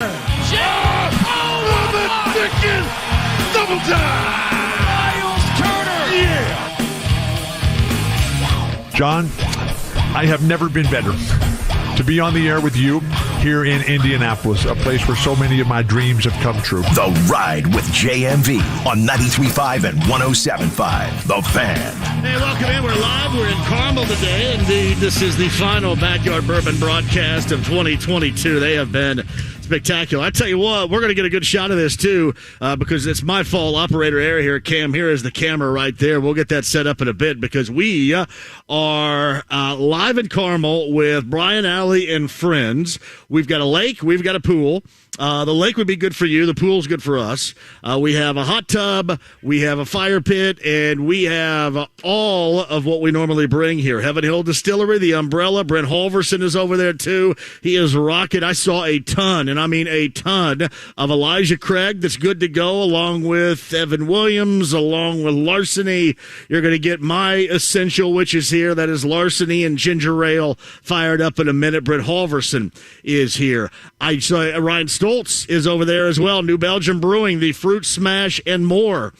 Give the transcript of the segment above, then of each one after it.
Oh, the chicken! Double time! Miles Turner! Yeah! John, I have never been better to be on the air with you here in Indianapolis, a place where so many of my dreams have come true. The Ride with JMV on 93.5 and 107.5. The Fan. Hey, welcome in. We're live. We're in Carmel today. Indeed, this is the final Backyard Bourbon broadcast of 2022. They have been spectacular. I tell you what, we're going to get a good shot of this, too, because it's my fault. Operator Air here. Cam, here is the camera right there. We'll get that set up in a bit because we are live in Carmel with Brian Alley and friends. We've got a lake. We've got a pool. The lake would be good for you. The pool's good for us. We have a hot tub. We have a fire pit. And we have all of what we normally bring here. Heaven Hill Distillery, the umbrella. Brent Halverson is over there, too. He is rocking. I saw a ton, and I mean a ton, of Elijah Craig that's good to go, along with Evan Williams, along with Larceny. You're going to get my essential, which is here. That is Larceny and ginger ale fired up in a minute. Brent Halverson is here. I saw Ryan Stoltz is over there as well. New Belgium Brewing, the Fruit Smash, and more.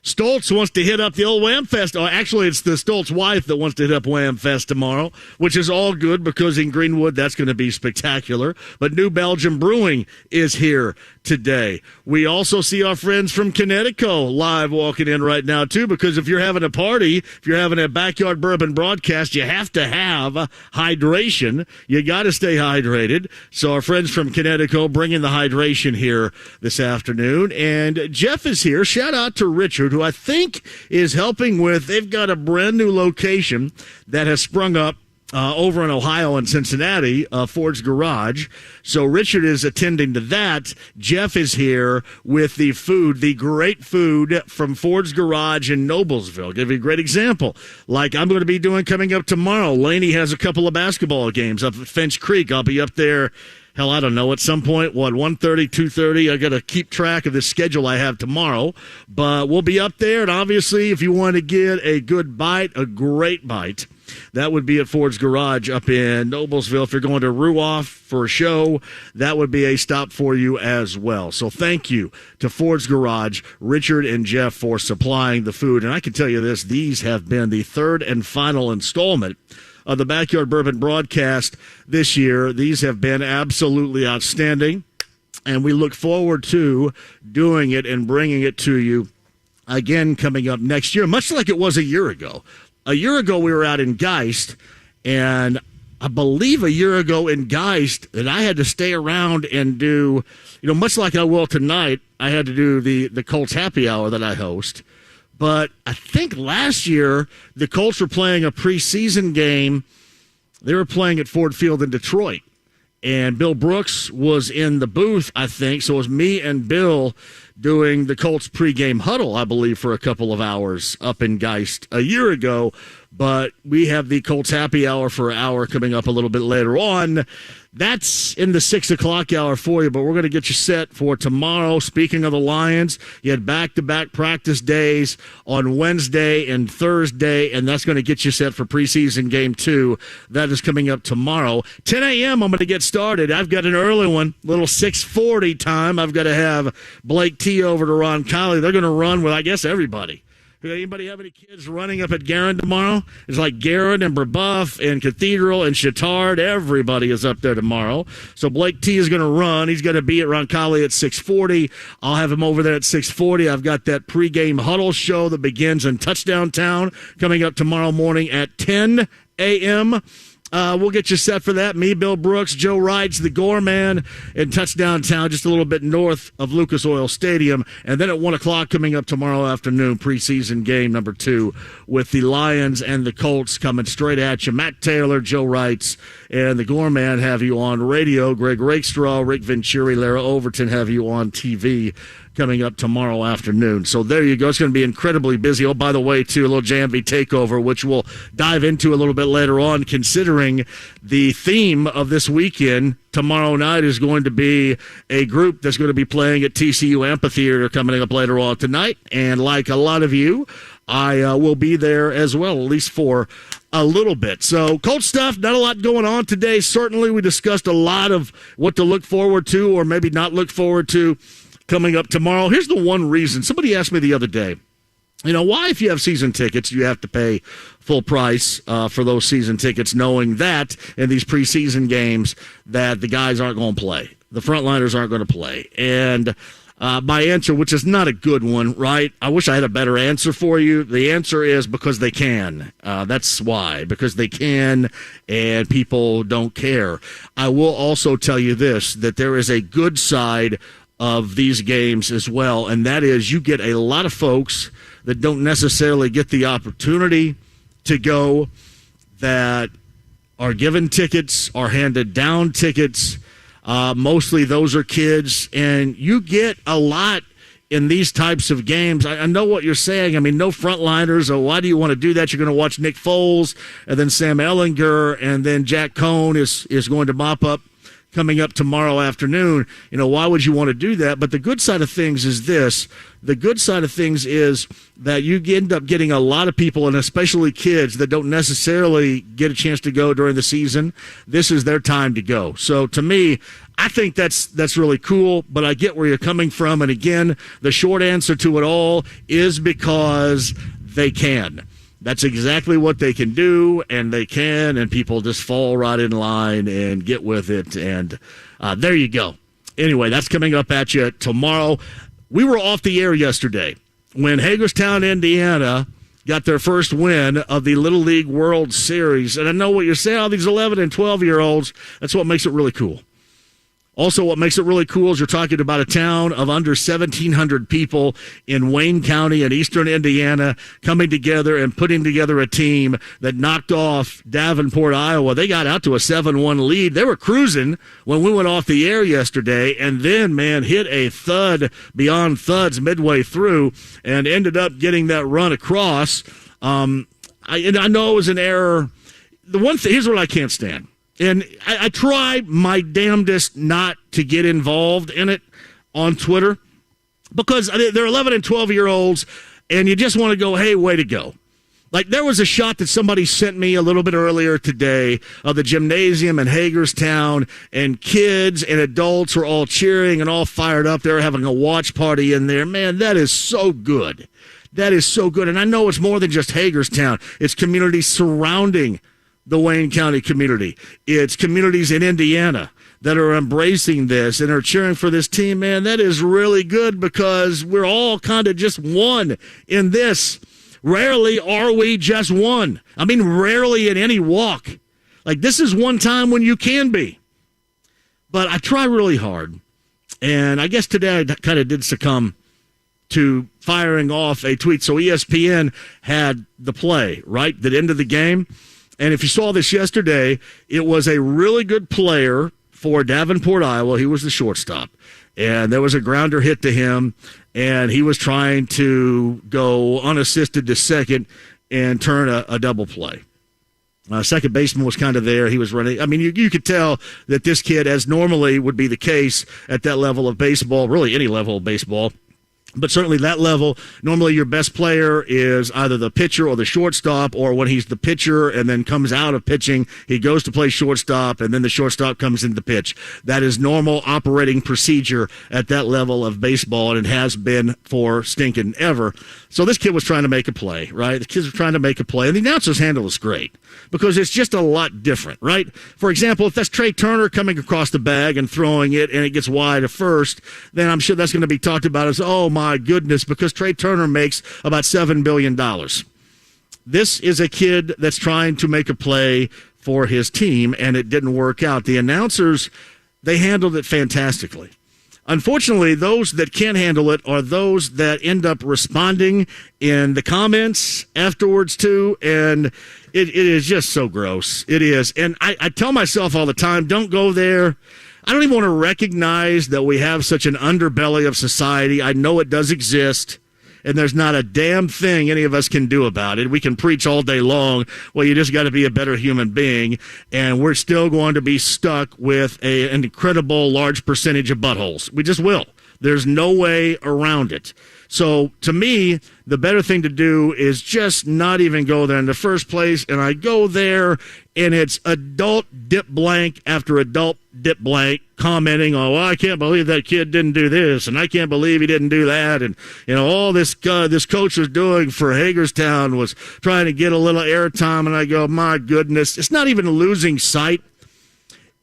Stoltz wants to hit up the old Wham Fest. Oh, actually, it's the Stoltz wife that wants to hit up Wham Fest tomorrow, which is all good because in Greenwood, that's going to be spectacular. But New Belgium Brewing is here today. We also see our friends from Connecticut live walking in right now, too, because if you're having a party, if you're having a Backyard Bourbon broadcast, you have to have hydration. You got to stay hydrated. So our friends from Connecticut bringing the hydration here this afternoon. And Jeff is here. Shout out to Richard, who I think is helping with, they've got a brand new location that has sprung up over in Ohio and Cincinnati, Ford's Garage. So Richard is attending to that. Jeff is here with the food, the great food from Ford's Garage in Noblesville. I'll give you a great example. Like I'm going to be doing coming up tomorrow. Laney has a couple of basketball games up at Finch Creek. I'll be up there. Hell, I don't know, at some point, 1:30, 2:30, I got to keep track of the schedule I have tomorrow. But we'll be up there, and obviously, if you want to get a good bite, a great bite, that would be at Ford's Garage up in Noblesville. If you're going to Ruoff for a show, that would be a stop for you as well. So thank you to Ford's Garage, Richard and Jeff, for supplying the food. And I can tell you this, these have been the third and final installment of the Backyard Bourbon broadcast this year. These have been absolutely outstanding, and we look forward to doing it and bringing it to you again coming up next year, much like it was a year ago. A year ago, we were out in Geist, and I believe a year ago in Geist that I had to stay around and do, much like I will tonight, I had to do the Colts happy hour that I host. But I think last year the Colts were playing a preseason game. They were playing at Ford Field in Detroit. And Bill Brooks was in the booth, I think. So it was me and Bill doing the Colts pregame huddle, I believe, for a couple of hours up in Geist a year ago. But we have the Colts happy hour for an hour coming up a little bit later on. That's in the 6 o'clock hour for you, but we're going to get you set for tomorrow. Speaking of the Lions, you had back-to-back practice days on Wednesday and Thursday, and that's going to get you set for preseason game 2. That is coming up tomorrow. 10 a.m., I'm going to get started. I've got an early one, little 6:40 time. I've got to have Blake T over to Ron Colley. They're going to run with, I guess, everybody. Anybody have any kids running up at Garin tomorrow? It's like Garin and Brebeuf and Cathedral and Chittard. Everybody is up there tomorrow. So Blake T is going to run. He's going to be at Roncalli at 6:40. I'll have him over there at 6:40. I've got that pregame huddle show that begins in Touchdown Town coming up tomorrow morning at 10 a.m. We'll get you set for that. Me, Bill Brooks, Joe Wrights, the Gore Man in Touchdown Town, just a little bit north of Lucas Oil Stadium. And then at 1 o'clock coming up tomorrow afternoon, preseason game number 2 with the Lions and the Colts coming straight at you. Matt Taylor, Joe Wrights, and the Gore Man have you on radio. Greg Rakestraw, Rick Venturi, Lara Overton have you on TV coming up tomorrow afternoon. So there you go. It's going to be incredibly busy. Oh, by the way, too, a little JMV takeover, which we'll dive into a little bit later on, considering the theme of this weekend. Tomorrow night is going to be a group that's going to be playing at TCU Amphitheater coming up later on tonight. And like a lot of you, I will be there as well, at least for a little bit. So Colts stuff, not a lot going on today. Certainly we discussed a lot of what to look forward to or maybe not look forward to coming up tomorrow. Here's the one reason. Somebody asked me the other day, why if you have season tickets, you have to pay full price for those season tickets, knowing that in these preseason games that the guys aren't going to play. The frontliners aren't going to play. And my answer, which is not a good one, right? I wish I had a better answer for you. The answer is because they can. That's why. Because they can, and people don't care. I will also tell you this, that there is a good side of these games as well, and that is you get a lot of folks that don't necessarily get the opportunity to go, that are given tickets, are handed down tickets. Mostly those are kids, and you get a lot in these types of games. I know what you're saying. I mean, no frontliners. Oh, why do you want to do that? You're going to watch Nick Foles and then Sam Ehlinger, and then Jack Cohn is going to mop up coming up tomorrow afternoon. Why would you want to do that? But the good side of things is this. The good side of things is that you end up getting a lot of people, and especially kids, that don't necessarily get a chance to go during the season. This is their time to go. So to me, I think that's really cool, but I get where you're coming from. And again, the short answer to it all is because they can. That's exactly what they can do, and they can, and people just fall right in line and get with it, and there you go. Anyway, that's coming up at you tomorrow. We were off the air yesterday when Hagerstown, Indiana, got their first win of the Little League World Series, and I know what you're saying, these 11 and 12-year-olds, that's what makes it really cool. Also, what makes it really cool is you're talking about a town of under 1,700 people in Wayne County in eastern Indiana coming together and putting together a team that knocked off Davenport, Iowa. They got out to a 7-1 lead. They were cruising when we went off the air yesterday, and then, hit a thud beyond thuds midway through and ended up getting that run across. I know it was an error. The one thing, here's what I can't stand. And I try my damnedest not to get involved in it on Twitter because they're 11 and 12-year-olds, and you just want to go, hey, way to go. Like, there was a shot that somebody sent me a little bit earlier today of the gymnasium in Hagerstown, and kids and adults were all cheering and all fired up. They were having a watch party in there. Man, that is so good. That is so good. And I know it's more than just Hagerstown. It's communities surrounding the Wayne County community. It's communities in Indiana that are embracing this and are cheering for this team. Man, that is really good because we're all kind of just one in this. Rarely are we just one. I mean, rarely in any walk. Like, this is one time when you can be. But I try really hard. And I guess today I kind of did succumb to firing off a tweet. So ESPN had the play, right, that ended the game. And if you saw this yesterday, it was a really good player for Davenport, Iowa. He was the shortstop. And there was a grounder hit to him, and he was trying to go unassisted to second and turn a double play. Second baseman was kind of there. He was running. I mean, you could tell that this kid, as normally would be the case at that level of baseball, really any level of baseball, but certainly that level, normally your best player is either the pitcher or the shortstop, or when he's the pitcher and then comes out of pitching, he goes to play shortstop, and then the shortstop comes in to pitch. That is normal operating procedure at that level of baseball, and it has been for stinking ever. So this kid was trying to make a play, right? The kids were trying to make a play, and the announcer's handle is great because it's just a lot different, right? For example, if that's Trey Turner coming across the bag and throwing it and it gets wide at first, then I'm sure that's going to be talked about as, oh my goodness, because Trey Turner makes about $7 billion. This is a kid that's trying to make a play for his team, and it didn't work out. The announcers, they handled it fantastically. Unfortunately, those that can't handle it are those that end up responding in the comments afterwards, too, and it is just so gross. It is. And I tell myself all the time, don't go there. I don't even want to recognize that we have such an underbelly of society. I know it does exist, and there's not a damn thing any of us can do about it. We can preach all day long, well, you just got to be a better human being, and we're still going to be stuck with an incredible large percentage of buttholes. We just will. There's no way around it. So to me, the better thing to do is just not even go there in the first place. And I go there, and it's adult dip blank after adult dip blank commenting on, well, I can't believe that kid didn't do this, and I can't believe he didn't do that. And, all this coach was doing for Hagerstown was trying to get a little airtime. And I go, my goodness, it's not even losing sight.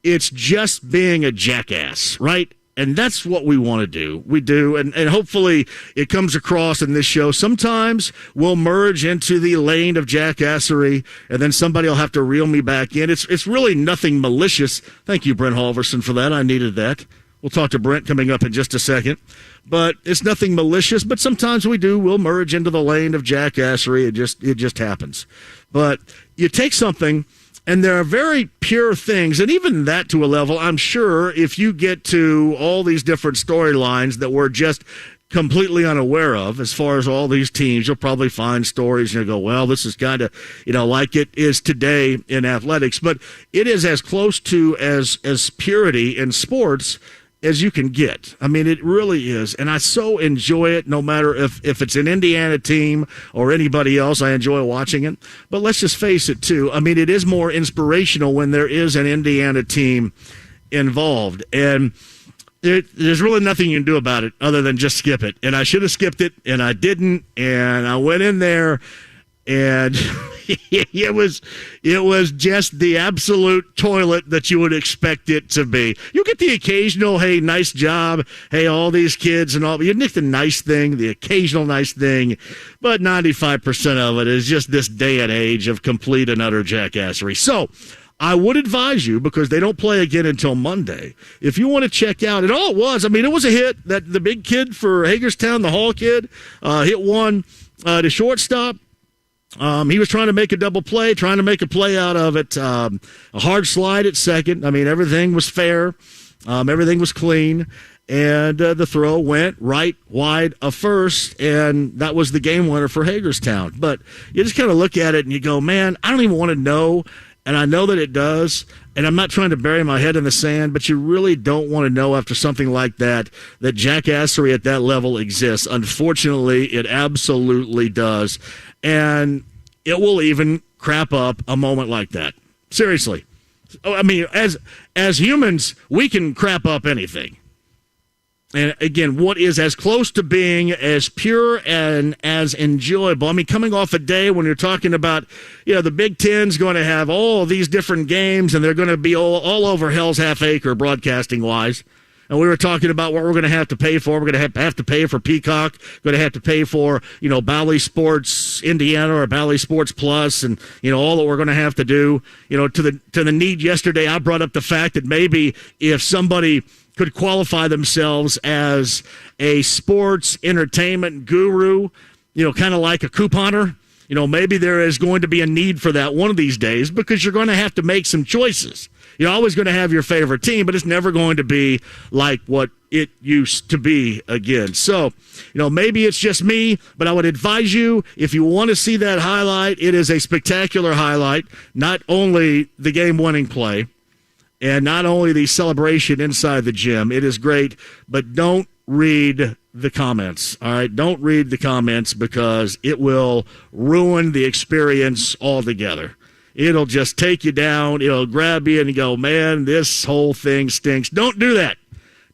It's just being a jackass, right? And that's what we want to do. We do, and hopefully it comes across in this show. Sometimes we'll merge into the lane of jackassery, and then somebody will have to reel me back in. It's really nothing malicious. Thank you, Brent Halverson, for that. I needed that. We'll talk to Brent coming up in just a second. But it's nothing malicious, but sometimes we'll merge into the lane of jackassery. It just happens. But you take something, and there are very pure things, and even that to a level, I'm sure if you get to all these different storylines that we're just completely unaware of as far as all these teams, you'll probably find stories and you'll go, well, this is kind of, like it is today in athletics. But it is as close to as purity in sports as you can get. I mean, it really is. And I so enjoy it, no matter if it's an Indiana team or anybody else. I enjoy watching it. But let's just face it, too. I mean, it is more inspirational when there is an Indiana team involved. And there's really nothing you can do about it other than just skip it. And I should have skipped it, and I didn't. And I went in there, and it was just the absolute toilet that you would expect it to be. You get the occasional, hey, nice job, hey, all these kids and all. You get the nice thing, the occasional nice thing, but 95% of it is just this day and age of complete and utter jackassery. So I would advise you, because they don't play again until Monday, if you want to check out, it was a hit. That the big kid for Hagerstown, the Hall kid, hit one to shortstop. He was trying to make a double play, trying to make a play out of it. A hard slide at second. I mean, everything was fair. Everything was clean. And the throw went right wide of first, and that was the game winner for Hagerstown. But you just kind of look at it and you go, man, I don't even want to know. And I know that it does. And I'm not trying to bury my head in the sand, but you really don't want to know after something like that jackassery at that level exists. Unfortunately, it absolutely does. And it will even crap up a moment like that. Seriously. I mean, as humans, we can crap up anything. And again, what is as close to being as pure and as enjoyable? I mean, coming off a day when you're talking about, the Big Ten's going to have all these different games, and they're going to be all over Hell's Half Acre broadcasting-wise. And we were talking about what we're going to have to pay for. We're going to have to pay for Peacock. Going to have to pay for, Bally Sports Indiana or Bally Sports Plus, and all that we're going to have to do. To the need yesterday, I brought up the fact that maybe if somebody could qualify themselves as a sports entertainment guru, kind of like a couponer, maybe there is going to be a need for that one of these days, because you're going to have to make some choices. You're always going to have your favorite team, but it's never going to be like what it used to be again. So, maybe it's just me, but I would advise you, if you want to see that highlight, it is a spectacular highlight. Not only the game-winning play, and not only the celebration inside the gym. It is great, but don't read the comments, all right? Don't read the comments, because it will ruin the experience altogether. It'll just take you down. It'll grab you and go, man, this whole thing stinks. Don't do that.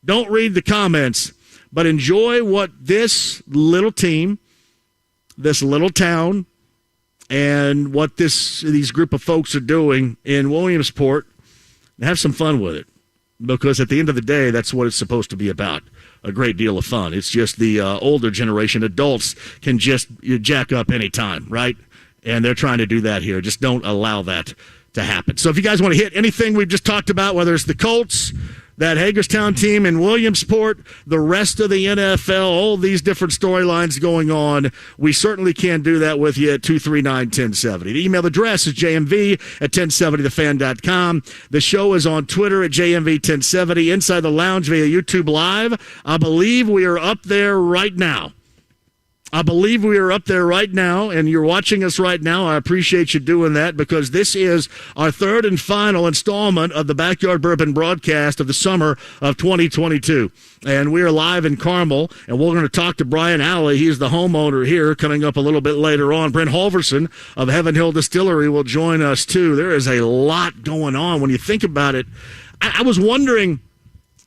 Don't read the comments, but enjoy what this little team, this little town, and what these group of folks are doing in Williamsport. Have some fun with it, because at the end of the day, that's what it's supposed to be about, a great deal of fun. It's just the older generation, adults, can just jack up anytime, right? And they're trying to do that here. Just don't allow that to happen. So if you guys want to hit anything we've just talked about, whether it's the Colts, that Hagerstown team in Williamsport, the rest of the NFL, all these different storylines going on, we certainly can do that with you at 239-1070. The email address is jmv at 1070thefan.com. The show is on Twitter at jmv1070. Inside the Lounge via YouTube Live. I believe we are up there right now. I believe we are up there right now, and you're watching us right now. I appreciate you doing that because this is our third and final installment of the Backyard Bourbon broadcast of the summer of 2022. And we are live in Carmel, and we're going to talk to Brian Alley. He's the homeowner here coming up a little bit later on. Brent Halverson of Heaven Hill Distillery will join us, too. There is a lot going on when you think about it. I was wondering,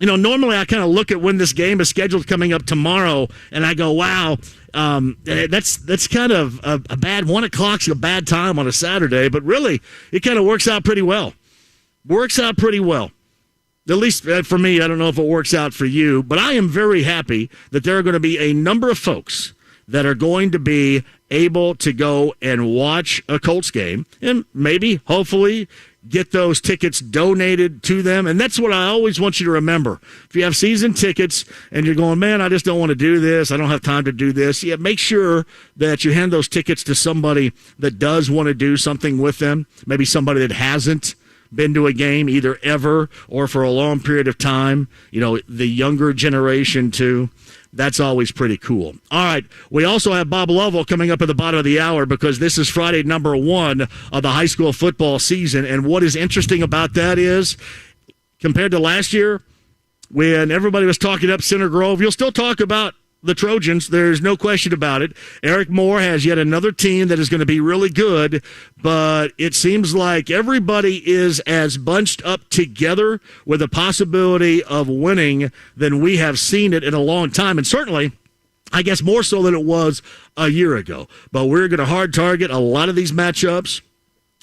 normally I kind of look at when this game is scheduled coming up tomorrow, and I go, wow, that's kind of a bad 1 o'clock's a bad time on a Saturday, but really it kind of works out pretty well. At least for me. I don't know if it works out for you, but I am very happy that there are going to be a number of folks that are going to be able to go and watch a Colts game and maybe, hopefully, get those tickets donated to them. And that's what I always want you to remember. If you have season tickets and you're going, man, I just don't want to do this, I don't have time to do this, make sure that you hand those tickets to somebody that does want to do something with them, maybe somebody that hasn't been to a game either ever or for a long period of time, the younger generation too. That's always pretty cool. All right, we also have Bob Lovell coming up at the bottom of the hour because this is Friday number 1 of the high school football season. And what is interesting about that is, compared to last year, when everybody was talking up Center Grove, you'll still talk about the Trojans. There's no question about it. Eric Moore has yet another team that is going to be really good, but it seems like everybody is as bunched up together with a possibility of winning than we have seen it in a long time. And certainly, I guess more so than it was a year ago. But we're going to hard target a lot of these matchups.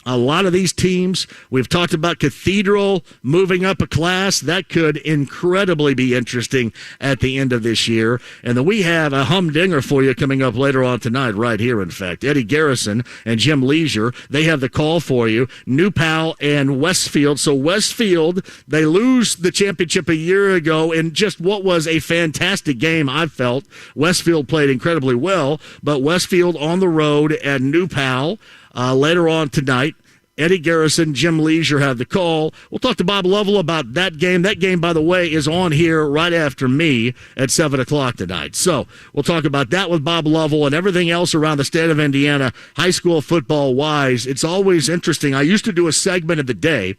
A lot of these teams. We've talked about Cathedral moving up a class. That could incredibly be interesting at the end of this year. And then we have a humdinger for you coming up later on tonight, right here, in fact. Eddie Garrison and Jim Leisure, they have the call for you. New Pal and Westfield. So Westfield, they lose the championship a year ago in just what was a fantastic game, I felt. Westfield played incredibly well, but Westfield on the road at New Pal later on tonight. Eddie Garrison, Jim Leisure have the call. We'll talk to Bob Lovell about that game. That game, by the way, is on here right after me at 7 o'clock tonight. So we'll talk about that with Bob Lovell and everything else around the state of Indiana, high school football-wise. It's always interesting. I used to do a segment of the day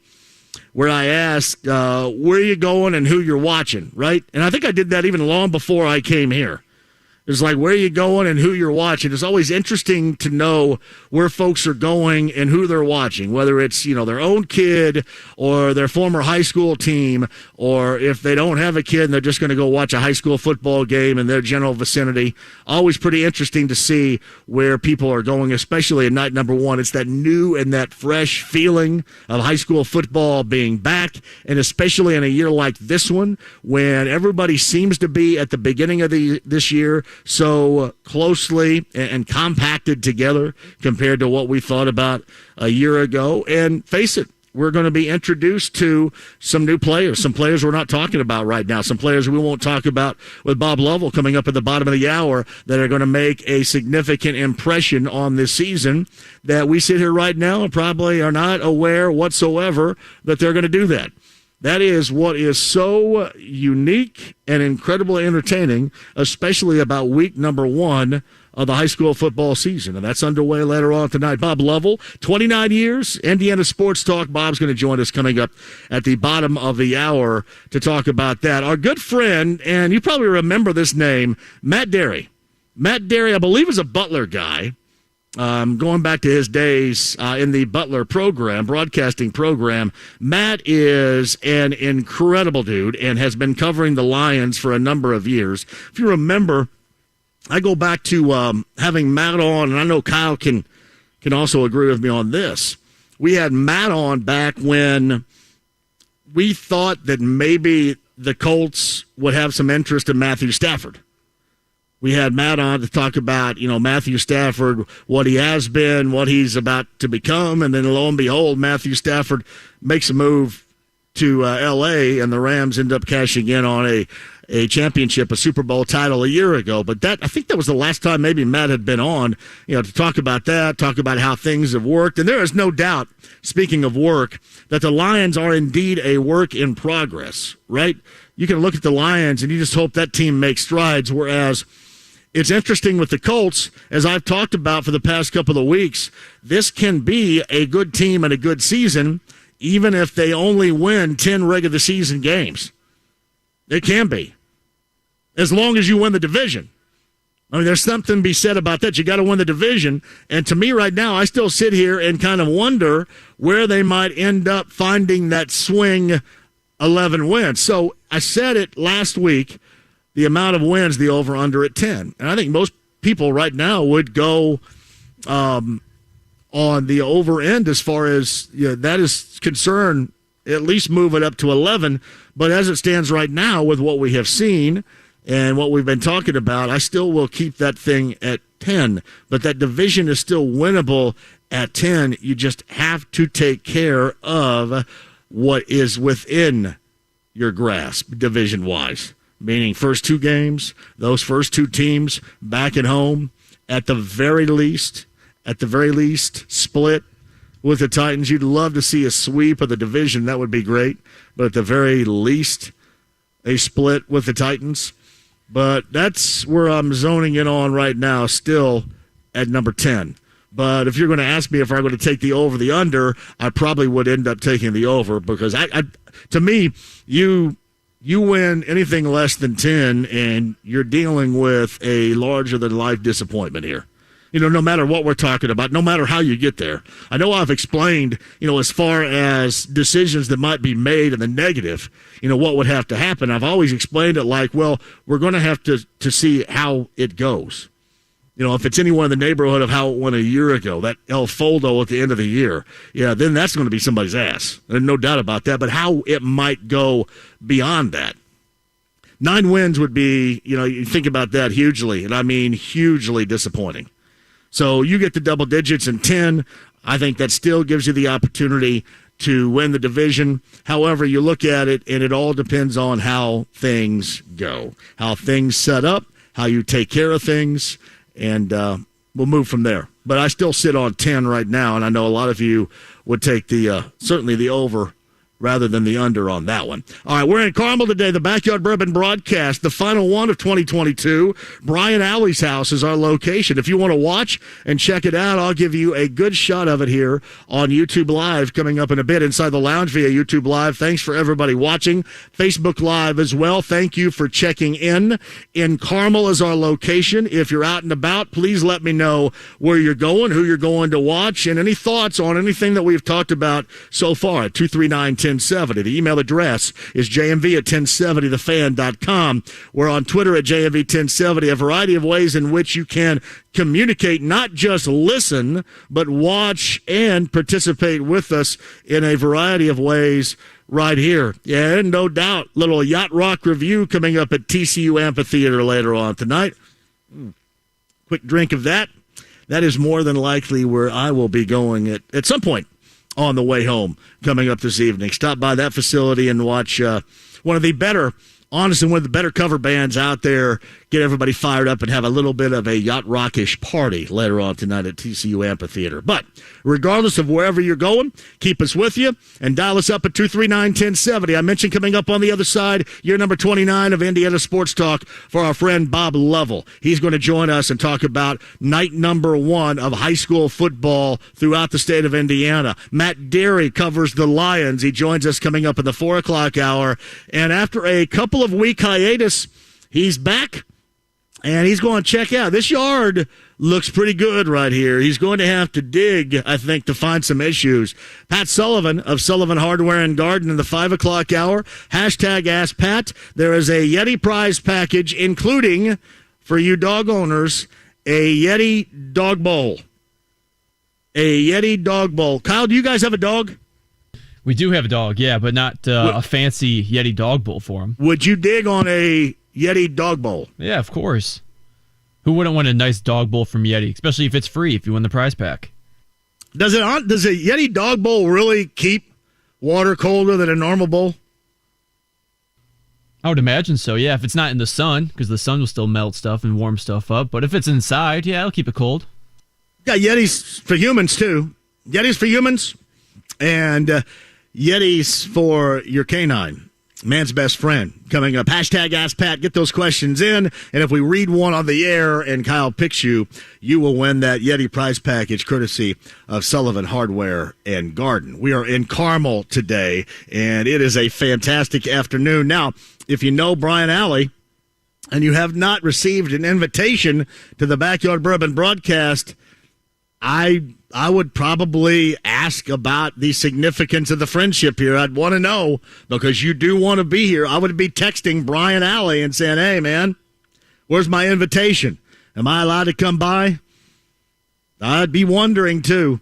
where I asked, where you going and who you're watching, right? And I think I did that even long before I came here. It's like, where are you going and who you're watching? It's always interesting to know where folks are going and who they're watching, whether it's, their own kid or their former high school team, or if they don't have a kid and they're just going to go watch a high school football game in their general vicinity. Always pretty interesting to see where people are going, especially at night number 1. It's that new and that fresh feeling of high school football being back, and especially in a year like this one when everybody seems to be at the beginning of this year so closely and compacted together compared to what we thought about a year ago. And face it, we're going to be introduced to some new players, some players we're not talking about right now, some players we won't talk about with Bob Lovell coming up at the bottom of the hour that are going to make a significant impression on this season that we sit here right now and probably are not aware whatsoever that they're going to do that. That is what is so unique and incredibly entertaining, especially about week number 1 of the high school football season. And that's underway later on tonight. Bob Lovell, 29 years, Indiana Sports Talk. Bob's going to join us coming up at the bottom of the hour to talk about that. Our good friend, and you probably remember this name, Matt Dery. Matt Dery, I believe, is a Butler guy. Going back to his days in the Butler program, broadcasting program, Matt is an incredible dude and has been covering the Lions for a number of years. If you remember, I go back to having Matt on, and I know Kyle can also agree with me on this. We had Matt on back when we thought that maybe the Colts would have some interest in Matthew Stafford. We had Matt on to talk about, Matthew Stafford, what he has been, what he's about to become, and then lo and behold, Matthew Stafford makes a move to L.A., and the Rams end up cashing in on a championship, a Super Bowl title a year ago. But I think that was the last time maybe Matt had been on, to talk about that, talk about how things have worked. And there is no doubt, speaking of work, that the Lions are indeed a work in progress, right? You can look at the Lions and you just hope that team makes strides, whereas it's interesting with the Colts, as I've talked about for the past couple of weeks, this can be a good team and a good season, even if they only win 10 regular season games. It can be, as long as you win the division. I mean, there's something to be said about that. You got to win the division. And to me right now, I still sit here and kind of wonder where they might end up finding that swing 11 wins. So I said it last week, the amount of wins, the over-under at 10. And I think most people right now would go on the over end as far as that is concerned, at least move it up to 11. But as it stands right now with what we have seen and what we've been talking about, I still will keep that thing at 10. But that division is still winnable at 10. You just have to take care of what is within your grasp division-wise, meaning first two games, those first two teams back at home, at the very least, split with the Titans. You'd love to see a sweep of the division. That would be great. But at the very least, a split with the Titans. But that's where I'm zoning in on right now, still at number 10. But if you're going to ask me if I'm going to take the over, the under, I probably would end up taking the over because, to me, you win anything less than 10, and you're dealing with a larger-than-life disappointment here. No matter what we're talking about, no matter how you get there. I know I've explained, as far as decisions that might be made in the negative, what would have to happen. I've always explained it like, well, we're going to have to see how it goes. If it's anywhere in the neighborhood of how it went a year ago, that El Foldo at the end of the year, then that's going to be somebody's ass. There's no doubt about that. But how it might go beyond that. 9 wins would be, you think about that hugely, and I mean hugely disappointing. So you get to double digits and 10. I think that still gives you the opportunity to win the division. However you look at it, and it all depends on how things go, how things set up, how you take care of things, and we'll move from there. But I still sit on 10 right now, and I know a lot of you would take certainly the over rather than the under on that one. All right, we're in Carmel today, the Backyard Bourbon broadcast, the final one of 2022. Brian Alley's house is our location. If you want to watch and check it out, I'll give you a good shot of it here on YouTube Live coming up in a bit inside the lounge via YouTube Live. Thanks for everybody watching. Facebook Live as well. Thank you for checking in. In Carmel is our location. If you're out and about, please let me know where you're going, who you're going to watch, and any thoughts on anything that we've talked about so far at 239-1070. The email address is jmv at 1070thefan.com. We're on Twitter at JMV1070, a variety of ways in which you can communicate, not just listen, but watch and participate with us in a variety of ways right here. Yeah, and no doubt, little Yacht Rock review coming up at TCU Amphitheater later on tonight. Quick drink of that. That is more than likely where I will be going at some point on the way home coming up this evening. Stop by that facility and watch one of the better, honestly, one of the better cover bands out there, get everybody fired up and have a little bit of a Yacht Rockish party later on tonight at TCU Amphitheater. But regardless of wherever you're going, keep us with you and dial us up at 239-1070. I mentioned coming up on the other side, year number 29 of Indiana Sports Talk for our friend Bob Lovell. He's going to join us and talk about night number 1 of high school football throughout the state of Indiana. Matt Dery covers the Lions. He joins us coming up in the 4 o'clock hour. And after a couple of week hiatus, he's back. And he's going to check out. This yard looks pretty good right here. He's going to have to dig, I think, to find some issues. Pat Sullivan of Sullivan Hardware and Garden in the 5 o'clock hour. Hashtag Ask Pat. There is a Yeti prize package, including, for you dog owners, a Yeti dog bowl. A Yeti dog bowl. Kyle, do you guys have a dog? We do have a dog, yeah, but not a fancy Yeti dog bowl for him. Would you dig on a Yeti dog bowl? Yeah, of course. Who wouldn't want a nice dog bowl from Yeti, especially if it's free, if you win the prize pack? Does a Yeti dog bowl really keep water colder than a normal bowl? I would imagine so, yeah, if it's not in the sun, because the sun will still melt stuff and warm stuff up. But if it's inside, yeah, it'll keep it cold. Got Yetis for humans, too. Yetis for humans and Yetis for your canine. man's best friend coming up. Hashtag Ask Pat. Get those questions in. And if we read one on the air and Kyle picks you, you will win that Yeti prize package courtesy of Sullivan Hardware and Garden. We are in Carmel today, and it is a fantastic afternoon. Now, if you know Brian Alley and you have not received an invitation to the Backyard Bourbon broadcast, I would probably ask about the significance of the friendship here. I'd want to know, because you do want to be here. I would be texting Brian Alley and saying, hey, man, where's my invitation? Am I allowed to come by? I'd be wondering, too.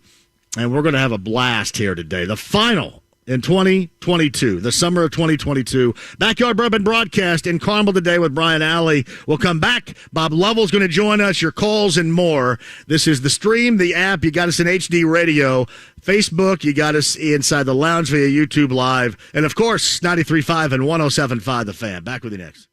And we're going to have a blast here today. The final in 2022, the summer of 2022. Backyard Bourbon broadcast in Carmel today with Brian Alley. We'll come back. Bob Lovell's going to join us, your calls and more. This is the stream, the app. You got us in HD radio, Facebook. You got us inside the lounge via YouTube Live. And, of course, 93.5 and 107.5 The Fan. Back with you next.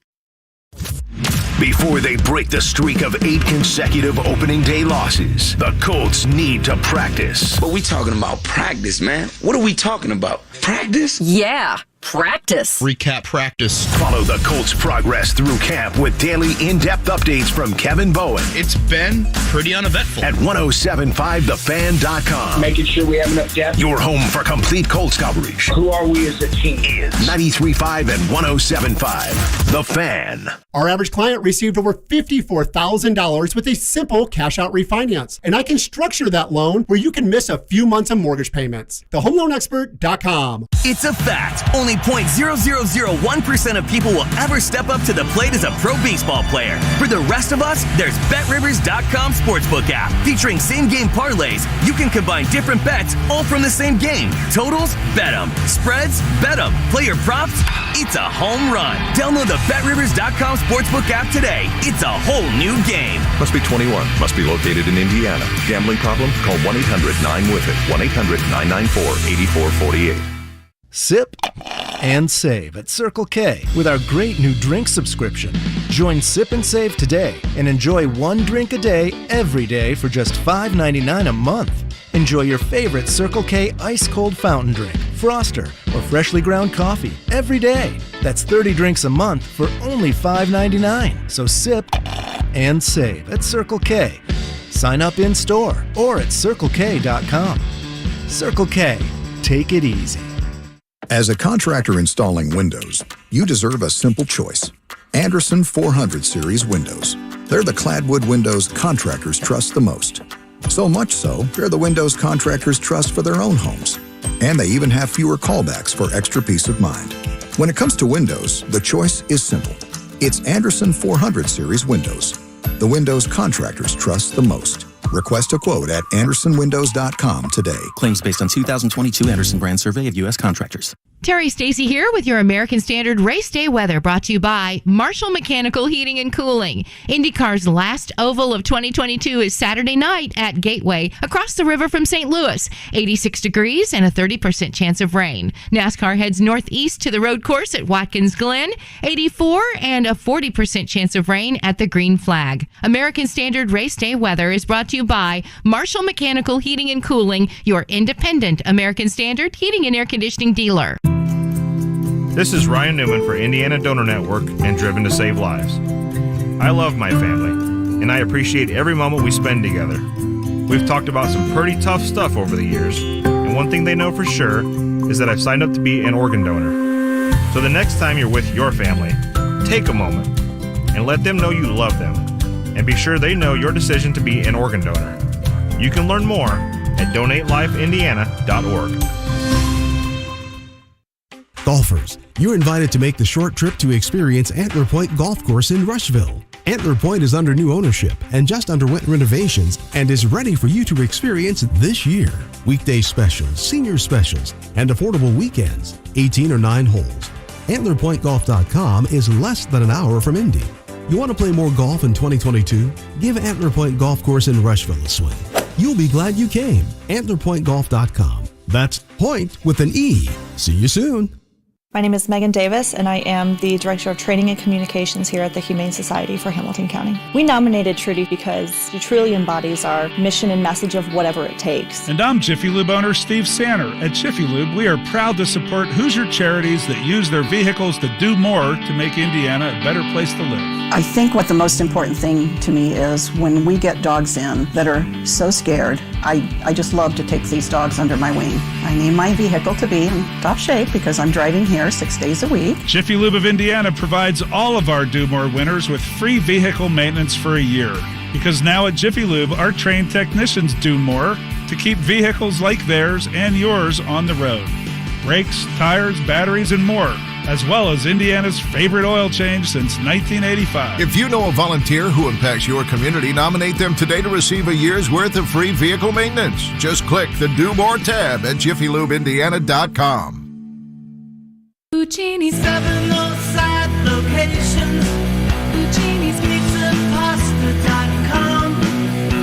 Before they break the streak of 8 consecutive opening day losses, the Colts need to practice. But we talking about practice, man. What are we talking about? Practice? Yeah, practice. Recap practice. Follow the Colts' progress through camp with daily in-depth updates from Kevin Bowen It's been pretty uneventful. at 1075thefan.com. Making sure we have enough depth. Your home for complete Colts coverage Who are we as a team? is 93.5 and 107.5 The Fan. Our average client received over $54,000 with a simple cash-out refinance. And I can structure that loan where you can miss a few months of mortgage payments. TheHomeLoanExpert.com. It's a fact. Only 0.0001% of people will ever step up to the plate as a pro baseball player. For the rest of us, there's BetRivers.com Sportsbook app. Featuring same-game parlays, you can combine different bets all from the same game. Totals? Bet 'em. Spreads? Bet 'em. Player props? It's a home run. Download the BetRivers.com Sportsbook app today. It's a whole new game. Must be 21. Must be located in Indiana. Gambling problem? Call 1-800-9-WITH-IT. 1-800-994-8448. Sip and save at Circle K with our great new drink subscription. Join Sip and Save today and enjoy one drink a day every day for just $5.99 a month. Enjoy your favorite Circle K ice-cold fountain drink, Froster, or freshly ground coffee every day. That's 30 drinks a month for only $5.99. So sip and save at Circle K. Sign up in-store or at CircleK.com. Circle K. Take it easy. As a contractor installing windows, you deserve a simple choice. Andersen 400 Series windows. They're the cladwood windows contractors trust the most. So much so, they're the windows contractors trust for their own homes. And they even have fewer callbacks for extra peace of mind. When it comes to windows, the choice is simple. It's Andersen 400 Series windows. The windows contractors trust the most. Request a quote at AndersonWindows.com today. Claims based on 2022 Andersen brand survey of U.S. contractors. Terry Stacy here with your American Standard Race Day weather, brought to you by Marshall Mechanical Heating and Cooling. IndyCar's last oval of 2022 is Saturday night at Gateway, across the river from St. Louis. 86 degrees and a 30% chance of rain. NASCAR heads northeast to the road course at Watkins Glen. 84 and a 40% chance of rain at the Green Flag. American Standard Race Day weather is brought to you by Marshall Mechanical Heating and Cooling, your independent American Standard heating and air conditioning dealer. This is Ryan Newman for Indiana Donor Network and Driven to Save Lives. I love my family, and I appreciate every moment we spend together. We've talked about some pretty tough stuff over the years, and one thing they know for sure is that I've signed up to be an organ donor. So the next time you're with your family, take a moment and let them know you love them, and be sure they know your decision to be an organ donor. You can learn more at DonateLifeIndiana.org. Golfers, you're invited to make the short trip to experience Antler Point Golf Course in Rushville. Antler Point is under new ownership and just underwent renovations and is ready for you to experience this year. Weekday specials, senior specials, and affordable weekends, 18 or 9 holes. AntlerPointGolf.com is less than an hour from Indy. You want to play more golf in 2022? Give Antler Point Golf Course in Rushville a swing. You'll be glad you came. AntlerPointGolf.com. That's point with an E. See you soon. My name is Megan Davis, and I am the Director of Training and Communications here at the Humane Society for Hamilton County. We nominated Trudy because she truly embodies our mission and message of whatever it takes. And I'm Jiffy Lube owner Steve Sanner. At Jiffy Lube, we are proud to support Hoosier charities that use their vehicles to do more to make Indiana a better place to live. I think what the most important thing to me is when we get dogs in that are so scared, I just love to take these dogs under my wing. I need my vehicle to be in top shape because I'm driving here 6 days a week. Jiffy Lube of Indiana provides all of our Do More winners with free vehicle maintenance for a year. Because now at Jiffy Lube, our trained technicians do more to keep vehicles like theirs and yours on the road. Brakes, tires, batteries, and more, as well as Indiana's favorite oil change since 1985. If you know a volunteer who impacts your community, nominate them today to receive a year's worth of free vehicle maintenance. Just click the Do More tab at JiffyLubeIndiana.com. Puccini's 7 side locations. Puccini's Pizza Pasta.com.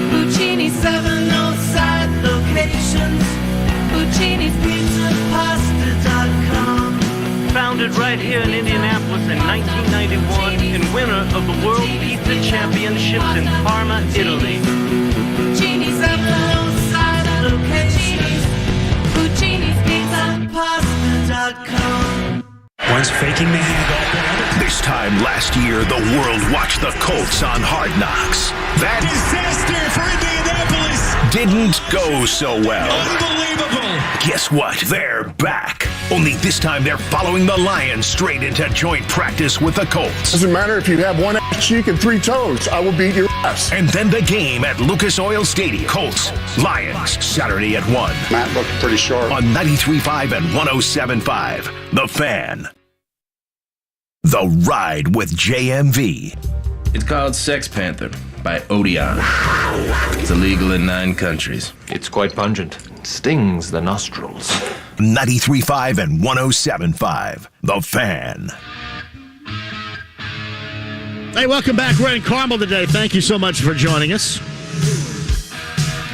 Puccini's 7 side locations. Puccini's Pizza Pasta.com. Founded right here in Indianapolis in 1991 and winner of the World Pizza Championships in Parma, Italy. Puccini's 7 side locations. Puccini's Pizza Pasta.com. One's faking the handoff. This time last year, the world watched the Colts on Hard Knocks. That disaster for Indianapolis didn't go so well. Unbelievable. Guess what? They're back. Only this time they're following the Lions straight into joint practice with the Colts. Doesn't matter if you have one cheek and 3 toes. I will beat your ass. And then the game at Lucas Oil Stadium. Colts, Lions, Saturday at 1. Matt looked pretty sharp. On 93.5 and 107.5. The Fan. The Ride with JMV. It's called Sex Panther by Odeon. It's illegal in 9 countries. It's quite pungent. It stings the nostrils. 93.5 and 107.5. The Fan. Hey, welcome back. We're in Carmel today. Thank you so much for joining us.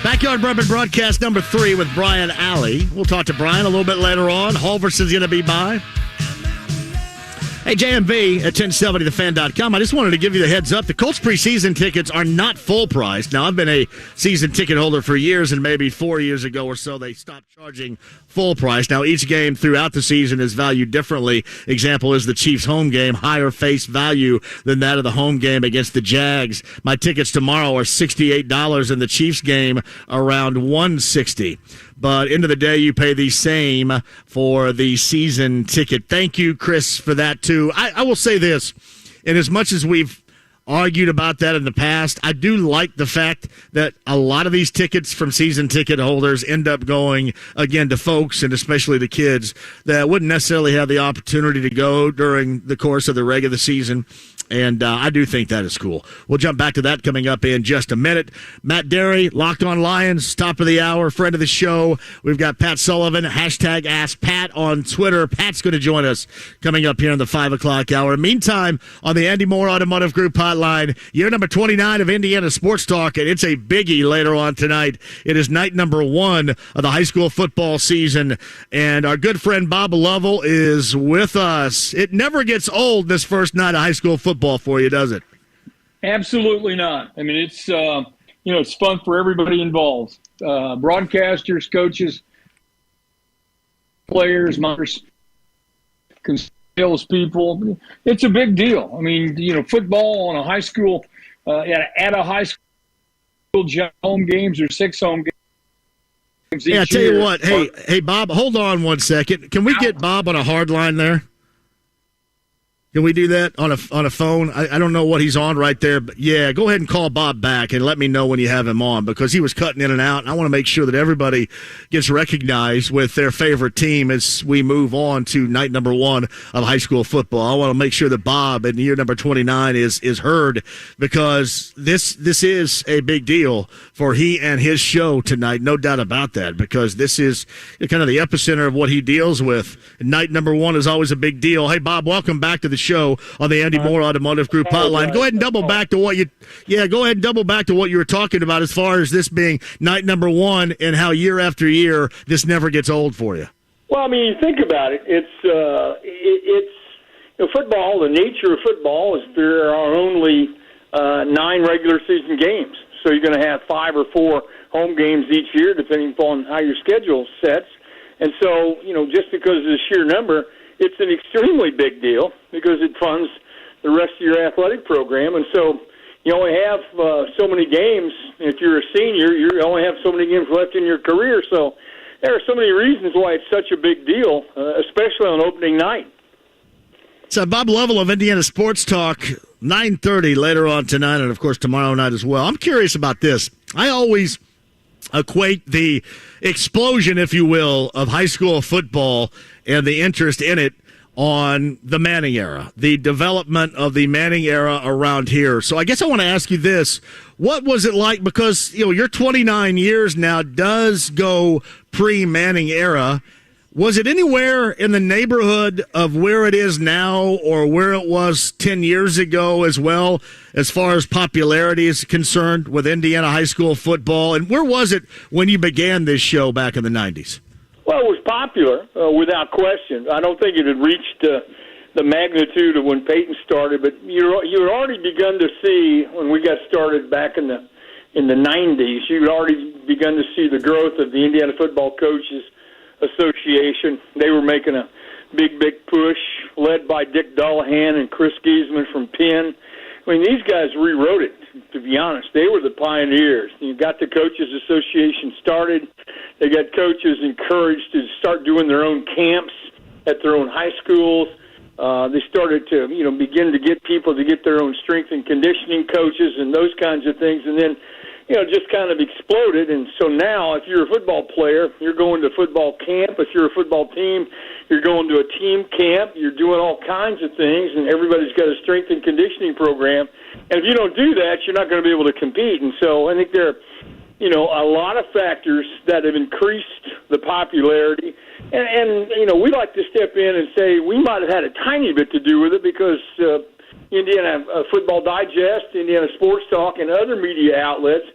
Backyard Bourbon broadcast number 3 with Brian Alley. We'll talk to Brian a little bit later on. Halverson's going to be by. Hey, JMV at 1070thefan.com. I just wanted to give you the heads up. The Colts preseason tickets are not full price. Now, I've been a season ticket holder for years, and maybe 4 years ago or so, they stopped charging full price. Now, each game throughout the season is valued differently. Example is the Chiefs home game, higher face value than that of the home game against the Jags. My tickets tomorrow are $68, and the Chiefs game around $160. But end of the day, you pay the same for the season ticket. Thank you, Chris, for that, too. I will say this, and as much as we've argued about that in the past, I do like the fact that a lot of these tickets from season ticket holders end up going, again, to folks and especially to kids that wouldn't necessarily have the opportunity to go during the course of the regular season. And I do think that is cool. We'll jump back to that coming up in just a minute. Matt Dery, Locked on Lions, top of the hour, friend of the show. We've got Pat Sullivan, hashtag Ask Pat on Twitter. Pat's going to join us coming up here in the 5 o'clock hour. Meantime, on the Andy Moore Automotive Group hotline, year number 29 of Indiana Sports Talk, and it's a biggie later on tonight. It is night number 1 of the high school football season, and our good friend Bob Lovell is with us. It never gets old, this first night of high school football for you, does it? Absolutely not. I mean, it's it's fun for everybody involved. Broadcasters, coaches, players, mothers, sales people. It's a big deal. I mean, football on a high school at a high school home games or 6 home games. Yeah, I tell you what. Hey, Bob, hold on one second. Can we get Bob on a hard line there? Can we do that on a phone? I don't know what he's on right there, but yeah, go ahead and call Bob back and let me know when you have him on, because he was cutting in and out. And I want to make sure that everybody gets recognized with their favorite team as we move on to night number 1 of high school football. I want to make sure that Bob in year number 29 is heard, because this is a big deal for he and his show tonight, no doubt about that, because this is kind of the epicenter of what he deals with. Night number 1 is always a big deal. Hey, Bob, welcome back to the show on the Andy Moore Automotive Group hotline. Go ahead and double back to what you were talking about as far as this being night number 1 and how year after year this never gets old for you. Well, I mean, you think about it. It's football. The nature of football is there are only 9 regular season games, so you're going to have 5 or 4 home games each year, depending upon how your schedule sets. And so, just because of the sheer number, it's an extremely big deal because it funds the rest of your athletic program. And so you only have so many games. If you're a senior, you only have so many games left in your career. So there are so many reasons why it's such a big deal, especially on opening night. So Bob Lovell of Indiana Sports Talk, 9:30 later on tonight, and of course tomorrow night as well. I'm curious about this. I always equate the explosion, if you will, of high school football and the interest in it on the Manning era, the development of the Manning era around here. So I guess I want to ask you this. What was it like? Because, you're 29 years now, does go pre-Manning era. Was it anywhere in the neighborhood of where it is now or where it was 10 years ago as well, as far as popularity is concerned with Indiana high school football? And where was it when you began this show back in the 90s? Well, it was popular, without question. I don't think it had reached the magnitude of when Peyton started, but you had already begun to see, when we got started back in the 90s, you had already begun to see the growth of the Indiana Football Coaches Association. They were making a big push, led by Dick Dullahan and Chris Giesman from Penn. I mean, these guys rewrote it, to be honest. They were the pioneers. You got the Coaches Association started. They got coaches encouraged to start doing their own camps at their own high schools. They started to, begin to get people to get their own strength and conditioning coaches and those kinds of things. And then, just kind of exploded. And so now, if you're a football player, you're going to football camp. If you're a football team, you're going to a team camp. You're doing all kinds of things, and everybody's got a strength and conditioning program. And if you don't do that, you're not going to be able to compete. And so I think there are, a lot of factors that have increased the popularity. And we like to step in and say we might have had a tiny bit to do with it because Indiana Football Digest, Indiana Sports Talk, and other media outlets,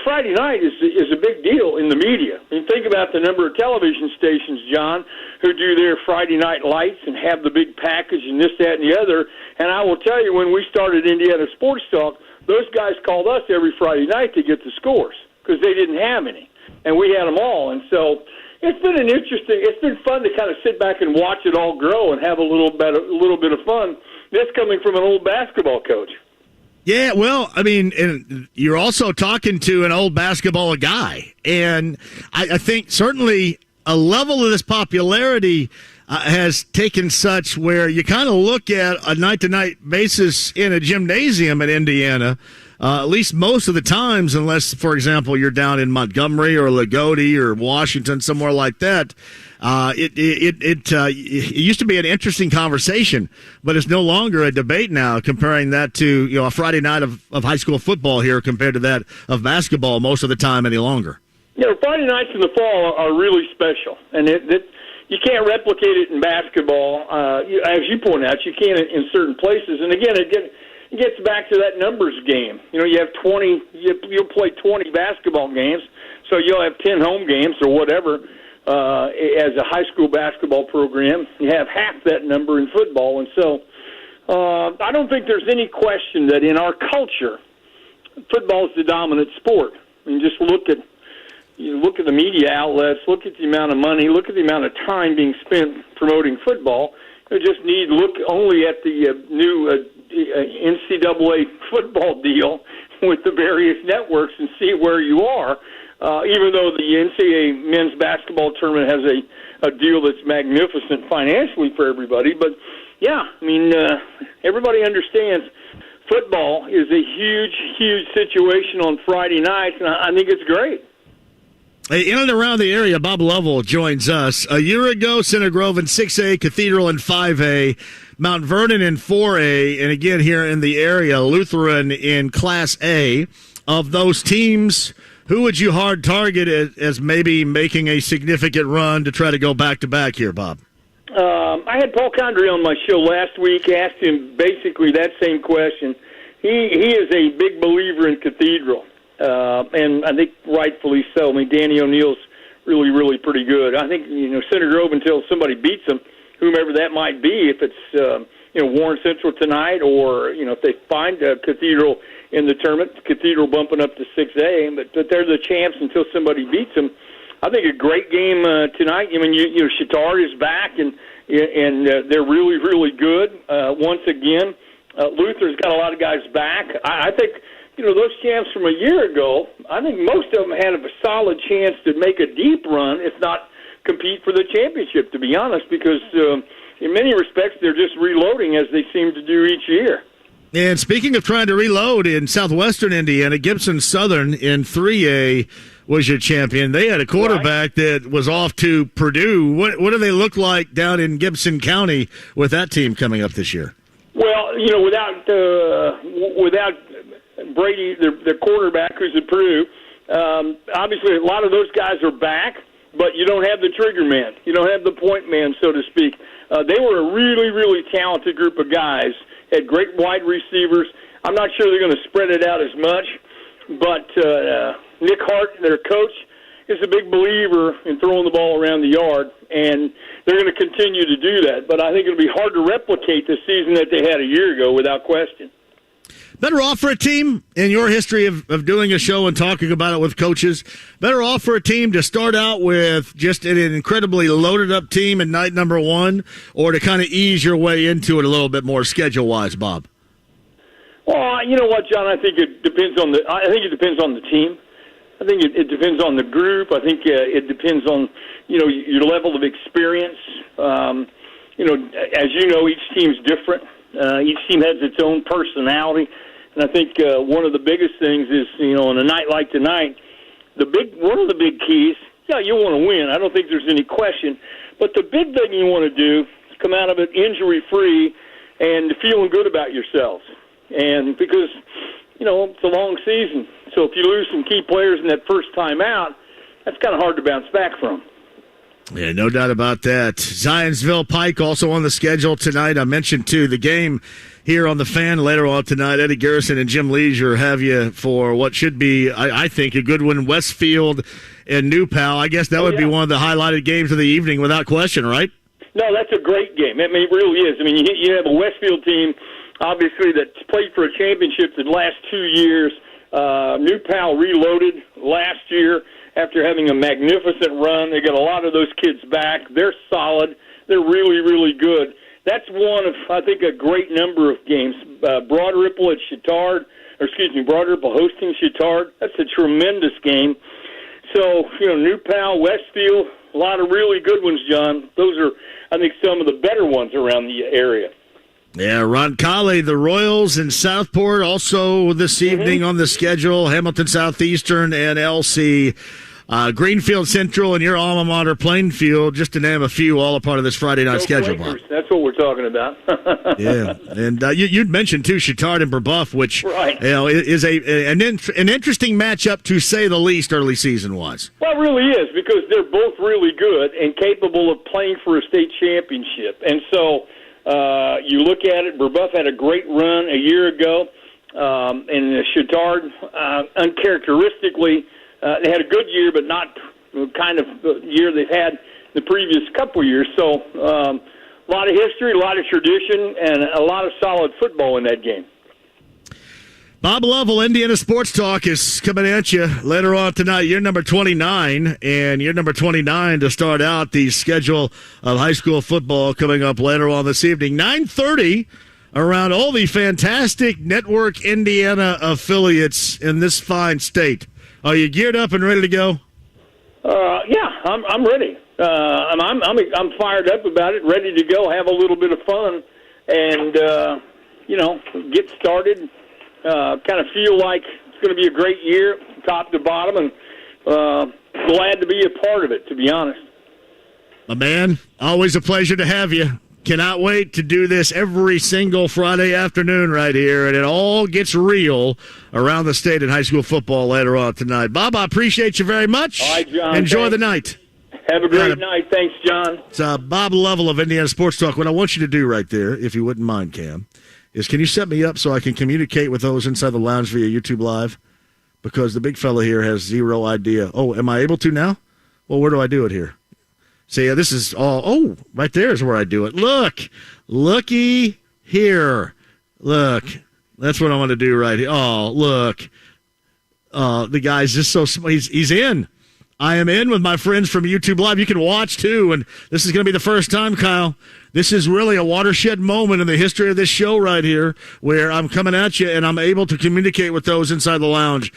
Friday night is a big deal in the media. I mean, think about the number of television stations, John, who do their Friday night lights and have the big package and this, that, and the other. And I will tell you, when we started Indiana Sports Talk, those guys called us every Friday night to get the scores because they didn't have any, and we had them all. And so it's been fun to kind of sit back and watch it all grow and have a little bit of fun. That's coming from an old basketball coach. Yeah, well, I mean, and you're also talking to an old basketball guy. And I think certainly a level of this popularity has taken such where you kind of look at a night-to-night basis in a gymnasium in Indiana, at least most of the times, unless, for example, you're down in Montgomery or Lagodi or Washington, somewhere like that. It used to be an interesting conversation, but it's no longer a debate now, comparing that to a Friday night of high school football here compared to that of basketball most of the time any longer. Friday nights in the fall are really special, and you can't replicate it in basketball. As you point out, you can in certain places. And again, it gets back to that numbers game. You have 20. You'll play 20 basketball games, so you'll have 10 home games or whatever. As a high school basketball program, you have half that number in football. And so I don't think there's any question that in our culture, football is the dominant sport. I mean, just look at the media outlets, look at the amount of money, look at the amount of time being spent promoting football. You just need to look only at the new NCAA football deal with the various networks and see where you are. Even though the NCAA men's basketball tournament has a deal that's magnificent financially for everybody. But, yeah, I mean, everybody understands football is a huge, huge situation on Friday nights, and I think it's great. In and around the area, Bob Lovell joins us. A year ago, Center Grove in 6A, Cathedral in 5A, Mount Vernon in 4A, and again here in the area, Lutheran in Class A. Of those teams, who would you hard target as maybe making a significant run to try to go back-to-back here, Bob? I had Paul Condrey on my show last week, asked him basically that same question. He is a big believer in Cathedral, and I think rightfully so. I mean, Danny O'Neill's really, really pretty good. I think, Center Grove, until somebody beats them, whomever that might be, if it's, Warren Central tonight, or, if they find Cathedral in the tournament, Cathedral bumping up to 6A, but they're the champs until somebody beats them. I think a great game tonight. I mean, Chittard is back, and they're really, really good once again. Luther's got a lot of guys back. I think, those champs from a year ago, I think most of them had a solid chance to make a deep run, if not compete for the championship, to be honest, because in many respects they're just reloading as they seem to do each year. And speaking of trying to reload, in southwestern Indiana, Gibson Southern in 3A was your champion. They had a quarterback that was off to Purdue. What do they look like down in Gibson County with that team coming up this year? Well, without Brady, their quarterback, who's at Purdue, obviously a lot of those guys are back, but you don't have the trigger man. You don't have the point man, so to speak. They were a really, really talented group of guys, had great wide receivers. I'm not sure they're going to spread it out as much, but Nick Hart, their coach, is a big believer in throwing the ball around the yard, and they're going to continue to do that. But I think it'll be hard to replicate the season that they had a year ago, without question. Better off for a team, in your history of doing a show and talking about it with coaches, better off for a team to start out with just an incredibly loaded-up team in night number one, or to kind of ease your way into it a little bit more schedule-wise, Bob? Well, you know what, John? I think it depends on the team. I think it depends on the group. I think it depends on, your level of experience. As you know, each team's different. Each team has its own personality. And I think one of the biggest things is, on a night like tonight, one of the big keys, you want to win. I don't think there's any question. But the big thing you want to do is come out of it injury-free and feeling good about yourselves. And because, it's a long season. So if you lose some key players in that first time out, that's kind of hard to bounce back from. Yeah, no doubt about that. Zionsville Pike also on the schedule tonight. I mentioned, too, the game here on the Fan later on tonight. Eddie Garrison and Jim Leisure have you for what should be, I think, a good one. Westfield and New Pal. I guess that would be one of the highlighted games of the evening without question, right? No, that's a great game. I mean, it really is. I mean, you have a Westfield team, obviously, that's played for a championship the last 2 years. New Pal reloaded last year after having a magnificent run. They got a lot of those kids back. They're solid. They're really, really good. That's one of, I think, a great number of games. Broad Ripple at Broad Ripple hosting Chittard. That's a tremendous game. So, New Pal, Westfield, a lot of really good ones, John. Those are, I think, some of the better ones around the area. Yeah, Roncalli, the Royals in Southport, also this evening on the schedule. Hamilton Southeastern and LC. Greenfield Central and your alma mater, Plainfield, just to name a few, all a part of this Friday night schedule, Bob. That's what we're talking about. Yeah, and you'd mentioned, too, Chittard and Brebeuf, which is an interesting matchup, to say the least, early season-wise. Well, it really is, because they're both really good and capable of playing for a state championship. And so you look at it, Brebeuf had a great run a year ago, and Chittard, uncharacteristically, they had a good year, but not kind of the year they've had the previous couple of years. So a lot of history, a lot of tradition, and a lot of solid football in that game. Bob Lovell, Indiana Sports Talk, is coming at you later on tonight. You're number 29, and you're number 29 to start out the schedule of high school football coming up later on this evening. 9:30 around all the fantastic Network Indiana affiliates in this fine state. Are you geared up and ready to go? Yeah, I'm ready. I'm fired up about it, ready to go, have a little bit of fun, and get started. Kind of feel like it's going to be a great year, top to bottom, and glad to be a part of it, to be honest. My man, always a pleasure to have you. Cannot wait to do this every single Friday afternoon right here, and it all gets real around the state in high school football later on tonight. Bob, I appreciate you very much. All right, John. Enjoy the night. Have a great night. Thanks, John. It's Bob Lovell of Indiana Sports Talk. What I want you to do right there, if you wouldn't mind, Cam, is can you set me up so I can communicate with those inside the lounge via YouTube Live? Because the big fella here has zero idea. Oh, am I able to now? Well, where do I do it here? See, this is all. Oh, right there is where I do it. Look, looky here. Look, that's what I want to do right here. Oh, look. The guy's just so smart. He's in. I am in with my friends from YouTube Live. You can watch, too, and this is going to be the first time, Kyle. This is really a watershed moment in the history of this show right here where I'm coming at you and I'm able to communicate with those inside the lounge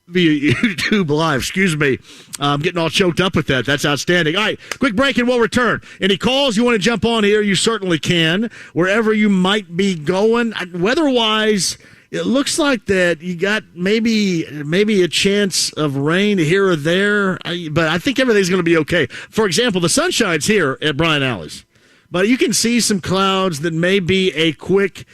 via YouTube Live. Excuse me. I'm getting all choked up with that. That's outstanding. All right, quick break and we'll return. Any calls you want to jump on here, you certainly can. Wherever you might be going, weather-wise, it looks like that you got maybe a chance of rain here or there, but I think everything's going to be okay. For example, the sunshine's here at Bryan Alley's, but you can see some clouds that may be a quick,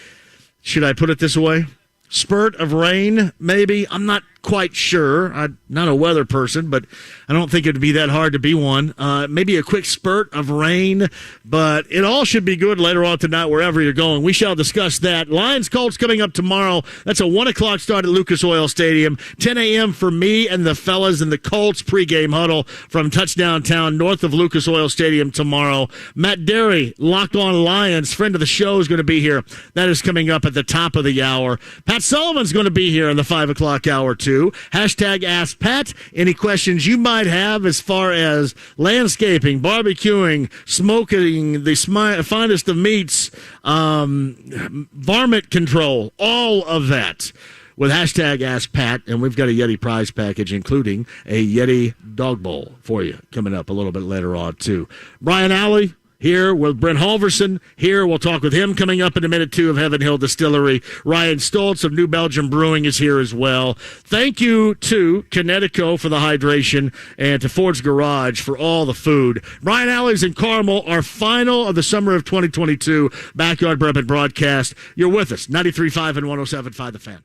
should I put it this way, spurt of rain, maybe. I'm not quite sure. I'm not a weather person, but I don't think it would be that hard to be one. Maybe a quick spurt of rain, but it all should be good later on tonight wherever you're going. We shall discuss that. Lions Colts coming up tomorrow. That's a 1 o'clock start at Lucas Oil Stadium. 10 a.m. for me and the fellas in the Colts pregame huddle from Touchdown Town north of Lucas Oil Stadium tomorrow. Matt Dery, Locked On Lions, friend of the show, is going to be here. That is coming up at the top of the hour. Pat Sullivan's going to be here in the 5 o'clock hour, too. Hashtag Ask Pat. Any questions you might have as far as landscaping, barbecuing, smoking, the finest of meats, varmint control, all of that with hashtag Ask Pat. And we've got a Yeti prize package, including a Yeti dog bowl for you coming up a little bit later on, too. Bryan Alley here with Brent Halverson. Here, we'll talk with him coming up in a minute, too, of Heaven Hill Distillery. Ryan Stoltz of New Belgium Brewing is here as well. Thank you to Connecticut for the hydration and to Ford's Garage for all the food. Bryan Alley's in Carmel, our final of the summer of 2022 Backyard Bourbon broadcast. You're with us, 93.5 and 107.5 The Fan.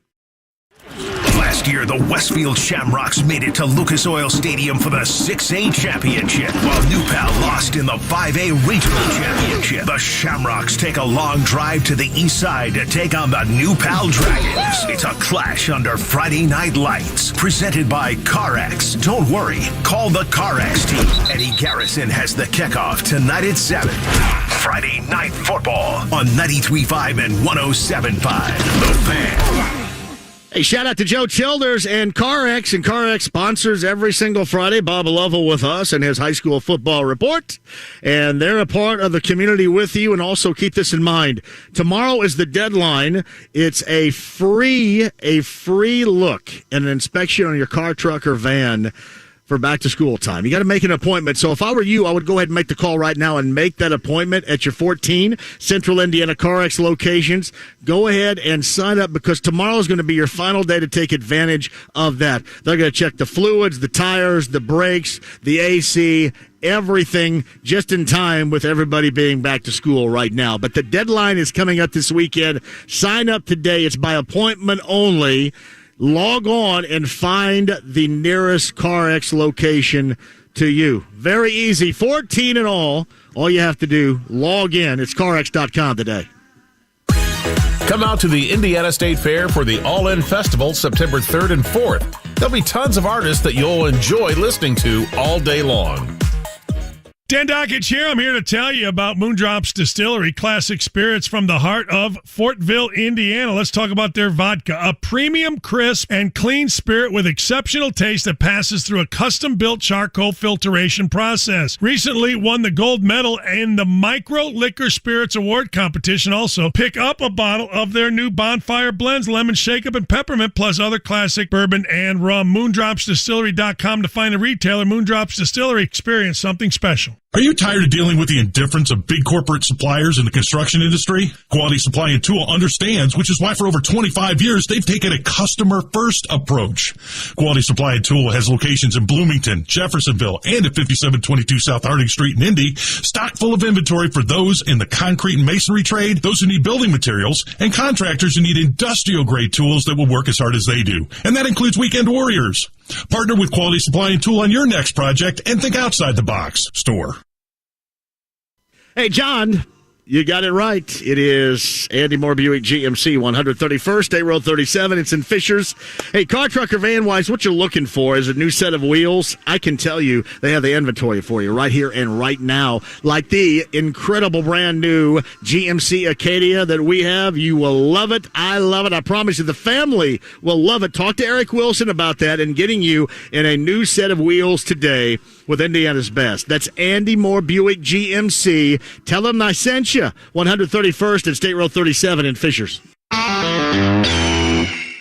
Last year, the Westfield Shamrocks made it to Lucas Oil Stadium for the 6A championship, while New Pal lost in the 5A regional championship. The Shamrocks take a long drive to the east side to take on the New Pal Dragons. It's a clash under Friday night lights, presented by CarX. Don't worry, call the CarX team. Eddie Garrison has the kickoff tonight at 7. Friday Night Football on 93.5 and 107.5 The Fan. Hey, shout out to Joe Childers and CarX. And CarX sponsors every single Friday Bob Lovell with us and his high school football report. And they're a part of the community with you. And also keep this in mind. Tomorrow is the deadline. It's a free look and an inspection on your car, truck, or van for back to school time. You got to make an appointment. So if I were you, I would go ahead and make the call right now and make that appointment at your 14 Central Indiana CarX locations. Go ahead and sign up because tomorrow is going to be your final day to take advantage of that. They're going to check the fluids, the tires, the brakes, the AC, everything just in time with everybody being back to school right now. But the deadline is coming up this weekend. Sign up today. It's by appointment only. Log on and find the nearest CarX location to you. Very easy. 14 in all. All you have to do, log in. It's CarX.com today. Come out to the Indiana State Fair for the All-In Festival September 3rd and 4th. There'll be tons of artists that you'll enjoy listening to all day long. Dan Dockich here. I'm here to tell you about Moondrops Distillery, classic spirits from the heart of Fortville, Indiana. Let's talk about their vodka, a premium, crisp, and clean spirit with exceptional taste that passes through a custom-built charcoal filtration process. Recently won the gold medal in the Micro Liquor Spirits Award competition. Also, pick up a bottle of their new Bonfire Blends, Lemon Shake-Up, and Peppermint, plus other classic bourbon and rum. MoondropsDistillery.com to find a retailer. Moondrops Distillery, experience something special. Are you tired of dealing with the indifference of big corporate suppliers in the construction industry? Quality Supply and Tool understands, which is why for over 25 years, they've taken a customer-first approach. Quality Supply and Tool has locations in Bloomington, Jeffersonville, and at 5722 South Harding Street in Indy, stock full of inventory for those in the concrete and masonry trade, those who need building materials, and contractors who need industrial-grade tools that will work as hard as they do. And that includes weekend warriors. Partner with Quality Supply and Tool on your next project and think outside the box. Store. Hey, John, You got it right. It is Andy Moore Buick GMC, 131st, State Road 37. It's in Fishers. Hey, car, truck, or van-wise, what you're looking for is a new set of wheels. I can tell you they have the inventory for you right here and right now. Like the incredible brand new GMC Acadia that we have. You will love it. I love it. I promise you the family will love it. Talk to Eric Wilson about that and getting you in a new set of wheels today with Indiana's best. That's Andy Moore Buick GMC. Tell them I sent you. 131st and State Road 37 in Fishers.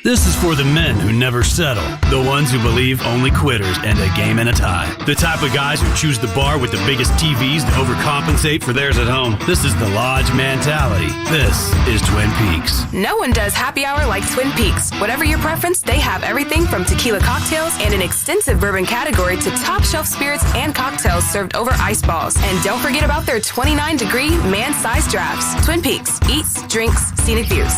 This is for the men who never settle, the ones who believe only quitters end a game in a tie, the type of guys who choose the bar with the biggest TVs to overcompensate for theirs at home. This is the Lodge mentality. This is Twin Peaks. No one does happy hour like Twin Peaks. Whatever your preference, they have everything from tequila cocktails and an extensive bourbon category to top shelf spirits and cocktails served over ice balls. And don't forget about their 29-degree man-sized drafts. Twin Peaks. Eats, drinks, scenic views.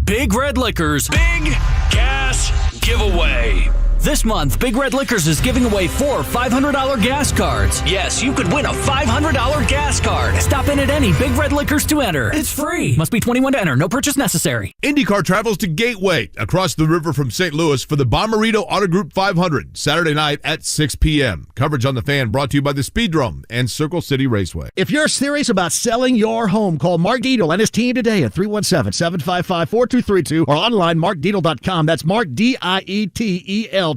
Big Red Liquors Big Gas Giveaway. This month, Big Red Liquors is giving away 4 $500 gas cards. Yes, you could win a $500 gas card. Stop in at any Big Red Liquors to enter. It's free. Must be 21 to enter. No purchase necessary. IndyCar travels to Gateway, across the river from St. Louis, for the Bommarito Auto Group 500, Saturday night at 6 p.m. Coverage on the Fan brought to you by the Speedrome and Circle City Raceway. If you're serious about selling your home, call Mark Dietel and his team today at 317-755-4232 or online markdietel.com. That's Mark, Dietel.com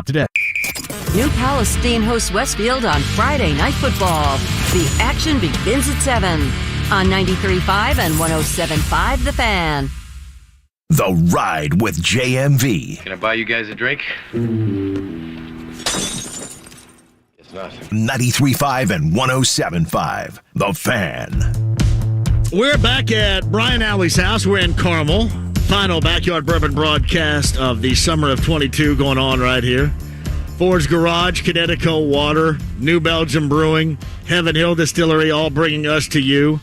today. New Palestine hosts Westfield on Friday Night Football. The action begins at 7 on 93.5 and 107.5 The Fan. The Ride with JMV. Can I buy you guys a drink? It's not. 93.5 and 107.5 The Fan. We're back at Brian Alley's house. We're in Carmel. Final Backyard Bourbon broadcast of the summer of 22 going on right here. Ford's Garage, Connecticut Water, New Belgium Brewing, Heaven Hill Distillery, all bringing us to you.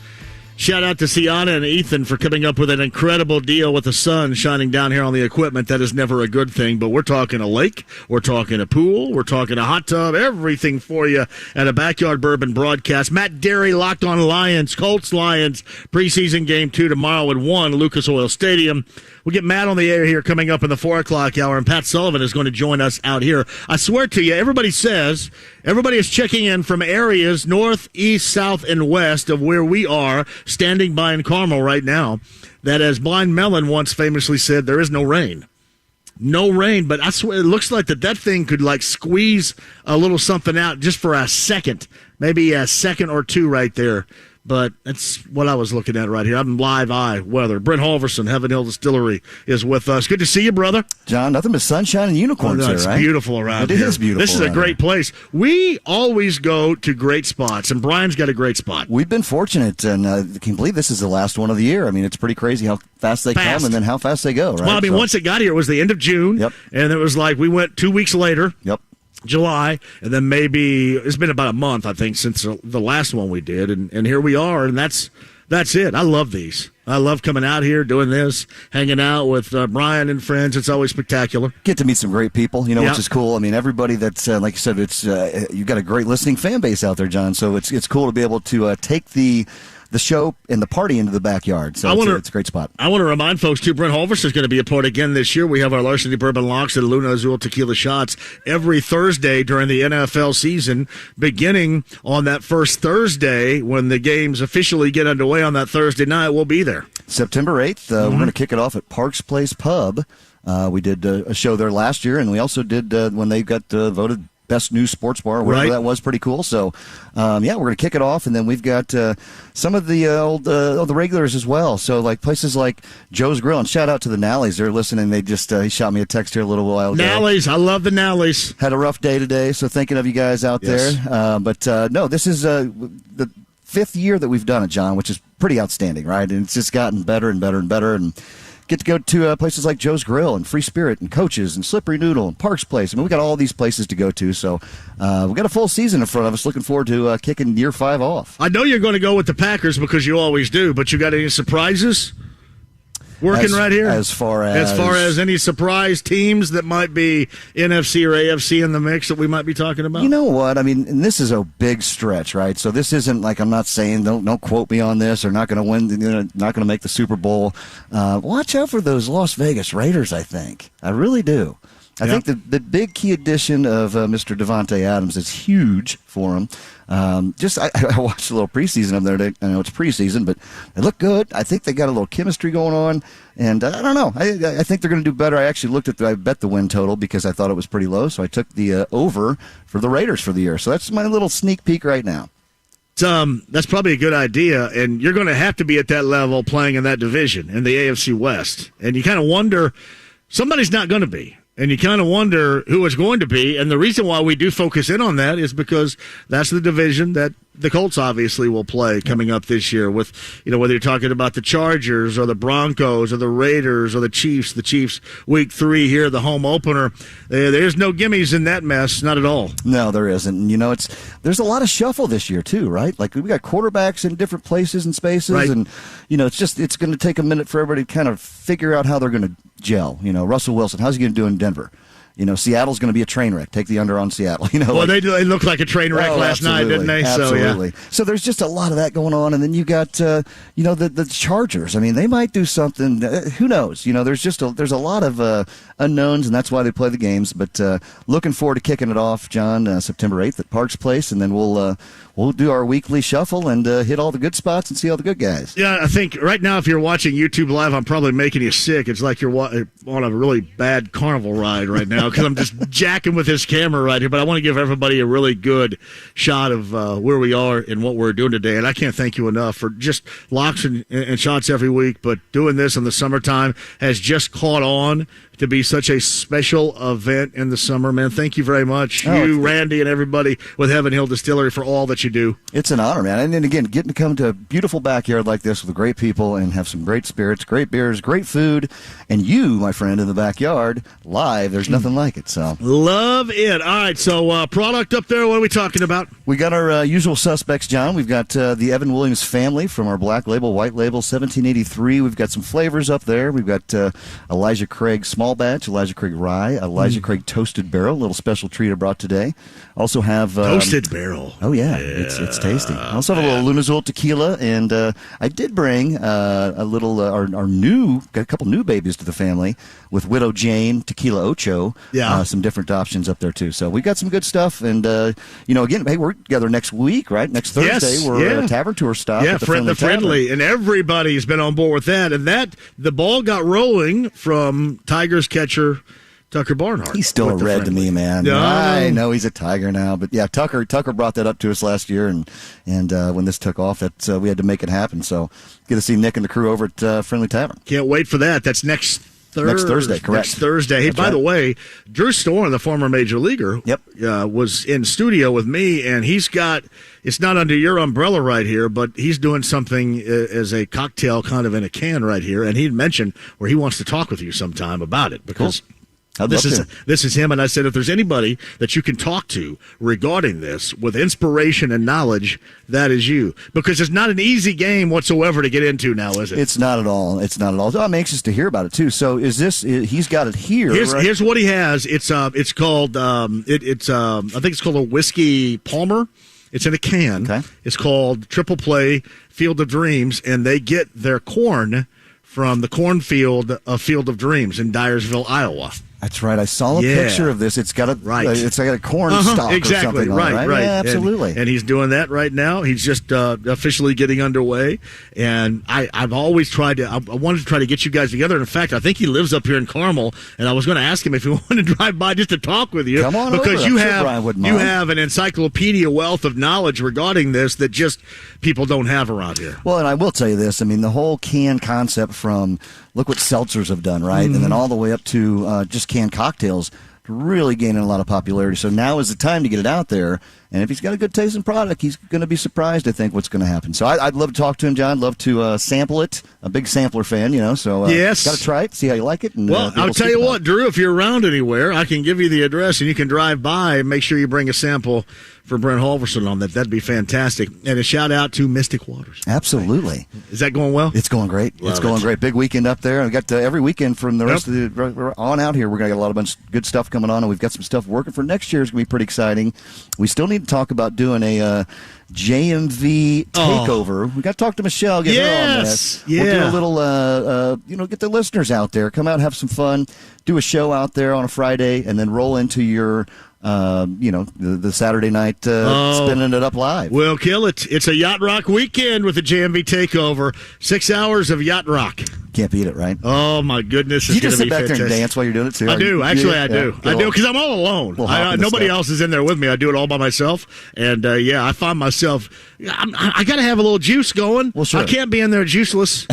Shout out to Sienna and Ethan for coming up with an incredible deal with the sun shining down here on the equipment. That is never a good thing, but we're talking a lake, we're talking a pool, we're talking a hot tub, everything for you at a Backyard Bourbon broadcast. Matt Dery locked on Lions, Colts Lions, preseason game 2 tomorrow at 1, Lucas Oil Stadium. We'll get Matt on the air here coming up in the 4 o'clock hour, and Pat Sullivan is going to join us out here. I swear to you, everybody is checking in from areas north, east, south, and west of where we are, standing by in Carmel right now, that, as Blind Melon once famously said, there is no rain. No rain, but I swear it looks like that thing could like squeeze a little something out just for a second, maybe a second or two right there. But that's what I was looking at right here. I'm live eye weather. Brent Halverson, Heaven Hill Distillery, is with us. Good to see you, brother. John, nothing but sunshine and unicorns there, right? It's beautiful around here. It is beautiful. This is a great place. We always go to great spots, and Brian's got a great spot. We've been fortunate, and I can't believe this is the last one of the year. I mean, it's pretty crazy how fast they come and then how fast they go, right? Well, I mean, once it got here, it was the end of June, and it was like we went 2 weeks later. July, and then maybe it's been about a month, I think, since the last one we did, and here we are, and that's it. I love these. I love coming out here, doing this, hanging out with Brian and friends. It's always spectacular. Get to meet some great people, which is cool. I mean, everybody that's, like you said, it's you've got a great listening fan base out there, John, so it's cool to be able to take the show and the party into the backyard. So it's a great spot. I want to remind folks, too, Brent Halverson is going to be a part again this year. We have our Larceny Bourbon Locks and Luna Azul Tequila Shots every Thursday during the NFL season, beginning on that first Thursday when the games officially get underway on that Thursday night. We'll be there. September 8th, we're going to kick it off at Parks Place Pub. We did a show there last year, and we also did when they got voted Best New Sports Bar, whatever that was, pretty cool. So, we're going to kick it off, and then we've got some of the the regulars as well. So, like places like Joe's Grill, and shout out to the Nallies. They're listening. They just he shot me a text here a little while ago. Nallies, I love the Nallies. Had a rough day today, so thinking of you guys out there. But no, this is the 5th year that we've done it, John, which is pretty outstanding, right? And it's just gotten better and better and better, and get to go to places like Joe's Grill and Free Spirit and Coaches and Slippery Noodle and Parks Place. I mean, we got all these places to go to, so we've got a full season in front of us. Looking forward to kicking year 5 off. I know you're going to go with the Packers because you always do, but you got any surprises? working right here? As far as any surprise teams that might be NFC or AFC in the mix that we might be talking about? You know what? I mean, and this is a big stretch, right? So this isn't like, I'm not saying, don't quote me on this, or not going to win, not going to make the Super Bowl. Watch out for those Las Vegas Raiders, I think. I really do. I think the big key addition of Mr. Davante Adams is huge for him. I watched a little preseason of there. I know it's preseason, but they look good. I think they got a little chemistry going on, and I don't know. I think they're going to do better. I actually I bet the win total because I thought it was pretty low, so I took the over for the Raiders for the year. So that's my little sneak peek right now. That's probably a good idea, and you're going to have to be at that level playing in that division in the AFC West, and you kind of wonder somebody's not going to be. And you kind of wonder who it's going to be. And the reason why we do focus in on that is because that's the division that the Colts obviously will play coming up this year with, whether you're talking about the Chargers or the Broncos or the Raiders or the Chiefs. The Chiefs, week 3 here, the home opener. There's no gimmies in that mess, not at all. No, there isn't. And, there's a lot of shuffle this year, too, right? Like, we got quarterbacks in different places and spaces. Right. And, it's going to take a minute for everybody to kind of figure out how they're going to gel. Russell Wilson, how's he going to do in Denver? Seattle's going to be a train wreck. Take the under on Seattle. They looked like a train wreck last night, didn't they? Absolutely. So there's just a lot of that going on, and then you got the Chargers. I mean, they might do something. Who knows? There's a lot of unknowns, and that's why they play the games. But looking forward to kicking it off, John, September 8th at Parks Place, and then we'll do our weekly shuffle and hit all the good spots and see all the good guys. Yeah, I think right now if you're watching YouTube Live, I'm probably making you sick. It's like you're on a really bad carnival ride right now because I'm just jacking with this camera right here. But I want to give everybody a really good shot of where we are and what we're doing today. And I can't thank you enough for just locks and shots every week. But doing this in the summertime has just caught on to be such a special event in the summer, man. Thank you very much. Randy, and everybody with Heaven Hill Distillery for all that you do. It's an honor, man. And then again, getting to come to a beautiful backyard like this with great people and have some great spirits, great beers, great food, and you, my friend, in the backyard, live, there's nothing like it. So love it. All right, so product up there, what are we talking about? We got our usual suspects, John. We've got the Evan Williams family from our Black Label, White Label, 1783. We've got some flavors up there. We've got Elijah Craig Small Batch, Elijah Craig Rye, Elijah Craig Toasted Barrel, a little special treat I brought today. Also have Toasted Barrel. Oh yeah. It's tasty. I also have a little Lunazul tequila, and I did bring a little got a couple new babies to the family with Widow Jane Tequila Ocho. Yeah, some different options up there too. So we got some good stuff, and again, hey, we're together next week, right? Next Thursday, we're at a Tavern Tour stop. Yeah, at the Friendly, and everybody's been on board with that, and the ball got rolling from Tigers catcher Tucker Barnhart. He's still a red to me, man. No. I know he's a Tiger now, but yeah, Tucker brought that up to us last year, and when this took off, we had to make it happen. So get to see Nick and the crew over at Friendly Tavern. Can't wait for that. That's next Thursday, correct. Next Thursday. Hey, by the way, Drew Storm, the former major leaguer, was in studio with me, and it's not under your umbrella right here, but he's doing something as a cocktail kind of in a can right here, and he mentioned where he wants to talk with you sometime about it because this is him, and I said if there's anybody that you can talk to regarding this with inspiration and knowledge, that is you, because it's not an easy game whatsoever to get into now, is it? It's not at all. So I'm anxious to hear about it too. So he's got it here. Here's what he has. It's called I think it's called a whiskey Palmer. It's in a can. Okay. It's called Triple Play Field of Dreams, and they get their corn from the cornfield of Field of Dreams in Dyersville, Iowa. That's right. I saw a picture of this. It's got a It's got a corn stalk or something. Right. Yeah, absolutely. And he's doing that right now. He's just officially getting underway. And I've always tried to. I wanted to try to get you guys together. In fact, I think he lives up here in Carmel, and I was going to ask him if he wanted to drive by just to talk with you. Come on because over. you have an encyclopedia wealth of knowledge regarding this that just people don't have around here. Well, and I will tell you this. I mean, the whole can concept from look what seltzers have done, right, and then all the way up to just canned cocktails, really gaining a lot of popularity. So now is the time to get it out there. And if he's got a good tasting product, he's going to be surprised, I think, what's going to happen. So I'd love to talk to him, John. Love to sample it. A big sampler fan, So yes, got to try it, see how you like it. And, well, I'll tell you what, Drew, if you're around anywhere, I can give you the address, and you can drive by and make sure you bring a sample for Brent Halverson on that. That'd be fantastic. And a shout out to Mystic Waters. Absolutely. Is that going well? It's going great. It's going great. Big weekend up there. We got every weekend from the rest of the on out here. We're going to get a bunch of good stuff coming on, and we've got some stuff working for next year. It's going to be pretty exciting. We still need to talk about doing a JMV takeover. We got to talk to Michelle. Get her on this. Yeah. We'll do a little, get the listeners out there. Come out, have some fun. Do a show out there on a Friday, and then roll into your, the Saturday night spinning it up live. We'll kill it. It's a Yacht Rock weekend with the JMV takeover. 6 hours of Yacht Rock. Can't beat it, right? Oh, my goodness. You just sit back there and dance while you're doing it, too? I do. Actually, I do. I do, because I'm all alone. Nobody else is in there with me. I do it all by myself. And, I find myself, I got to have a little juice going. Well, sure. I can't be in there juiceless.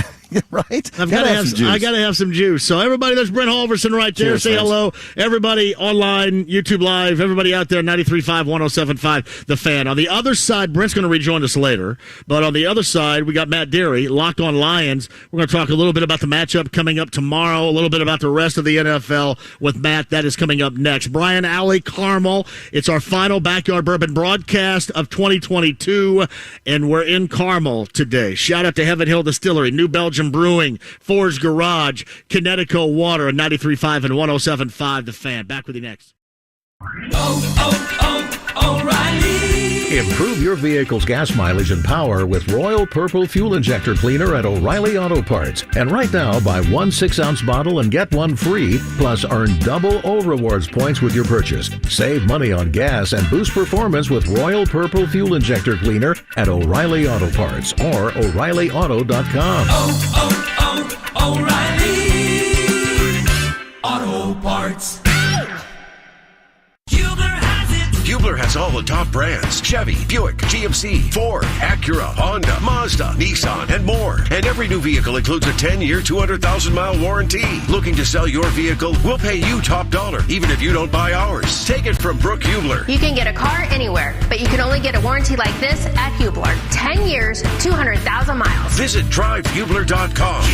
Right? I got to have some juice. So everybody, there's Brent Halverson right there. Cheers, say friends. hello. Everybody online, YouTube Live, everybody out there, 93.5, 107.5, The Fan. On the other side, Brent's going to rejoin us later. But on the other side, we got Matt Dery, Locked on Lions. We're going to talk a little bit about the matchup coming up tomorrow, a little bit about the rest of the NFL with Matt. That is coming up next. Brian Alley, Carmel. It's our final Backyard Bourbon broadcast of 2022, and we're in Carmel today. Shout out to Heaven Hill Distillery, New Belgium Brewing, Forge Garage, Connecticut Water, and 93.5 and 107.5 The Fan. Back with you next. O'Reilly. Improve your vehicle's gas mileage and power with Royal Purple Fuel Injector Cleaner at O'Reilly Auto Parts. And right now, buy 1 6-ounce bottle and get one free, plus earn double O Rewards points with your purchase. Save money on gas and boost performance with Royal Purple Fuel Injector Cleaner at O'Reilly Auto Parts or O'ReillyAuto.com. O'Reilly Auto Parts. Hubler has all the top brands: Chevy, Buick, GMC, Ford, Acura, Honda, Mazda, Nissan, and more. And every new vehicle includes a 10-year, 200,000-mile warranty. Looking to sell your vehicle? We'll pay you top dollar, even if you don't buy ours. Take it from Brooke Hubler. You can get a car anywhere, but you can only get a warranty like this at Hubler. 10 years, 200,000 miles. Visit drivehubler.com.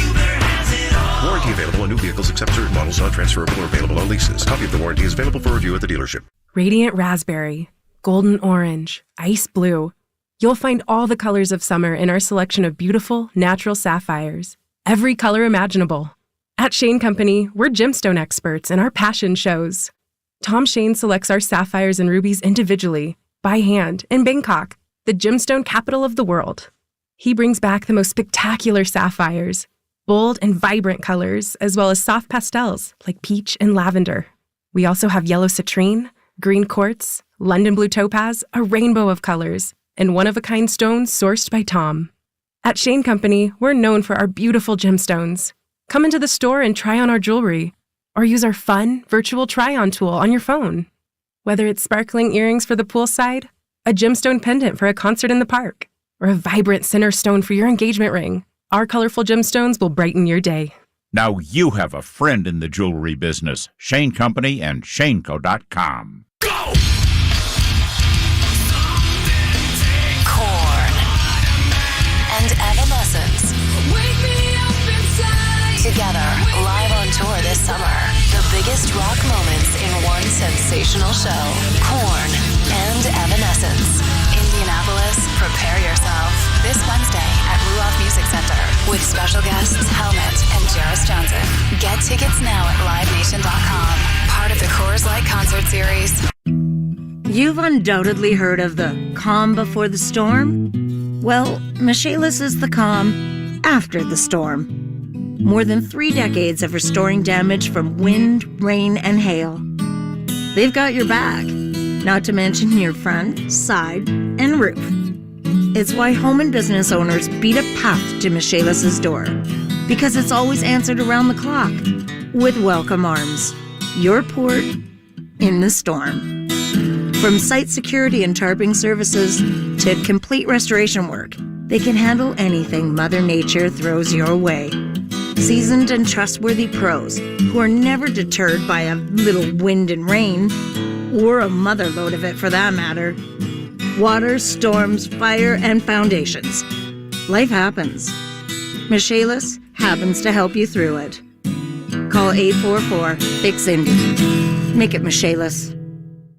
Warranty available on new vehicles except certain models, not transferable or available on leases. Copy of the warranty is available for review at the dealership. Radiant raspberry, golden orange, ice blue. You'll find all the colors of summer in our selection of beautiful, natural sapphires. Every color imaginable. At Shane Company, we're gemstone experts and our passion shows. Tom Shane selects our sapphires and rubies individually, by hand, in Bangkok, the gemstone capital of the world. He brings back the most spectacular sapphires, bold and vibrant colors, as well as soft pastels like peach and lavender. We also have yellow citrine, green quartz, London blue topaz, a rainbow of colors, and one-of-a-kind stones sourced by Tom. At Shane Company, we're known for our beautiful gemstones. Come into the store and try on our jewelry, or use our fun virtual try-on tool on your phone. Whether it's sparkling earrings for the poolside, a gemstone pendant for a concert in the park, or a vibrant center stone for your engagement ring, our colorful gemstones will brighten your day. Now you have a friend in the jewelry business. Shane Company and ShaneCo.com. Corn and Evanescence. Together, live on tour this summer. The biggest rock moments in one sensational show. Corn and Evanescence. Indianapolis, prepare yourself. This Wednesday at Ruoff Music Center with special guests Helmet and Jarris Johnson. Get tickets now at LiveNation.com. Part of the Coors Light concert series. You've undoubtedly heard of the calm before the storm. Well, Michaelis is the calm after the storm. More than 3 decades of restoring damage from wind, rain, and hail. They've got your back, not to mention your front, side, and roof. It's why home and business owners beat a path to Michaelis' door, because it's always answered around the clock with welcome arms. Your port in the storm. From site security and tarping services to complete restoration work, they can handle anything Mother Nature throws your way. Seasoned and trustworthy pros who are never deterred by a little wind and rain, or a mother load of it for that matter. Water, storms, fire, and foundations. Life happens. Michaelis happens to help you through it. Call 844-FIX-INDY. Make it Michaelis.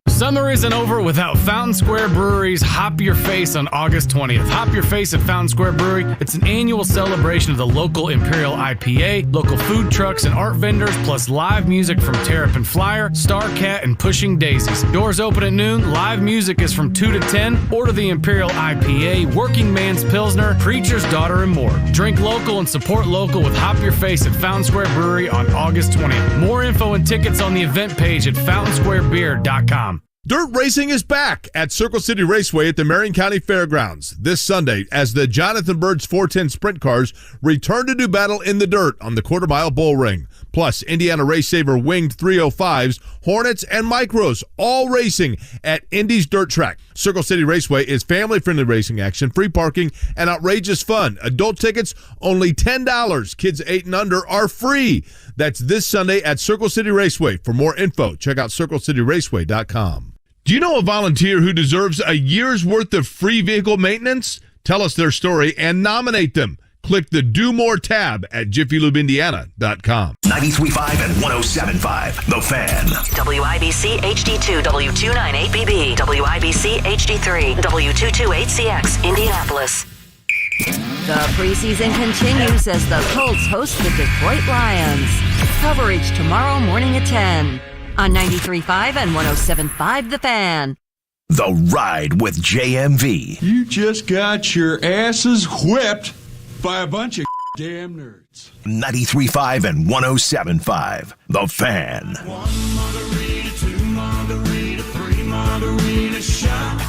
Summer isn't over without Fountain Square Brewery's Hop Your Face on August 20th. Hop Your Face at Fountain Square Brewery. It's an annual celebration of the local Imperial IPA, local food trucks and art vendors, plus live music from Terrapin Flyer, Starcat, and Pushing Daisies. Doors open at noon. Live music is from 2 to 10. Order the Imperial IPA, Working Man's Pilsner, Preacher's Daughter, and more. Drink local and support local with Hop Your Face at Fountain Square Brewery on August 20th. More info and tickets on the event page at fountainsquarebeer.com. Dirt racing is back at Circle City Raceway at the Marion County Fairgrounds this Sunday as the Jonathan Bird's 410 sprint cars return to do battle in the dirt on the quarter-mile bull ring. Plus, Indiana Race Saver winged 305s, Hornets, and Micros, all racing at Indy's Dirt Track. Circle City Raceway is family-friendly racing action, free parking, and outrageous fun. Adult tickets, only $10. Kids 8 and under are free. That's this Sunday at Circle City Raceway. For more info, check out circlecityraceway.com. Do you know a volunteer who deserves a year's worth of free vehicle maintenance? Tell us their story and nominate them. Click the Do More tab at jiffylubeindiana.com. 93.5 and 107.5, The Fan. WIBC HD2 W298BB, WIBC HD3 W228CX, Indianapolis. The preseason continues as the Colts host the Detroit Lions. Coverage tomorrow morning at 10 on 93.5 and 107.5 The Fan. The Ride with JMV. You just got your asses whipped by a bunch of damn nerds. 93.5 and 107.5, The Fan. 1 margarita, 2 margarita, 3 margarita shot.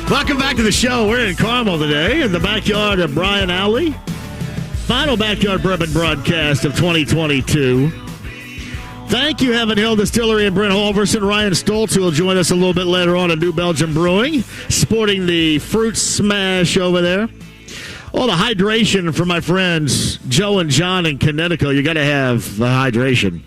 Welcome back to the show. We're in Carmel today in the backyard of Brian Alley. Final Backyard Bourbon broadcast of 2022. Thank you, Heaven Hill Distillery and Brent Halverson. Ryan Stoltz, who will join us a little bit later on at New Belgium Brewing, sporting the fruit smash over there. All the hydration for my friends Joe and John in Connecticut. You got to have the hydration.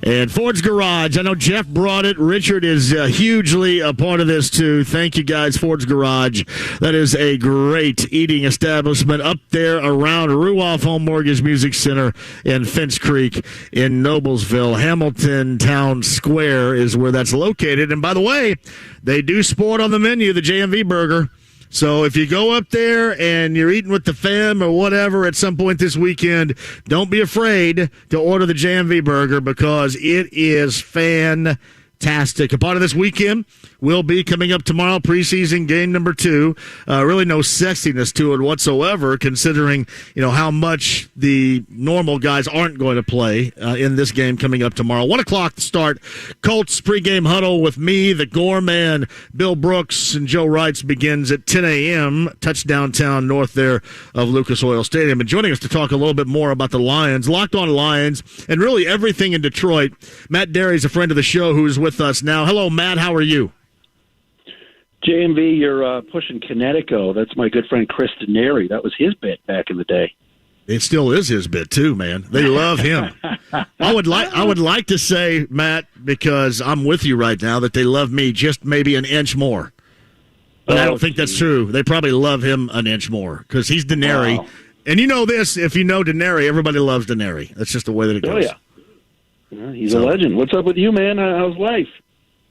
And Ford's Garage, I know Jeff brought it. Richard is hugely a part of this, too. Thank you, guys, Ford's Garage. That is a great eating establishment up there around Ruoff Home Mortgage Music Center in Finch Creek in Noblesville. Hamilton Town Square is where that's located. And by the way, they do sport on the menu the JMV burger. So if you go up there and you're eating with the fam or whatever at some point this weekend, don't be afraid to order the JMV burger because it is fantastic. A part of this weekend will be coming up tomorrow, preseason game number 2. Really no sexiness to it whatsoever, considering how much the normal guys aren't going to play in this game coming up tomorrow. 1 o'clock to start. Colts pregame huddle with me, the Gore Man, Bill Brooks, and Joe Wrights begins at 10 a.m. Touchdown town north there of Lucas Oil Stadium. And joining us to talk a little bit more about the Lions, Locked On Lions, and really everything in Detroit, Matt Dery is a friend of the show who is with us now. Hello, Matt. How are you? JMV, you're pushing Connecticut. That's my good friend Chris Denary. That was his bit back in the day. It still is his bit too, man. They love him. I would like to say, Matt, because I'm with you right now, that they love me just maybe an inch more. But I don't think that's true. They probably love him an inch more because he's Denary. Wow. And you know this, if you know Denary, everybody loves Denary. That's just the way that it goes. Oh, yeah. He's a legend. What's up with you, man? How's life?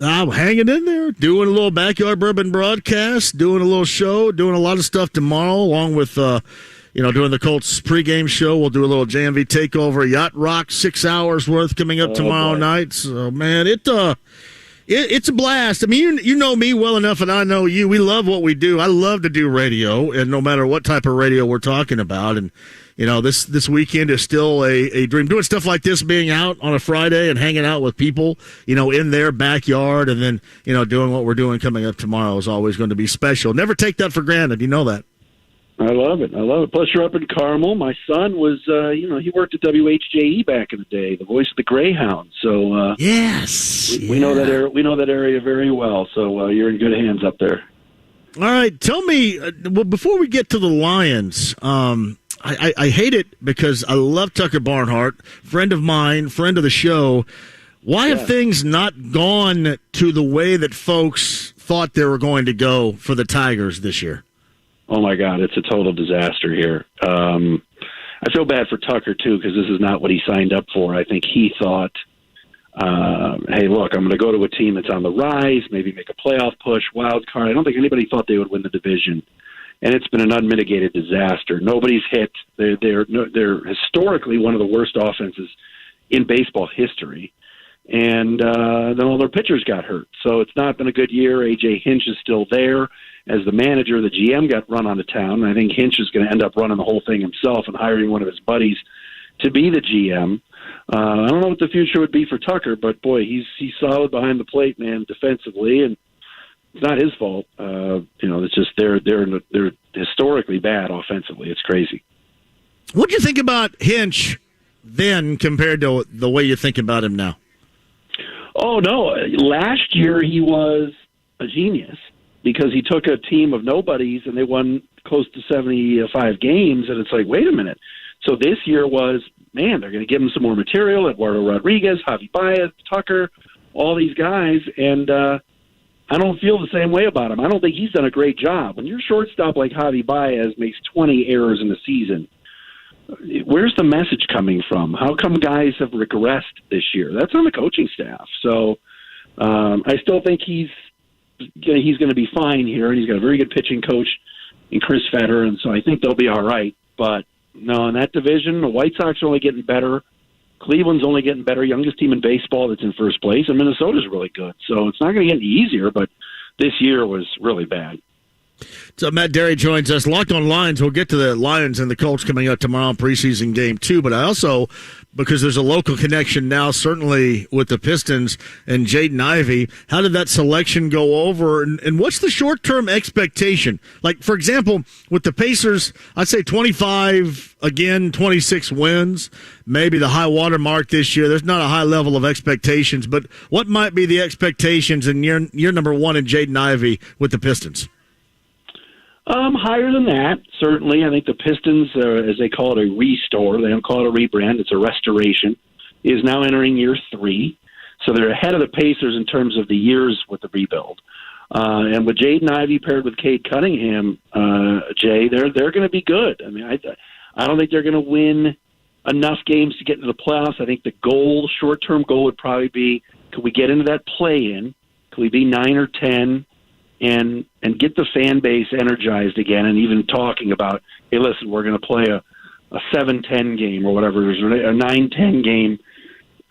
I'm hanging in there, doing a little Backyard Bourbon broadcast, doing a little show, doing a lot of stuff tomorrow, along with, doing the Colts pregame show. We'll do a little JMV takeover, Yacht Rock, 6 hours worth coming up tomorrow night. So, man, it's a blast. I mean, you know me well enough, and I know you. We love what we do. I love to do radio, and no matter what type of radio we're talking about, and this weekend is still a dream. Doing stuff like this, being out on a Friday and hanging out with people, in their backyard, and then, doing what we're doing coming up tomorrow is always going to be special. Never take that for granted. You know that. I love it. Plus, you're up in Carmel. My son was, he worked at WHJE back in the day, the voice of the Greyhound. So yes, we know that area. We know that area very well. So you're in good hands up there. All right, tell me. Before we get to the Lions, I hate it because I love Tucker Barnhart, friend of mine, friend of the show. Why have things not gone to the way that folks thought they were going to go for the Tigers this year? Oh, my God, it's a total disaster here. I feel bad for Tucker, too, because this is not what he signed up for. I think he thought hey, look, I'm going to go to a team that's on the rise, maybe make a playoff push, wild card. I don't think anybody thought they would win the division, and it's been an unmitigated disaster. Nobody's hit. They're historically one of the worst offenses in baseball history, and then all their pitchers got hurt. So it's not been a good year. A.J. Hinch is still there as the manager. The GM got run out of town, and I think Hinch is going to end up running the whole thing himself and hiring one of his buddies to be the GM. I don't know what the future would be for Tucker, but boy, he's solid behind the plate, man, defensively, and it's not his fault. It's just they're historically bad offensively. It's crazy. What do you think about Hinch then compared to the way you think about him now? Oh no! Last year he was a genius because he took a team of nobodies and they won close to 75 games, and it's like, wait a minute. So this year was, man, they're going to give him some more material. Eduardo Rodriguez, Javi Baez, Tucker, all these guys, and I don't feel the same way about him. I don't think he's done a great job. When your shortstop like Javi Baez makes 20 errors in the season, where's the message coming from? How come guys have regressed this year? That's on the coaching staff. So I still think he's going to be fine here, and he's got a very good pitching coach in Chris Fetter, and so I think they'll be all right. But no, in that division, the White Sox are only getting better. Cleveland's only getting better, youngest team in baseball that's in first place, and Minnesota's really good. So it's not going to get any easier, but this year was really bad. So Matt Dery joins us. Locked on Lions. We'll get to the Lions and the Colts coming up tomorrow in preseason game 2. But I also, because there's a local connection now, certainly with the Pistons and Jaden Ivey, how did that selection go over? And what's the short-term expectation? Like, for example, with the Pacers, I'd say 25, again, 26 wins, maybe the high water mark this year. There's not a high level of expectations, but what might be the expectations in year number 1 in Jaden Ivey with the Pistons? Higher than that, certainly. I think the Pistons, as they call it, a restore. They don't call it a rebrand. It's a restoration. Is now entering year 3. So they're ahead of the Pacers in terms of the years with the rebuild. And with Jaden Ivey paired with Cade Cunningham, Jay, they're going to be good. I mean, I don't think they're going to win enough games to get into the playoffs. I think the goal, short-term goal, would probably be, could we get into that play-in? Could we be 9 or 10? And get the fan base energized again, and even talking about, hey, listen, we're going to play a 7-10 game or whatever, or a 9-10 game,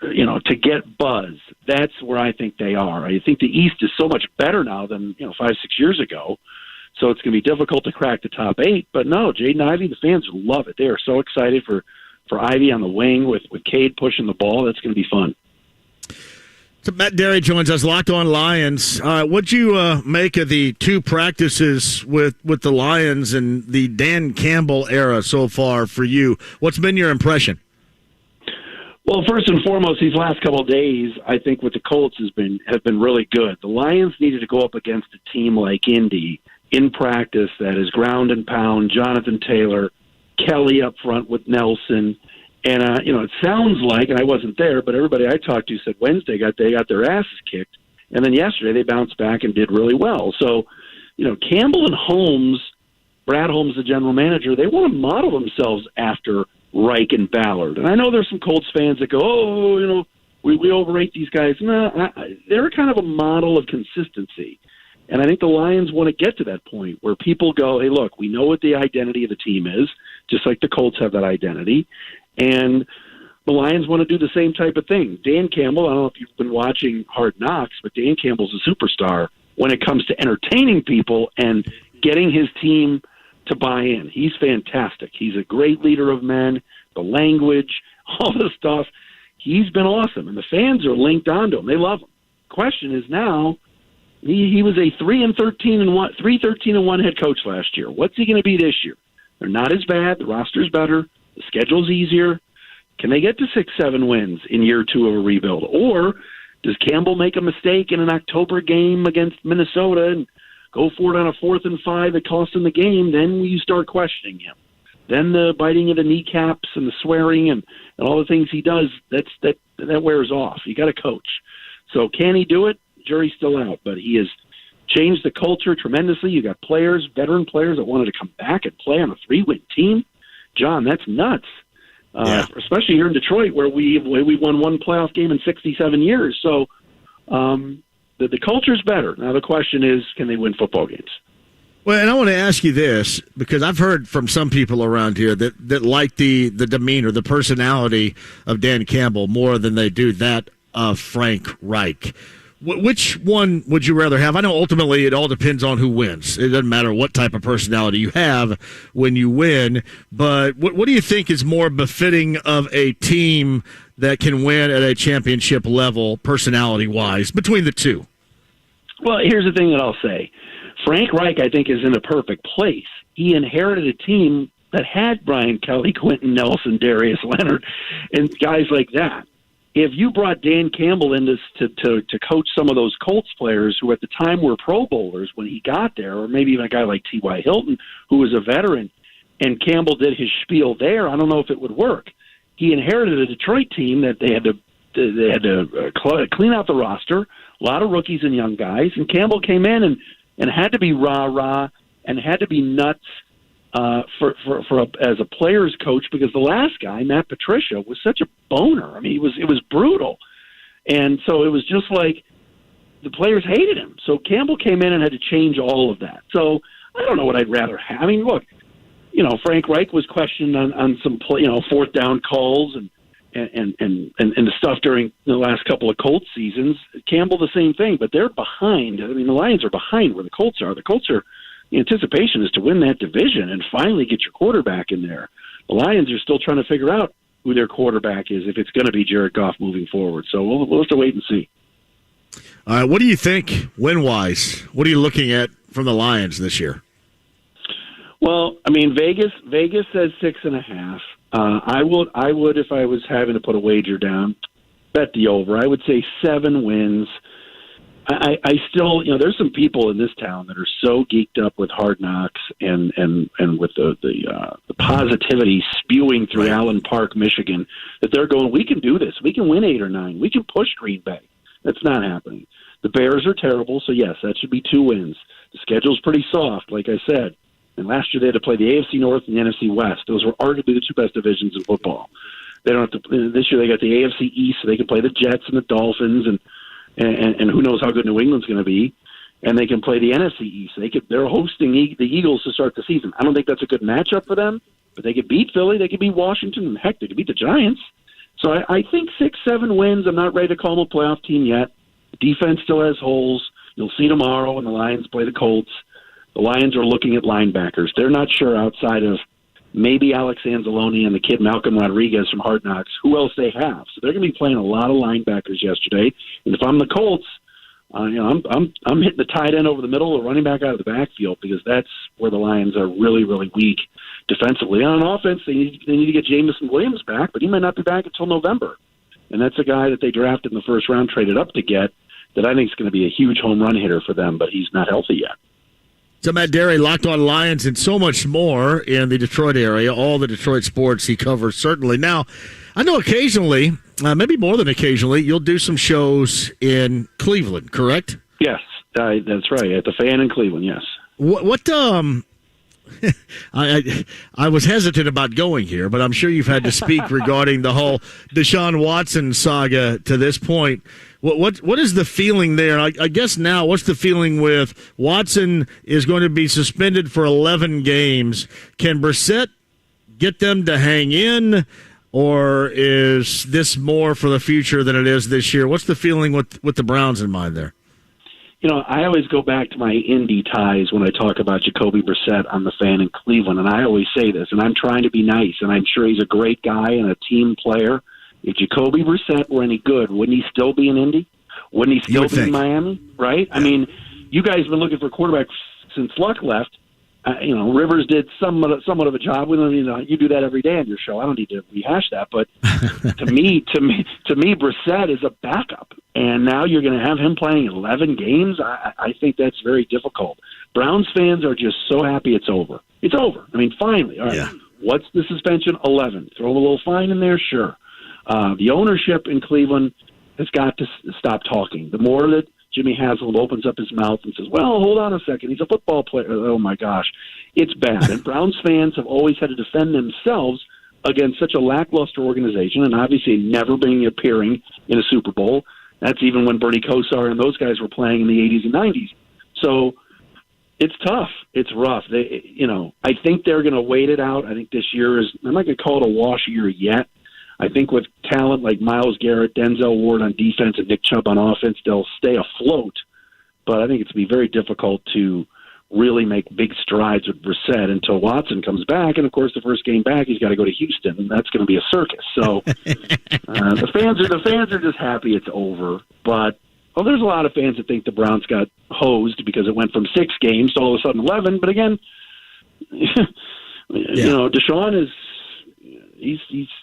to get buzz. That's where I think they are. I think the East is so much better now than 5-6 years ago, so it's going to be difficult to crack the top 8. But no, Jaden Ivey, the fans love it. They are so excited for Ivey on the wing with Cade pushing the ball. That's going to be fun. So Matt Dery joins us, Locked on Lions. What'd you make of the 2 practices with the Lions and the Dan Campbell era so far for you? What's been your impression? Well, first and foremost, these last couple of days, I think with the Colts have been really good. The Lions needed to go up against a team like Indy in practice that is ground and pound, Jonathan Taylor, Kelly up front with Nelson. And, it sounds like, and I wasn't there, but everybody I talked to said Wednesday they got their asses kicked. And then yesterday they bounced back and did really well. So, Campbell and Holmes, Brad Holmes, the general manager, they want to model themselves after Reich and Ballard. And I know there's some Colts fans that go, we overrate these guys. No, they're kind of a model of consistency. And I think the Lions want to get to that point where people go, hey, look, we know what the identity of the team is, just like the Colts have that identity. And the Lions want to do the same type of thing. Dan Campbell, I don't know if you've been watching Hard Knocks, but Dan Campbell's a superstar when it comes to entertaining people and getting his team to buy in. He's fantastic. He's a great leader of men, the language, all the stuff. He's been awesome, and the fans are linked onto him. They love him. Question is now, he was a 3-13-1 head coach last year. What's he going to be this year? They're not as bad. The roster's better. The schedule's easier. Can they get to 6-7 wins in year 2 of a rebuild? Or does Campbell make a mistake in an October game against Minnesota and go for it on a 4th and 5 that cost him the game? Then you start questioning him. Then the biting of the kneecaps and the swearing and all the things he does, that wears off. You got to coach. So can he do it? Jury's still out. But he has changed the culture tremendously. You got players, veteran players that wanted to come back and play on a 3-win team. John, that's nuts. especially here in Detroit, where we won one playoff game in 67 years. So the culture's better. Now the question is, can they win football games? Well, and I want to ask you this, because I've heard from some people around here that like the demeanor, the personality of Dan Campbell more than they do that of Frank Reich. Which one would you rather have? I know ultimately it all depends on who wins. It doesn't matter what type of personality you have when you win, but what do you think is more befitting of a team that can win at a championship level, personality-wise, between the two? Well, here's the thing that I'll say. Frank Reich, I think, is in a perfect place. He inherited a team that had Brian Kelly, Quentin Nelson, Darius Leonard, and guys like that. If you brought Dan Campbell in to coach some of those Colts players who at the time were Pro Bowlers when he got there, or maybe even a guy like T.Y. Hilton, who was a veteran, and Campbell did his spiel there, I don't know if it would work. He inherited a Detroit team that they had to clean out the roster, a lot of rookies and young guys, and Campbell came in and had to be rah-rah and had to be nuts as a player's coach, because the last guy, Matt Patricia, was such a boner. I mean, it was brutal. And so it was just like the players hated him. So Campbell came in and had to change all of that. So I don't know what I'd rather have. I mean, look, Frank Reich was questioned on some fourth down calls and the stuff during the last couple of Colts seasons. Campbell, the same thing, but they're behind. I mean, the Lions are behind where the Colts are. The Colts are, the anticipation is to win that division and finally get your quarterback in there. The Lions are still trying to figure out who their quarterback is, if it's going to be Jared Goff moving forward. So we'll have to wait and see. All right, what do you think win-wise? What are you looking at from the Lions this year? Well, I mean, Vegas says 6.5. I would, if I was having to put a wager down, bet the over. I would say 7 wins. I still, there's some people in this town that are so geeked up with Hard Knocks and with the positivity spewing through Allen Park, Michigan, that they're going, we can do this. We can win 8 or 9. We can push Green Bay. That's not happening. The Bears are terrible, so yes, that should be 2 wins. The schedule's pretty soft, like I said. And last year they had to play the AFC North and the NFC West. Those were arguably the 2 best divisions in football. They don't have to. This year they got the AFC East, so they can play the Jets and the Dolphins, and who knows how good New England's going to be. And they can play the NFC East. They're hosting the Eagles to start the season. I don't think that's a good matchup for them, but they could beat Philly, they could beat Washington, and heck, they could beat the Giants. So I think 6-7 wins. I'm not ready to call them a playoff team yet. The defense still has holes. You'll see tomorrow when the Lions play the Colts. The Lions are looking at linebackers. They're not sure, outside of maybe Alex Anzalone and the kid Malcolm Rodriguez from Hard Knocks, who else they have. So they're going to be playing a lot of linebackers yesterday. And if I'm the Colts, I'm hitting the tight end over the middle or running back out of the backfield, because that's where the Lions are really, really weak defensively. On offense, they need to get Jamison Williams back, but he might not be back until November. And that's a guy that they drafted in the first round, traded up to get, that I think is going to be a huge home run hitter for them, but he's not healthy yet. So Matt Dery, Locked On Lions, and so much more in the Detroit area. All the Detroit sports he covers, certainly. Now, I know occasionally, maybe more than occasionally, you'll do some shows in Cleveland, correct? Yes, that's right. At the Fan in Cleveland, yes. I was hesitant about going here, but I'm sure you've had to speak regarding the whole Deshaun Watson saga to this point. What is the feeling there? I guess now, what's the feeling with Watson is going to be suspended for 11 games? Can Brissett get them to hang in, or is this more for the future than it is this year? What's the feeling with the Browns in mind there? I always go back to my Indy ties when I talk about Jacoby Brissett on the Fan in Cleveland, and I always say this, and I'm trying to be nice, and I'm sure he's a great guy and a team player. If Jacoby Brissett were any good, wouldn't he still be in Indy? Wouldn't he still be in Miami? Right? Yeah. I mean, you guys have been looking for quarterbacks since Luck left. Rivers did somewhat of a job. You do that every day on your show. I don't need to rehash that. But to me, Brissett is a backup, and now you're going to have him playing 11 games. I think that's very difficult. Browns fans are just so happy it's over. It's over. I mean, finally. All right. Yeah. What's the suspension? 11. Throw a little fine in there, sure. The ownership in Cleveland has got to stop talking. The more that Jimmy Haslam opens up his mouth and says, well, hold on a second, he's a football player. Oh, my gosh. It's bad. And Browns fans have always had to defend themselves against such a lackluster organization, and obviously never being appearing in a Super Bowl. That's even when Bernie Kosar and those guys were playing in the 80s and 90s. So it's tough. It's rough. I think they're going to wait it out. I think this year I'm not going to call it a wash year yet. I think with talent like Myles Garrett, Denzel Ward on defense, and Nick Chubb on offense, they'll stay afloat. But I think it's going to be very difficult to really make big strides with Brissett until Watson comes back. And, of course, the first game back, he's got to go to Houston, and that's going to be a circus. So the fans are just happy it's over. But there's a lot of fans that think the Browns got hosed because it went from 6 games to all of a sudden 11. But, again, Deshaun is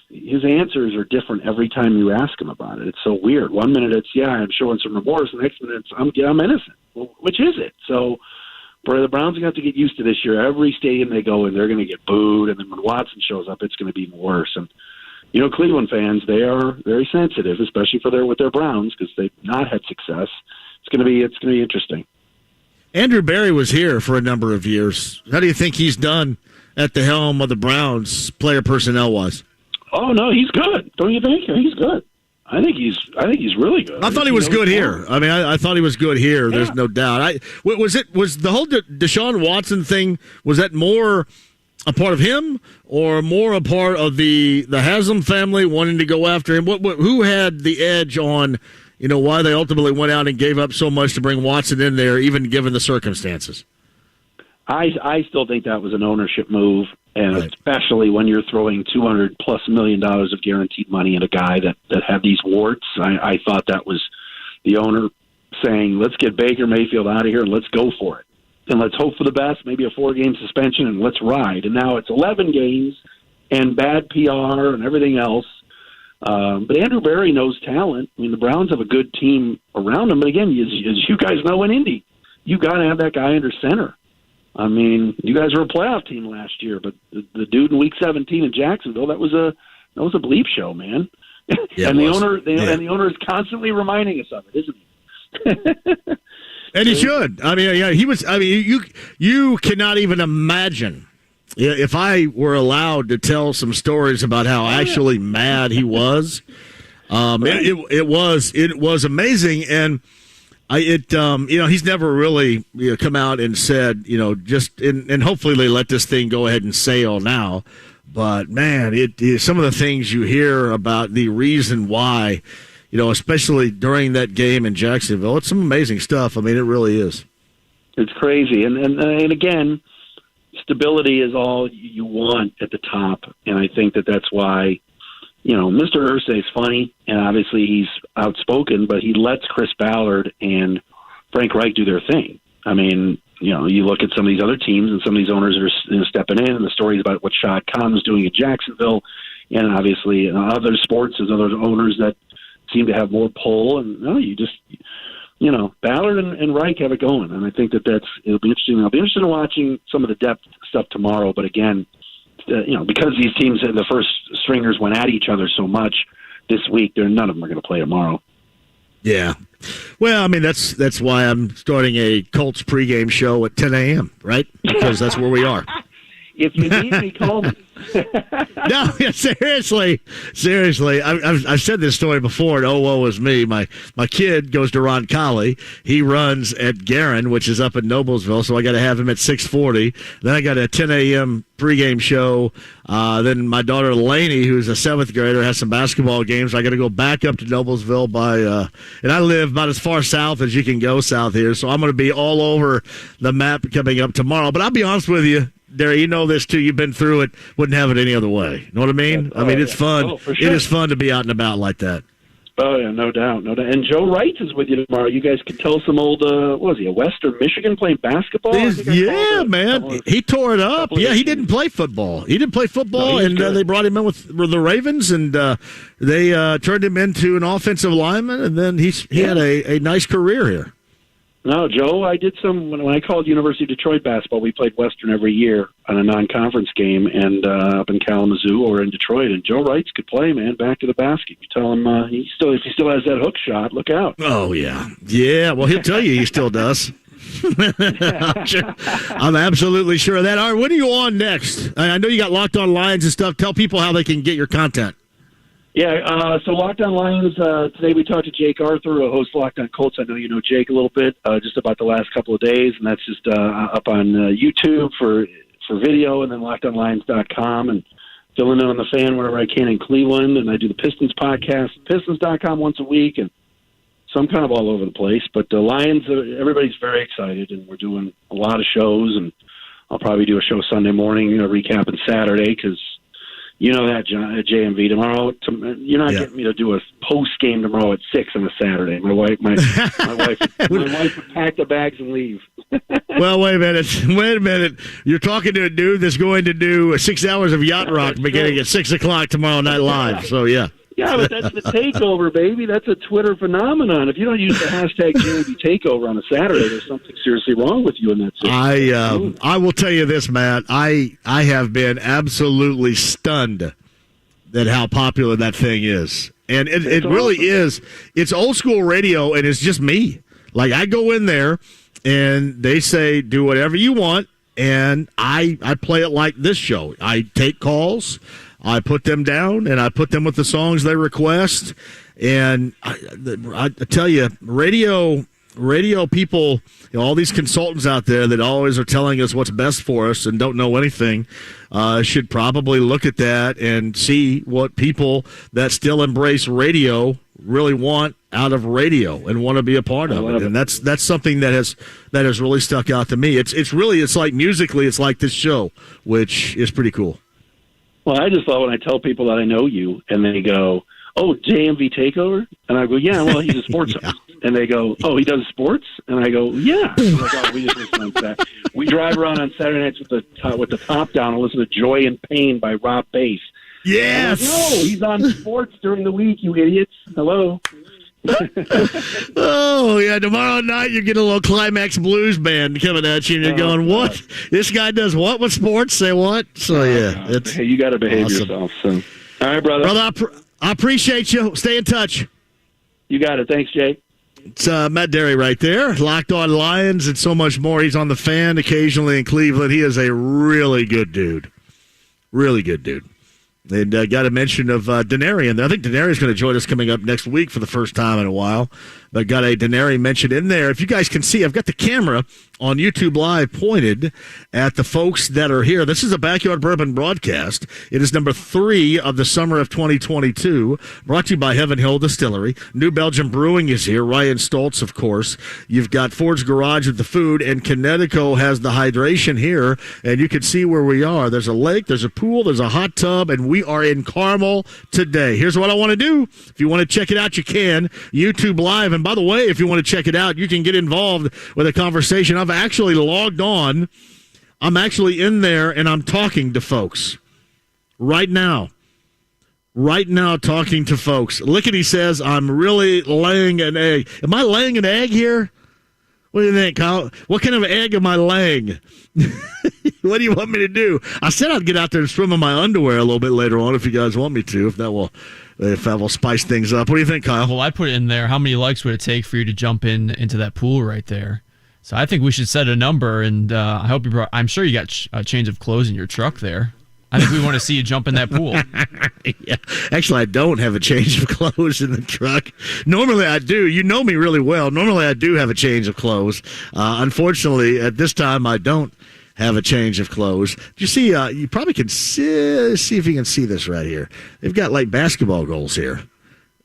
his answers are different every time you ask him about it. It's so weird. 1 minute it's, I'm showing some remorse. The next minute it's, I'm innocent. Well, which is it? So the Browns are going to have to get used to this year. Every stadium they go in, they're going to get booed. And then when Watson shows up, it's going to be even worse. And, Cleveland fans, they are very sensitive, especially with their Browns, because they've not had success. It's going to be interesting. Andrew Berry was here for a number of years. How do you think he's done at the helm of the Browns, player personnel-wise? Oh, no, he's good. Don't you think? He's good. I think he's really good. I thought he was good here. I mean, I thought he was good here. Yeah. There's no doubt. Was the whole Deshaun Watson thing, was that more a part of him or more a part of the Haslam family wanting to go after him? Who had the edge on, why they ultimately went out and gave up so much to bring Watson in there, even given the circumstances? I still think that was an ownership move, and especially when you're throwing $200+ million of guaranteed money at a guy that had these warts. I thought that was the owner saying, let's get Baker Mayfield out of here and let's go for it. And let's hope for the best, maybe a 4-game suspension, and let's ride. And now it's 11 games and bad PR and everything else. But Andrew Berry knows talent. I mean, the Browns have a good team around him. But again, as you guys know in Indy, you got to have that guy under center. I mean, you guys were a playoff team last year, but the dude in Week 17 in Jacksonville, that was a bleep show, man. Yeah, and the owner is constantly reminding us of it, isn't he? And he should. I mean, he was. I mean, you cannot even imagine if I were allowed to tell some stories about how actually mad he was. It was amazing, and he's never really come out and said, and hopefully they let this thing go ahead and sail now. But man, some of the things you hear about the reason why, especially during that game in Jacksonville, it's some amazing stuff. I mean, it really is. It's crazy, and again, stability is all you want at the top, and I think that's why. Mr. Irsay is funny, and obviously he's outspoken, but he lets Chris Ballard and Frank Reich do their thing. I mean, you look at some of these other teams, and some of these owners are stepping in, and the stories about what Shad Khan was doing in Jacksonville, and obviously in other sports, there's other owners that seem to have more pull, and Ballard and Reich have it going, and I think it'll be interesting. I'll be interested in watching some of the depth stuff tomorrow, but again, because these teams, the first stringers went at each other so much this week, none of them are going to play tomorrow. Yeah. Well, I mean, that's why I'm starting a Colts pregame show at 10 a.m., right? Because that's where we are. If you need me, call me. No, seriously. I've said this story before, and woe is me. My kid goes to Roncalli. He runs at Garin, which is up in Noblesville, so I got to have him at 6:40. Then I got a 10 a.m. pregame show. Then my daughter Lainey, who's a 7th grader, has some basketball games. I got to go back up to Noblesville and I live about as far south as you can go south here, so I'm going to be all over the map coming up tomorrow. But I'll be honest with you, Derry, you know this too. You've been through it. Wouldn't have it any other way. You know what I mean? It's fun. Oh, for sure. It is fun to be out and about like that. Oh yeah, no doubt. And Joe Wright is with you tomorrow. You guys could tell some old. What was he? A Western Michigan playing basketball? Yeah, man. He tore it up. Yeah, he didn't play football. No, and they brought him in with the Ravens, and they turned him into an offensive lineman, and then he had a nice career here. No, Joe, I did some, when I called University of Detroit basketball, we played Western every year on a non-conference game and up in Kalamazoo or in Detroit, and Joe Wrights could play, man, back to the basket. You tell him if he still has that hook shot, look out. Oh, yeah. Yeah, well, he'll tell you he still does. I'm absolutely sure of that. All right, what are you on next? I know you got Locked On Lions and stuff. Tell people how they can get your content. Yeah, so Locked On Lions, today we talked to Jake Arthur, who hosts Locked On Colts. I know you know Jake a little bit, just about the last couple of days, and that's just up on YouTube for video, and then LockedOnLions.com, and filling in on the fan wherever I can in Cleveland, and I do the Pistons podcast, Pistons.com once a week, and so I'm kind of all over the place. But the Lions, everybody's very excited, and we're doing a lot of shows, and I'll probably do a show Sunday morning, recapping Saturday, because you know that, John, at JMV tomorrow. You're not getting me to do a post game tomorrow at 6 on a Saturday. My wife would pack the bags and leave. Well, wait a minute. You're talking to a dude that's going to do 6 hours of Yacht Rock beginning at 6 o'clock tomorrow night live. So yeah. Yeah, but that's the takeover, baby. That's a Twitter phenomenon. If you don't use the hashtag JMV takeover on a Saturday, there's something seriously wrong with you in that situation. I will tell you this, Matt. I have been absolutely stunned at how popular that thing is. And it really is. It's old school radio, and it's just me. Like, I go in there, and they say, do whatever you want, and I play it like this show. I take calls. I put them down, and I put them with the songs they request. And I tell you, radio people, all these consultants out there that always are telling us what's best for us and don't know anything, should probably look at that and see what people that still embrace radio really want out of radio and want to be a part of it. And that's something that has really stuck out to me. It's like musically, it's like this show, which is pretty cool. Well, I just love when I tell people that I know you, and they go, "Oh, JMV Takeover?" And I go, "Yeah, well, he's a sports host." And they go, "Oh, he does sports?" And I go, "Yeah." I'm like, "Oh, we just listen to that." We drive around on Saturday nights with the top down and listen to "Joy and Pain" by Rob Bass. Yes. Like, no, he's on sports during the week, you idiots. Hello. Oh, yeah, tomorrow night you get a little Climax Blues band coming at you, and you're going, what? This guy does what with sports? Say what? So, yeah. Hey, you got to behave yourself. So, all right, brother. Brother, I appreciate you. Stay in touch. You got it. Thanks, Jake. It's Matt Dery right there. Locked On Lions and so much more. He's on the Fan occasionally in Cleveland. He is a really good dude. Really good dude. And got a mention of Dery in there. I think Dery is going to join us coming up next week for the first time in a while. But got a Dery mention in there. If you guys can see, I've got the camera on YouTube Live pointed at the folks that are here. This is a Backyard Bourbon broadcast. It is number 3 of the summer of 2022, brought to you by Heaven Hill Distillery. New Belgium Brewing is here. Ryan Stoltz, of course. You've got Ford's Garage with the food, and Connecticut has the hydration here. And you can see where we are. There's a lake, there's a pool, there's a hot tub, and we are in Carmel today. Here's what I want to do. If you want to check it out, you can. YouTube Live. And by the way, if you want to check it out, you can get involved with a conversation. I've actually logged on. I'm actually in there, and I'm talking to folks right now. Right now, talking to folks. Lickety says, I'm really laying an egg. Am I laying an egg here? What do you think, Kyle? What kind of egg am I laying? What do you want me to do? I said I'd get out there and swim in my underwear a little bit later on if you guys want me to, if that will spice things up. What do you think, Kyle? Well, I put it in there. How many likes would it take for you to jump into that pool right there? So I think we should set a number, and I hope I'm sure you got a change of clothes in your truck there. I think we want to see you jump in that pool. Yeah. Actually, I don't have a change of clothes in the truck. Normally, I do. You know me really well. Normally, I do have a change of clothes. Unfortunately, at this time, I don't have a change of clothes. You see, you probably can see if you can see this right here. They've got like basketball goals here.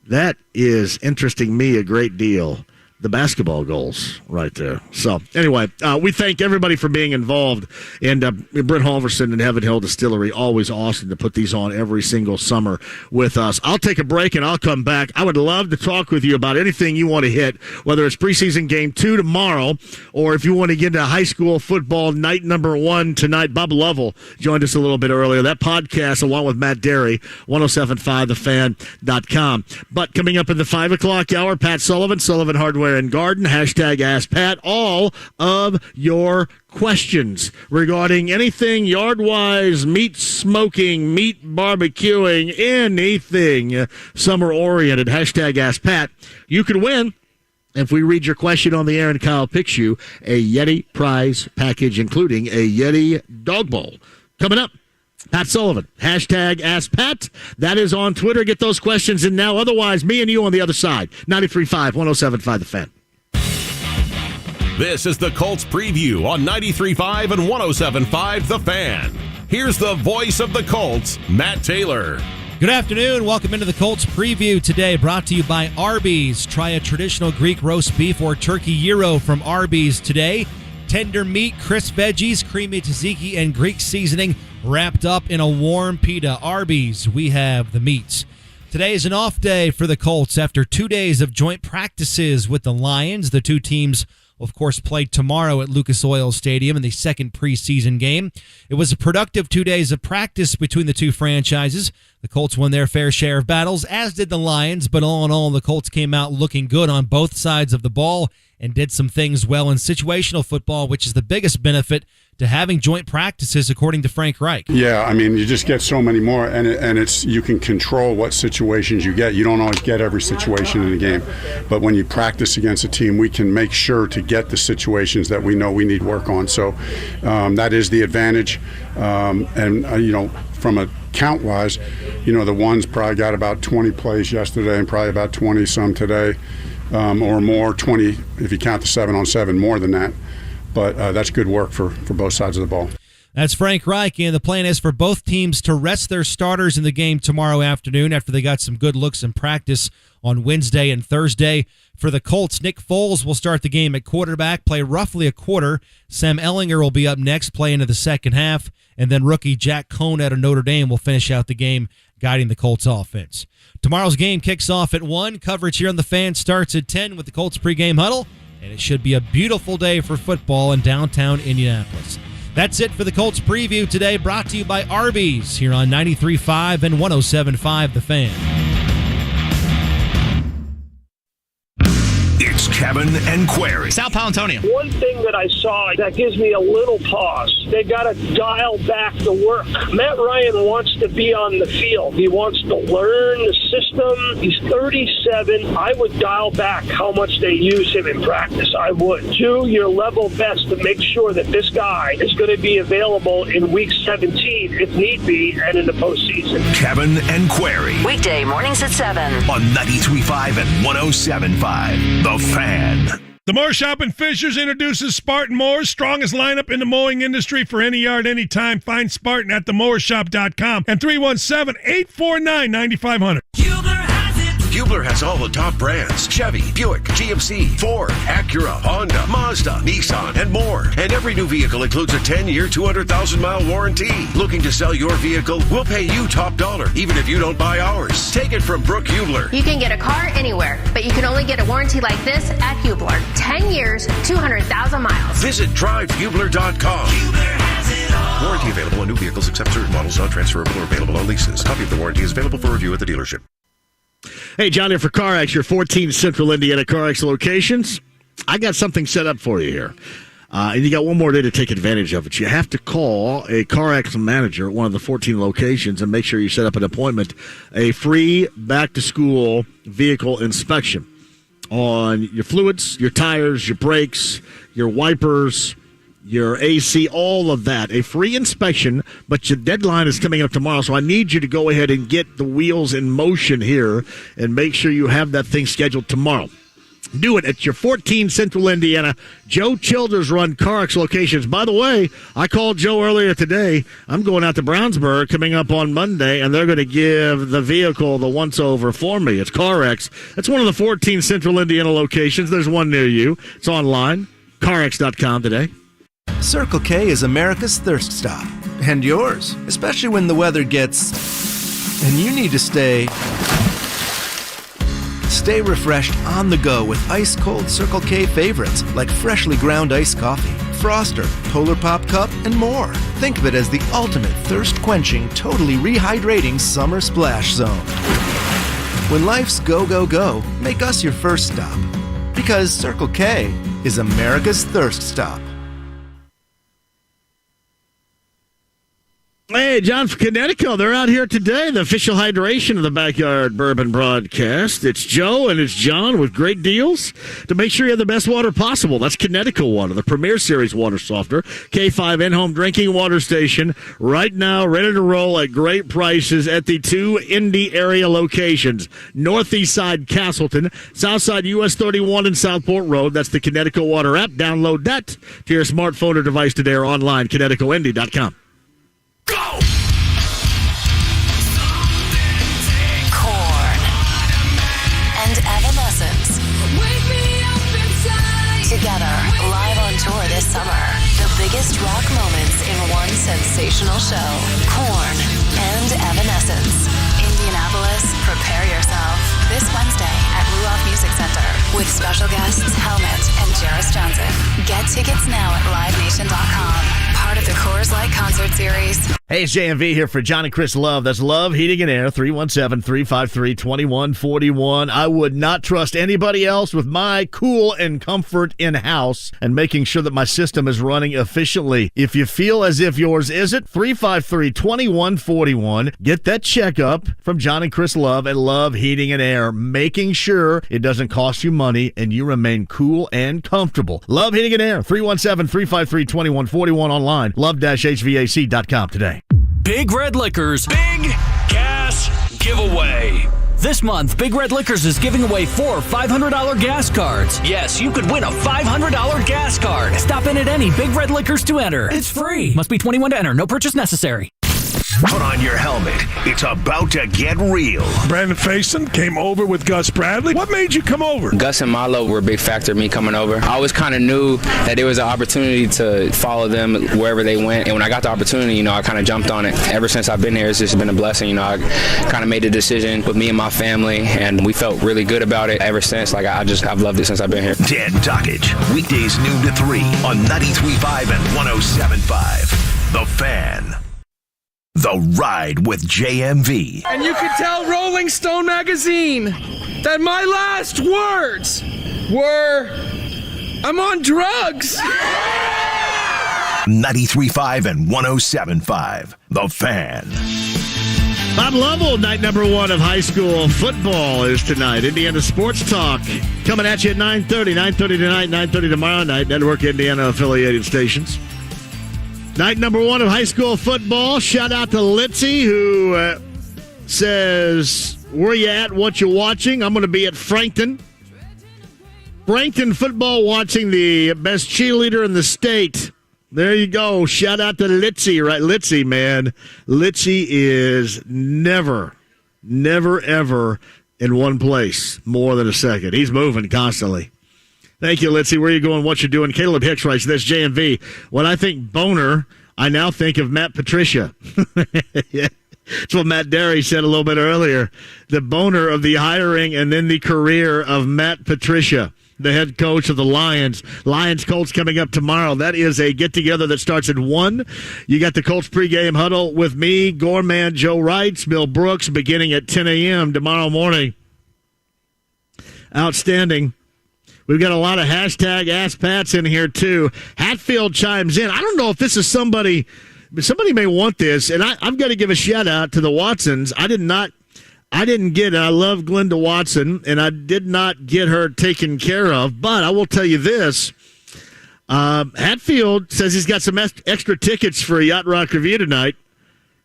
That is interesting me a great deal. The basketball goals right there. So, anyway, we thank everybody for being involved. And Brent Halverson and Heaven Hill Distillery, always awesome to put these on every single summer with us. I'll take a break and I'll come back. I would love to talk with you about anything you want to hit, whether it's preseason game 2 tomorrow or if you want to get into high school football night number 1 tonight. Bob Lovell joined us a little bit earlier. That podcast, along with Matt Dery, 1075thefan.com. But coming up in the 5 o'clock hour, Pat Sullivan, Sullivan Hardware and Garden, hashtag Ask Pat, all of your questions regarding anything yard-wise, meat smoking, meat barbecuing, anything summer-oriented, hashtag Ask Pat. You could win If we read your question on the air and Kyle picks you a Yeti prize package, including a Yeti dog bowl. Coming up, Pat Sullivan, hashtag Ask Pat. That is on Twitter. Get those questions in now. Otherwise, me and you on the other side. 93.5, 107.5 The Fan. This is the Colts preview on 93.5 and 107.5 The Fan. Here's the voice of the Colts, Matt Taylor. Good afternoon. Welcome into the Colts preview today, brought to you by Arby's. Try a traditional Greek roast beef or turkey gyro from Arby's today. Tender meat, crisp veggies, creamy tzatziki, and Greek seasoning wrapped up in a warm pita. Arby's, we have the meats. Today is an off day for the Colts after 2 days of joint practices with the Lions. The two teams, of course, played tomorrow at Lucas Oil Stadium in the second preseason game. It was a productive 2 days of practice between the two franchises. The Colts won their fair share of battles, as did the Lions, but all in all, the Colts came out looking good on both sides of the ball and did some things well in situational football, which is the biggest benefit to having joint practices, according to Frank Reich. Yeah, I mean, you just get so many more, and it's you can control what situations you get. You don't always get every situation in a game, but when you practice against a team, we can make sure to get the situations that we know we need work on. So that is the advantage, from a count-wise, the ones probably got about 20 plays yesterday and probably about 20 some today, or more, 20 if you count the 7-on-7, more than that. But that's good work for both sides of the ball. That's Frank Reich, and the plan is for both teams to rest their starters in the game tomorrow afternoon after they got some good looks in practice on Wednesday and Thursday. For the Colts, Nick Foles will start the game at quarterback, play roughly a quarter. Sam Ehlinger will be up next, play into the second half, and then rookie Jack Cohn out of Notre Dame will finish out the game, guiding the Colts offense. Tomorrow's game kicks off at 1. Coverage here on The Fan starts at 10 with the Colts pregame huddle. And it should be a beautiful day for football in downtown Indianapolis. That's it for the Colts preview today, brought to you by Arby's here on 93.5 and 107.5 The Fan. It's Kevin and Query. Sal Palantonio. One thing that I saw that gives me a little pause, they got to dial back the work. Matt Ryan wants to be on the field. He wants to learn the system. He's 37. I would dial back how much they use him in practice. I would. Do your level best to make sure that this guy is going to be available in week 17, if need be, and in the postseason. Kevin and Query. Weekday mornings at 7 on 93.5 and 107.5. The Fan. The Moore Shop in Fishers introduces Spartan Moore's strongest lineup in the mowing industry for any yard, anytime. Find Spartan at themooreshop.com and 317-849-9500. Hubler has all the top brands: Chevy, Buick, GMC, Ford, Acura, Honda, Mazda, Nissan, and more. And every new vehicle includes a 10-year, 200,000-mile warranty. Looking to sell your vehicle? We'll pay you top dollar, even if you don't buy ours. Take it from Brooke Hubler. You can get a car anywhere, but you can only get a warranty like this at Hubler. 10 years, 200,000 miles. Visit drivehubler.com. Warranty available on new vehicles except certain models, not transferable or available on leases. A copy of the warranty is available for review at the dealership. Hey, John here for CarX, your 14 Central Indiana CarX locations. I got something set up for you here. And you got one more day to take advantage of it. You have to call a CarX manager at one of the 14 locations and make sure you set up an appointment. A free back-to-school vehicle inspection on your fluids, your tires, your brakes, your wipers, your AC, all of that. A free inspection, but your deadline is coming up tomorrow, so I need you to go ahead and get the wheels in motion here and make sure you have that thing scheduled tomorrow. Do it at your 14 Central Indiana Joe Childers run CarX locations. By the way, I called Joe earlier today. I'm going out to Brownsburg coming up on Monday, and they're going to give the vehicle the once-over for me. It's CarX. That's one of the 14 Central Indiana locations. There's one near you. It's online, CarX.com today. Circle K is America's thirst stop. And yours, especially when the weather gets... and you need to stay refreshed on the go with ice-cold Circle K favorites like freshly ground iced coffee, Froster, Polar Pop Cup, and more. Think of it as the ultimate thirst-quenching, totally rehydrating summer splash zone. When life's go, go, go, make us your first stop. Because Circle K is America's thirst stop. Hey, John from Connecticut. They're out here today, the official hydration of the Backyard Bourbon broadcast. It's Joe and it's John with great deals to make sure you have the best water possible. That's Connecticut water, the Premier Series water softener. K5 in-home drinking water station right now, ready to roll at great prices at the 2 Indy area locations. Northeast side Castleton, south side US 31 and Southport Road. That's the Connecticut water app. Download that to your smartphone or device today or online, ConnecticutIndy.com. Corn and Evanescence. Together, live on tour this summer. The biggest rock moments in one sensational show. Corn and Evanescence. Indianapolis, prepare yourself. This Wednesday at Ruoff Music Center with special guests Helmet and Jairus Johnson. Get tickets now at LiveNation.com. Part of the Coors Light Concert Series. Hey, it's JMV here for John and Chris Love. That's Love Heating and Air, 317-353-2141. I would not trust anybody else with my cool and comfort in-house and making sure that my system is running efficiently. If you feel as if yours isn't, 353-2141. Get that checkup from John and Chris Love at Love Heating and Air, making sure it doesn't cost you money and you remain cool and comfortable. Love Heating and Air, 317-353-2141 online, love-hvac.com today. Big Red Liquors Big Gas Giveaway. This month, Big Red Liquors is giving away 4 $500 gas cards. Yes, you could win a $500 gas card. Stop in at any Big Red Liquors to enter. It's free. Must be 21 to enter. No purchase necessary. Put on your helmet. It's about to get real. Brandon Faison came over with Gus Bradley. What made you come over? Gus and Milo were a big factor in me coming over. I always kind of knew that there was an opportunity to follow them wherever they went. And when I got the opportunity, I kind of jumped on it. Ever since I've been here, it's just been a blessing. I kind of made the decision with me and my family, and we felt really good about it ever since. I've loved it since I've been here. Dan Dockage, weekdays noon to 3 on 93.5 and 107.5. The Fan. The Ride with JMV. And you could tell Rolling Stone magazine that my last words were, I'm on drugs. 93.5 and 107.5. The Fan. Bob Lovell, night number 1 of high school football is tonight. Indiana Sports Talk coming at you at 9:30. 9:30 tonight, 9:30 tomorrow night. Network Indiana affiliated stations. Night number 1 of high school football. Shout out to Litzy, who says, where you at, what you watching? I'm going to be at Frankton. Frankton football, watching the best cheerleader in the state. There you go. Shout out to Litzy, right? Litzy, man. Litzy is never, ever in one place more than a second. He's moving constantly. Thank you, Litzy. Where are you going? What you doing? Caleb Hicks writes this, JMV. When I think boner, I now think of Matt Patricia. Yeah. That's what Matt Dery said a little bit earlier. The boner of the hiring and then the career of Matt Patricia, the head coach of the Lions. Lions Colts coming up tomorrow. That is a get-together that starts at 1. You got the Colts pregame huddle with me, Gorman, Joe Wrights, Bill Brooks, beginning at 10 a.m. tomorrow morning. Outstanding. We've got a lot of hashtag Ask Pats in here, too. Hatfield chimes in. I don't know if this is somebody may want this, and I've got to give a shout-out to the Watsons. I didn't get, I love Glenda Watson, and I did not get her taken care of, but I will tell you this. Hatfield says he's got some extra tickets for a Yacht Rock review tonight.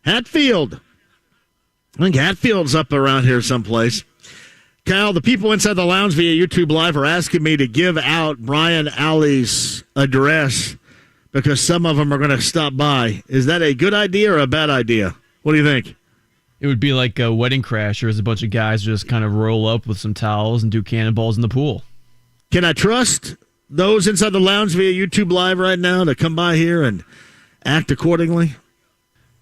Hatfield. I think Hatfield's up around here someplace. Kyle, the people inside the lounge via YouTube Live are asking me to give out Brian Alley's address because some of them are going to stop by. Is that a good idea or a bad idea? What do you think? It would be like a wedding crasher as a bunch of guys just kind of roll up with some towels and do cannonballs in the pool. Can I trust those inside the lounge via YouTube Live right now to come by here and act accordingly?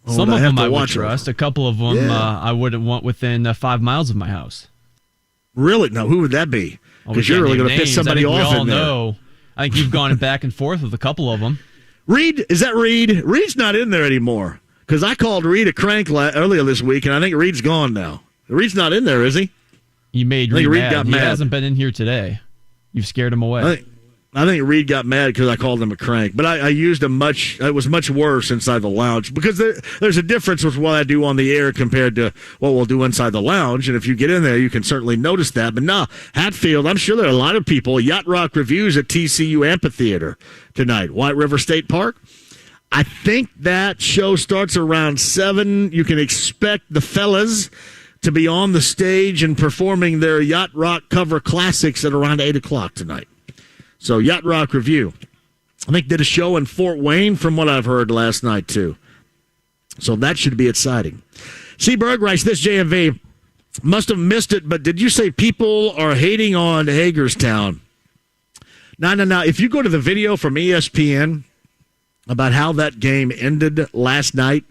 Some of them I would trust. A couple of them I wouldn't want within 5 miles of my house. Really? No, who would that be? Because you're really going to piss somebody off in there. Know. I think you've gone back and forth with a couple of them. Reed, is that Reed? Reed's not in there anymore. Because I called Reed a crank earlier this week, and I think Reed's gone now. Reed's not in there, is he? You made Reed mad. He hasn't been in here today. You've scared him away. Reed got mad because I called him a crank, but I used it was much worse inside the lounge because there's a difference with what I do on the air compared to what we'll do inside the lounge. And if you get in there, you can certainly notice that. But no, Hatfield, I'm sure there are a lot of people. Yacht Rock Reviews at TCU Amphitheater tonight, White River State Park. I think that show starts around 7. You can expect the fellas to be on the stage and performing their Yacht Rock cover classics at around 8 o'clock tonight. So Yacht Rock Review. I think did a show in Fort Wayne from what I've heard last night too. So that should be exciting. Seaberg writes this, JMV, must have missed it, but did you say people are hating on Hagerstown? No. If you go to the video from ESPN about how that game ended last night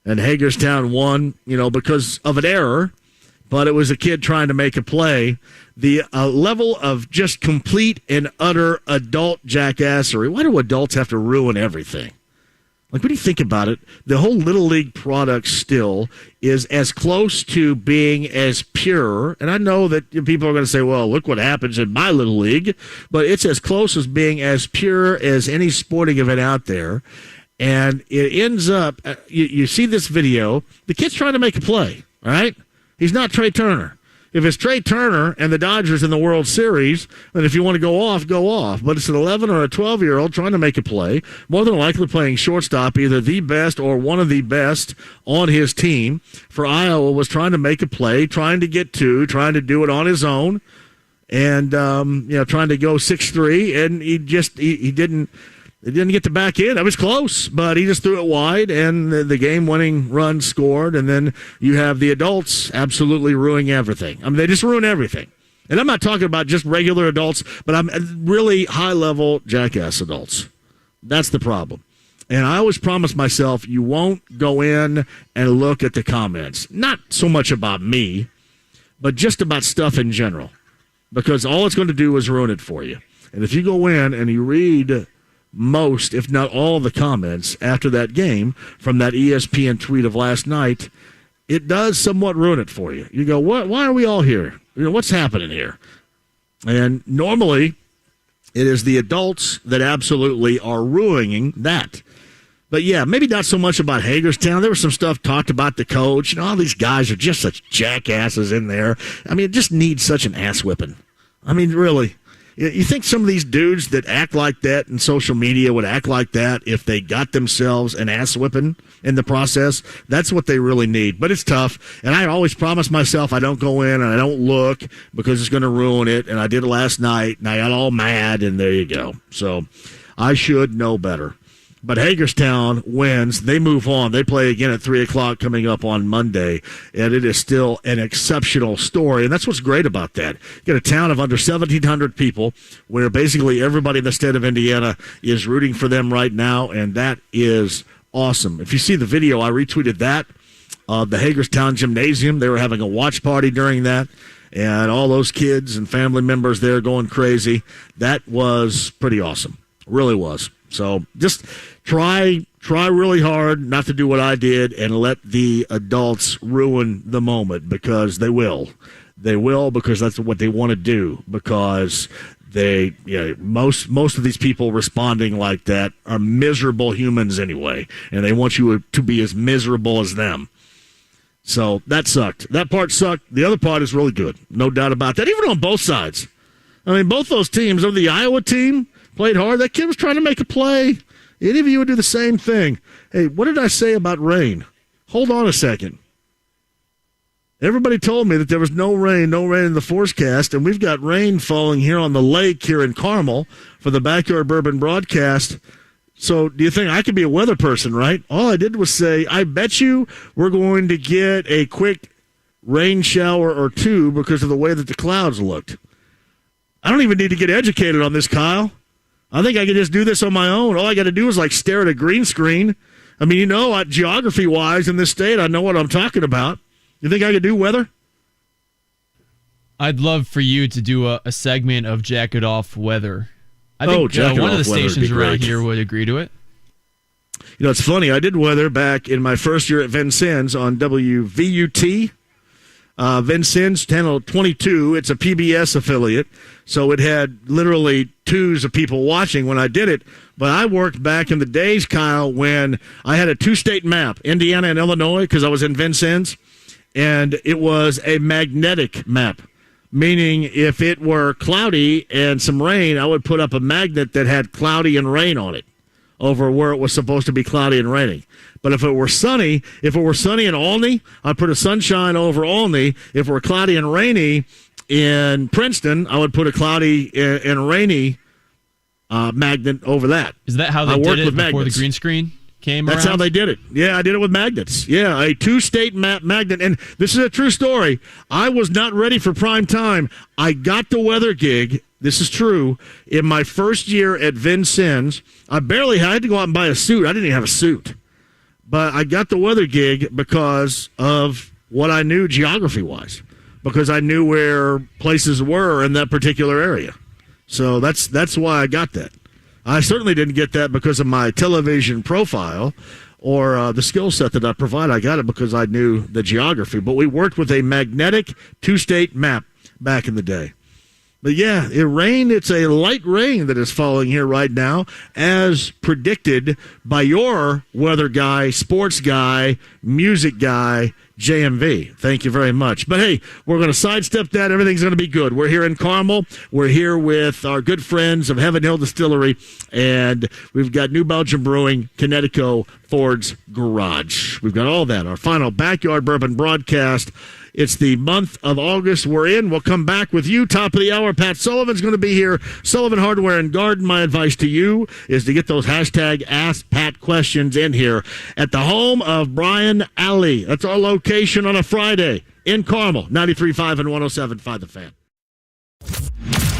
and Hagerstown won, because of an error, but it was a kid trying to make a play. The level of just complete and utter adult jackassery. Why do adults have to ruin everything? Like, when you think about it, the whole Little League product still is as close to being as pure. And I know that people are going to say, well, look what happens in my Little League. But it's as close as being as pure as any sporting event out there. And it ends up, you see this video, the kid's trying to make a play, all right? He's not Trey Turner. If it's Trey Turner and the Dodgers in the World Series, then if you want to go off, go off. But it's an 11 or a 12-year-old trying to make a play, more than likely playing shortstop, either the best or one of the best on his team. For Iowa, was trying to make a play, trying to get two, trying to do it on his own, and trying to go 6-3, and he didn't. They didn't get the back end. It was close, but he just threw it wide, and the game-winning run scored. And then you have the adults absolutely ruining everything. I mean, they just ruin everything. And I'm not talking about just regular adults, but I'm really high-level jackass adults. That's the problem. And I always promise myself you won't go in and look at the comments. Not so much about me, but just about stuff in general. Because all it's going to do is ruin it for you. And if you go in and you read most, if not all, the comments after that game from that ESPN tweet of last night, it does somewhat ruin it for you. You go, what? Why are we all here? What's happening here? And normally, it is the adults that absolutely are ruining that. But yeah, maybe not so much about Hagerstown. There was some stuff talked about the coach. All these guys are just such jackasses in there. I mean, it just needs such an ass whipping. I mean, really. You think some of these dudes that act like that in social media would act like that if they got themselves an ass whipping in the process? That's what they really need. But it's tough. And I always promise myself I don't go in and I don't look because it's going to ruin it. And I did it last night and I got all mad, and there you go. So I should know better. But Hagerstown wins. They move on. They play again at 3 o'clock coming up on Monday. And it is still an exceptional story. And that's what's great about that. You got a town of under 1,700 people where basically everybody in the state of Indiana is rooting for them right now. And that is awesome. If you see the video, I retweeted that. The Hagerstown Gymnasium, they were having a watch party during that. And all those kids and family members there going crazy. That was pretty awesome. Really was. So just try really hard not to do what I did and let the adults ruin the moment, because they will. They will, because that's what they want to do, because most of these people responding like that are miserable humans anyway, and they want you to be as miserable as them. So that sucked. That part sucked. The other part is really good. No doubt about that, even on both sides. I mean, both those teams, the Iowa team, played hard. That kid was trying to make a play. Any of you would do the same thing. Hey, what did I say about rain? Hold on a second. Everybody told me that there was no rain in the forecast, and we've got rain falling here on the lake here in Carmel for the Backyard Bourbon broadcast. So do you think I could be a weather person, right? All I did was say, I bet you we're going to get a quick rain shower or two because of the way that the clouds looked. I don't even need to get educated on this, Kyle. I think I can just do this on my own. All I got to do is stare at a green screen. I mean, geography-wise in this state, I know what I'm talking about. You think I could do weather? I'd love for you to do a segment of Jacket Off Weather. I think one of the stations around here would agree to it. It's funny. I did weather back in my first year at Vincennes on WVUT. Vincennes, Channel 22. It's a PBS affiliate, so it had literally twos of people watching when I did it. But I worked back in the days, Kyle, when I had a two-state map, Indiana and Illinois, because I was in Vincennes, and it was a magnetic map, meaning if it were cloudy and some rain, I would put up a magnet that had cloudy and rain on it over where it was supposed to be cloudy and raining. But if it were sunny in Olney, I'd put a sunshine over Olney. If it were cloudy and rainy in Princeton, I would put a cloudy and rainy magnet over that. Is that how they did it before the green screen came around? That's how they did it. Yeah, I did it with magnets. Yeah, a two-state magnet. And this is a true story. I was not ready for prime time. I got the weather gig. This is true. In my first year at Vincennes, I had to go out and buy a suit. I didn't even have a suit. But I got the weather gig because of what I knew geography-wise, because I knew where places were in that particular area. So that's why I got that. I certainly didn't get that because of my television profile or the skill set that I provide. I got it because I knew the geography. But we worked with a magnetic two-state map back in the day. But yeah, it rained. It's a light rain that is falling here right now, as predicted by your weather guy, sports guy, music guy, JMV. Thank you very much. But hey, we're going to sidestep that. Everything's going to be good. We're here in Carmel. We're here with our good friends of Heaven Hill Distillery, and we've got New Belgium Brewing, Connecticut, Ford's Garage. We've got all that. Our final Backyard Bourbon broadcast. It's the month of August we're in. We'll come back with you. Top of the hour, Pat Sullivan's going to be here. Sullivan Hardware and Garden. My advice to you is to get those hashtag Ask Pat questions in here at the home of Brian Alley. That's our location on a Friday in Carmel. 93.5 and 107.5 The Fan.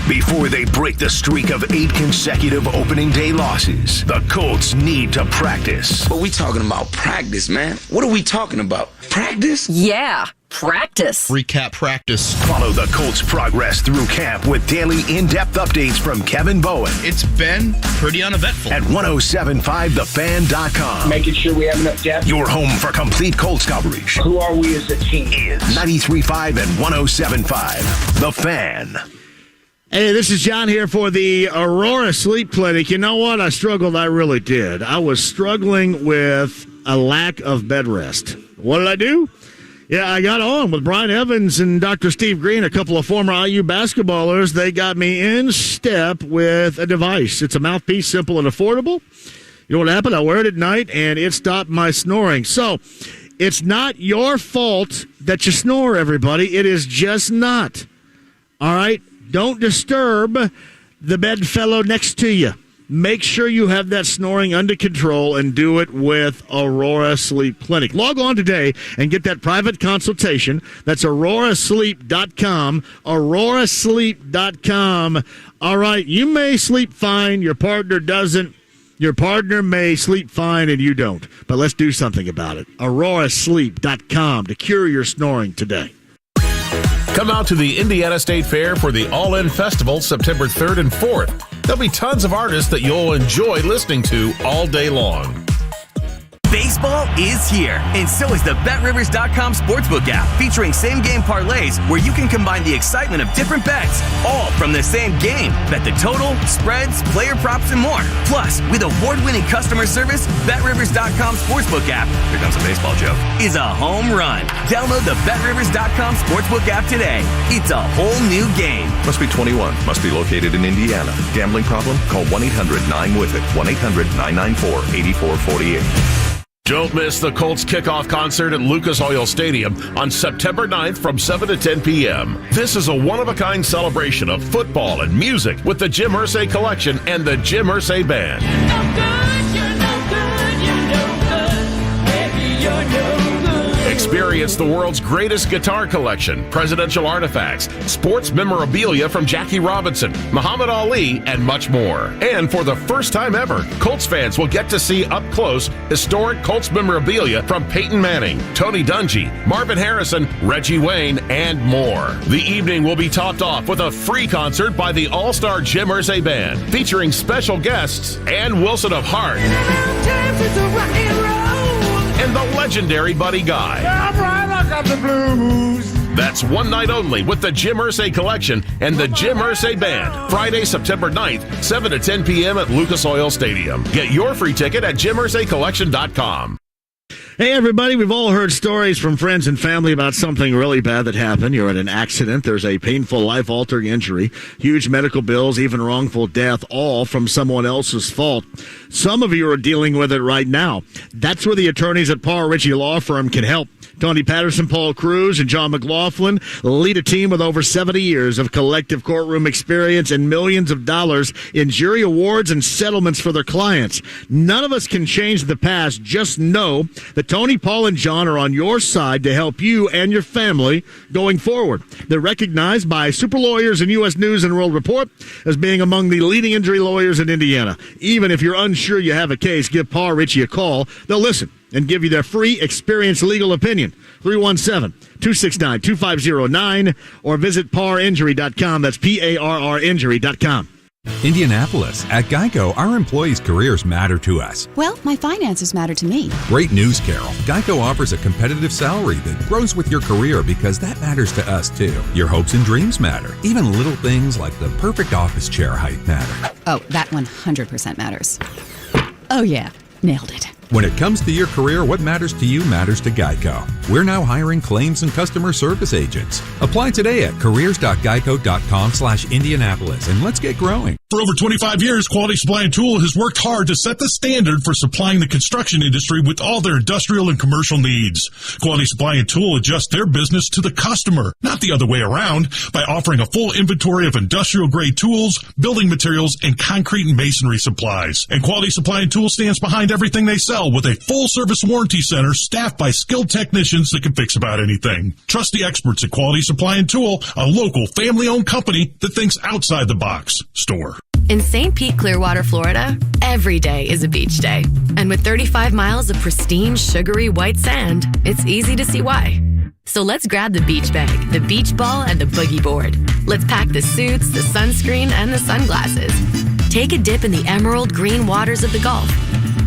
Before they break the streak of 8 consecutive opening day losses, the Colts need to practice. But we talking about practice, man. What are we talking about? Practice? Yeah, practice. Recap practice. Follow the Colts' progress through camp with daily in-depth updates from Kevin Bowen. It's been pretty uneventful. At 1075thefan.com. Making sure we have enough depth. Your home for complete Colts coverage. Who are we as a team? Is 93.5 and 107.5 The Fan. Hey, this is John here for the Aurora Sleep Clinic. You know what? I struggled. I really did. I was struggling with a lack of bed rest. What did I do? Yeah, I got on with Brian Evans and Dr. Steve Green, a couple of former IU basketballers. They got me in step with a device. It's a mouthpiece, simple and affordable. You know what happened? I wear it at night, and it stopped my snoring. So it's not your fault that you snore, everybody. It is just not. All right? Don't disturb the bedfellow next to you. Make sure you have that snoring under control and do it with Aurora Sleep Clinic. Log on today and get that private consultation. That's aurorasleep.com. aurorasleep.com. All right, you may sleep fine. Your partner doesn't. Your partner may sleep fine and you don't. But let's do something about it. aurorasleep.com to cure your snoring today. Come out to the Indiana State Fair for the All-In Festival September 3rd and 4th. There'll be tons of artists that you'll enjoy listening to all day long. Baseball is here, and so is the BetRivers.com Sportsbook app, featuring same-game parlays where you can combine the excitement of different bets, all from the same game. Bet the total, spreads, player props, and more. Plus, with award-winning customer service, BetRivers.com Sportsbook app, here comes a baseball joke, is a home run. Download the BetRivers.com Sportsbook app today. It's a whole new game. Must be 21. Must be located in Indiana. Gambling problem? Call 1-800-9-WITH-IT. 1-800-994-8448. Don't miss the Colts kickoff concert at Lucas Oil Stadium on September 9th from 7 to 10 p.m. This is a one-of-a-kind celebration of football and music with the Jim Irsay Collection and the Jim Irsay Band. Experience the world's greatest guitar collection, presidential artifacts, sports memorabilia from Jackie Robinson, Muhammad Ali, and much more. And for the first time ever, Colts fans will get to see up close historic Colts memorabilia from Peyton Manning, Tony Dungy, Marvin Harrison, Reggie Wayne, and more. The evening will be topped off with a free concert by the all-star Jim Irsay Band, featuring special guests Ann Wilson of Heart and the legendary Buddy Guy. I'm right, I got the blues. That's one night only with the Jim Irsay Collection and the Jim Irsay Band. Friday, September 9th, 7 to 10 p.m. at Lucas Oil Stadium. Get your free ticket at JimIrsayCollection.com. Hey, everybody, we've all heard stories from friends and family about something really bad that happened. You're in an accident, there's a painful, life-altering injury, huge medical bills, even wrongful death, all from someone else's fault. Some of you are dealing with it right now. That's where the attorneys at Parr Ritchie Law Firm can help. Tony Patterson, Paul Cruz, and John McLaughlin lead a team with over 70 years of collective courtroom experience and millions of dollars in jury awards and settlements for their clients. None of us can change the past. Just know that Tony, Paul, and John are on your side to help you and your family going forward. They're recognized by Super Lawyers and U.S. News and World Report as being among the leading injury lawyers in Indiana. Even if you're unsure you have a case, give Parr Ritchie a call. They'll listen and give you their free experienced legal opinion. 317-269-2509 or visit ParRinjury.com. That's P-A-R-R Injury.com. Indianapolis, at Geico, our employees' careers matter to us. Well, my finances matter to me. Great news, Carol. Geico offers a competitive salary that grows with your career because that matters to us, too. Your hopes and dreams matter. Even little things like the perfect office chair height matter. Oh, that 100% matters. Oh, yeah. Nailed it. When it comes to your career, what matters to you matters to Geico. We're now hiring claims and customer service agents. Apply today at careers.geico.com/Indianapolis and let's get growing. For over 25 years, Quality Supply and Tool has worked hard to set the standard for supplying the construction industry with all their industrial and commercial needs. Quality Supply and Tool adjusts their business to the customer, not the other way around, by offering a full inventory of industrial-grade tools, building materials, and concrete and masonry supplies. And Quality Supply and Tool stands behind everything they sell with a full-service warranty center staffed by skilled technicians that can fix about anything. Trust the experts at Quality Supply and Tool, a local family-owned company that thinks outside the box. Store. In St. Pete, Clearwater, Florida, every day is a beach day. And with 35 miles of pristine, sugary white sand, it's easy to see why. So let's grab the beach bag, the beach ball, and the boogie board. Let's pack the suits, the sunscreen, and the sunglasses. Take a dip in the emerald green waters of the Gulf.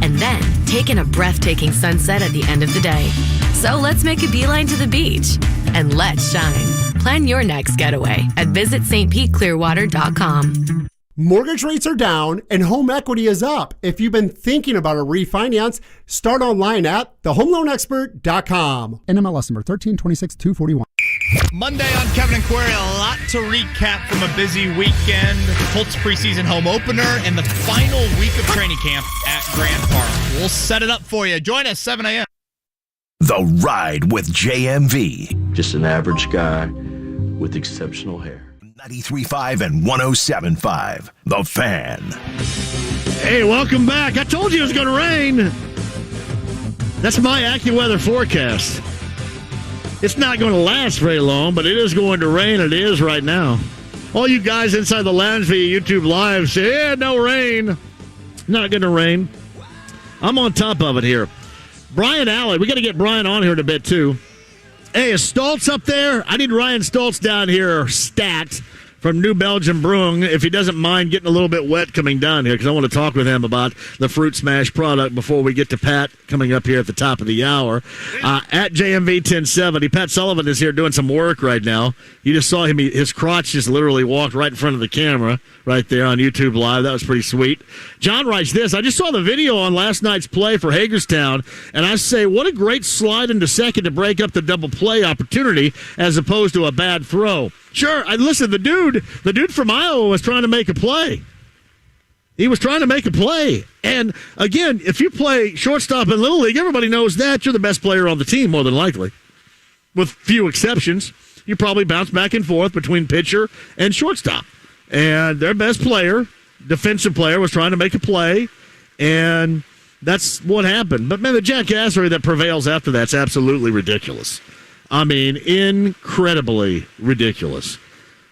And then take in a breathtaking sunset at the end of the day. So let's make a beeline to the beach. And let's shine. Plan your next getaway at visitstpeteclearwater.com. Mortgage rates are down and home equity is up. If you've been thinking about a refinance, start online at thehomeloanexpert.com. NMLS number 1326241. Monday on Kevin and Query, a lot to recap from a busy weekend. Colts preseason home opener and the final week of training camp at Grand Park. We'll set it up for you. Join us 7 a.m. The Ride with JMV. Just an average guy with exceptional hair. 93.5 and 107.5. The Fan. Hey, welcome back. I told you it was going to rain. That's my AccuWeather forecast. It's not going to last very long, but it is going to rain. It is right now. All you guys inside the lounge via YouTube Live say, yeah, no rain. Not going to rain. I'm on top of it here. Brian Alley. We got to get Brian on here in a bit, too. Hey, is Stoltz up there? I need Ryan Stoltz down here, stat, from New Belgium Brewing, if he doesn't mind getting a little bit wet coming down here, because I want to talk with him about the Fruit Smash product before we get to Pat coming up here at the top of the hour. At JMV 1070, Pat Sullivan is here doing some work right now. You just saw him. His crotch just literally walked right in front of the camera right there on YouTube Live. That was pretty sweet. John writes this. I just saw the video on last night's play for Hagerstown, and I say, what a great slide into second to break up the double play opportunity as opposed to a bad throw. Sure, listen, the dude from Iowa was trying to make a play. He was trying to make a play. And, again, if you play shortstop in Little League, everybody knows that. You're the best player on the team, more than likely. With few exceptions. You probably bounce back and forth between pitcher and shortstop. And their best player, defensive player, was trying to make a play, and that's what happened. But, man, the jackassery that prevails after that's absolutely ridiculous. I mean, incredibly ridiculous.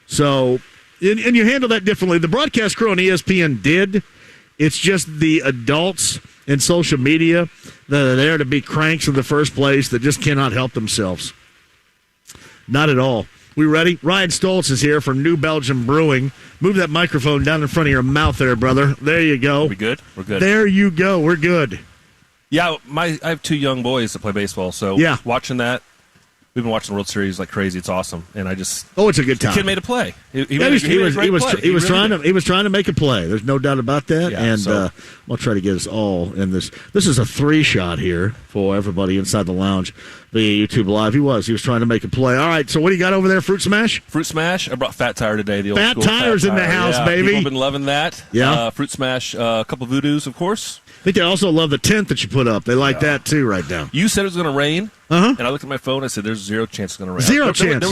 So, and you handle that differently. The broadcast crew on ESPN did. It's just the adults in social media that are there to be cranks in the first place that just cannot help themselves. Not at all. We ready? Ryan Stoltz is here from New Belgium Brewing. Move that microphone down in front of your mouth there, brother. There you go. We good? We're good. There you go. We're good. Yeah, I have two young boys that play baseball, so watching that, We've been watching the World Series like crazy. It's awesome, and I just it's a good time. The kid made a play. He was trying to make a play. There's no doubt about that. Yeah, and I'll try to get us all in this. This is a 3-shot here for everybody inside the lounge via YouTube Live. He was trying to make a play. All right. So what do you got over there? Fruit smash. Fruit smash. I brought Fat Tire today. The old Fat school Tire's in the house, baby. People have been loving that. Yeah. Fruit smash. A couple voodoos, of course. I think they also love the tent that you put up. They like that too right now. You said it was going to rain, and I looked at my phone. I said, "There's 0 chance it's going to rain." Zero chance.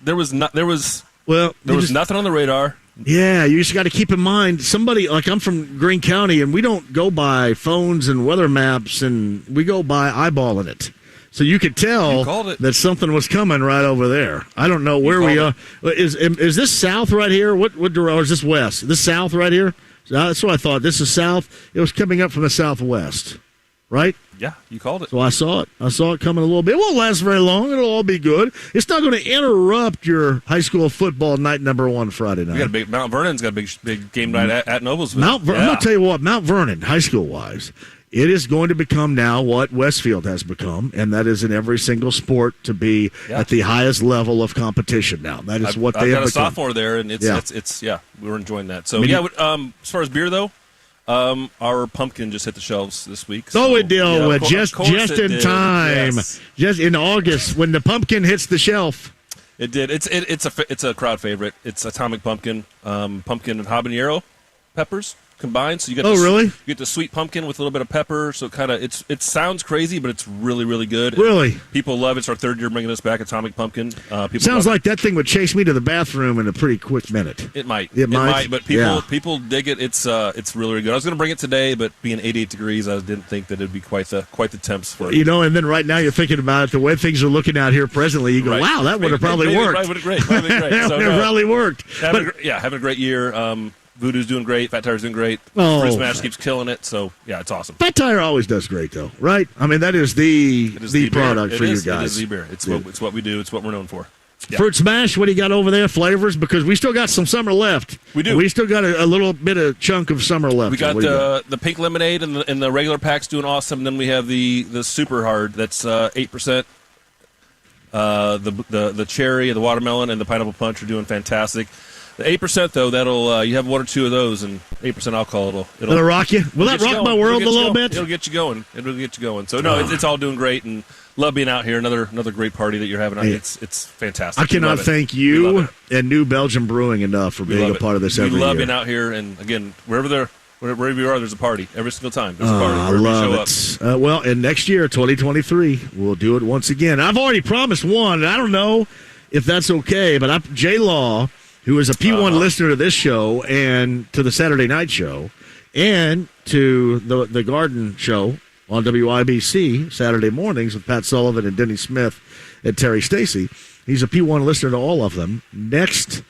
There was nothing on the radar. Yeah, you just got to keep in mind, somebody, like I'm from Greene County, and we don't go by phones and weather maps, and we go by eyeballing it. So you could tell that something was coming right over there. I don't know where we are. Is this south right here? What or is this west? This south right here? That's what I thought. This is south. It was coming up from the southwest, right? Yeah, you called it. So I saw it. I saw it coming a little bit. It won't last very long. It'll all be good. It's not going to interrupt your high school football night number 1 Friday night. We got a big Mount Vernon's got a big game night at Noblesville. I'm going to tell you what, Mount Vernon, high school wise, it is going to become now what Westfield has become, and that is in every single sport to be at the highest level of competition now. That is what they have become. I've got a sophomore there, and it's we're enjoying that. So, as far as beer, though, our pumpkin just hit the shelves this week. So it did, just in time. Yes. Just in August, when the pumpkin hits the shelf. It did. It's a crowd favorite. It's Atomic Pumpkin, pumpkin and habanero peppers combined. So you get really? You get the sweet pumpkin with a little bit of pepper. So it sounds crazy, but it's really, really good. Really? People love it. It's our 3rd year bringing this back, Atomic Pumpkin. Sounds like that thing would chase me to the bathroom in a pretty quick minute. It might. It might. But people dig it. It's really, really good. I was going to bring it today, but being 88 degrees, I didn't think that it'd be quite the temps for it. And then right now you're thinking about it, the way things are looking out here presently, you go, wow, that would have probably worked. That would have probably worked. Having a great year. Voodoo's doing great. Fat Tire's doing great. Fruit Smash keeps killing it. So, yeah, it's awesome. Fat Tire always does great, though, right? I mean, that is the product for you guys. It is the beer. It's what we do. It's what we're known for. Yeah. Fruit Smash, what do you got over there? Flavors? Because we still got some summer left. We do. We still got a little bit of chunk of summer left. We got the pink lemonade and the regular pack's doing awesome. And then we have the super hard. That's 8%. The cherry, the watermelon, and the pineapple punch are doing fantastic. The 8%, though, that'll you have 1 or 2 of those, and 8% alcohol, it'll rock you. Will that rock my world a little bit? It'll get you going. So no, it's all doing great, and love being out here. Another great party that you're having. It's fantastic. I cannot thank you and New Belgium Brewing enough for being a part of this every year. We love being out here, and again, wherever you are, there's a party every single time. There's a party. I love it. And next year, 2023, we'll do it once again. I've already promised one, and I don't know if that's okay, but J Law, who is a P1 listener to this show and to the Saturday night show and to the Garden show on WIBC Saturday mornings with Pat Sullivan and Denny Smith and Terry Stacy. He's a P1 listener to all of them. Next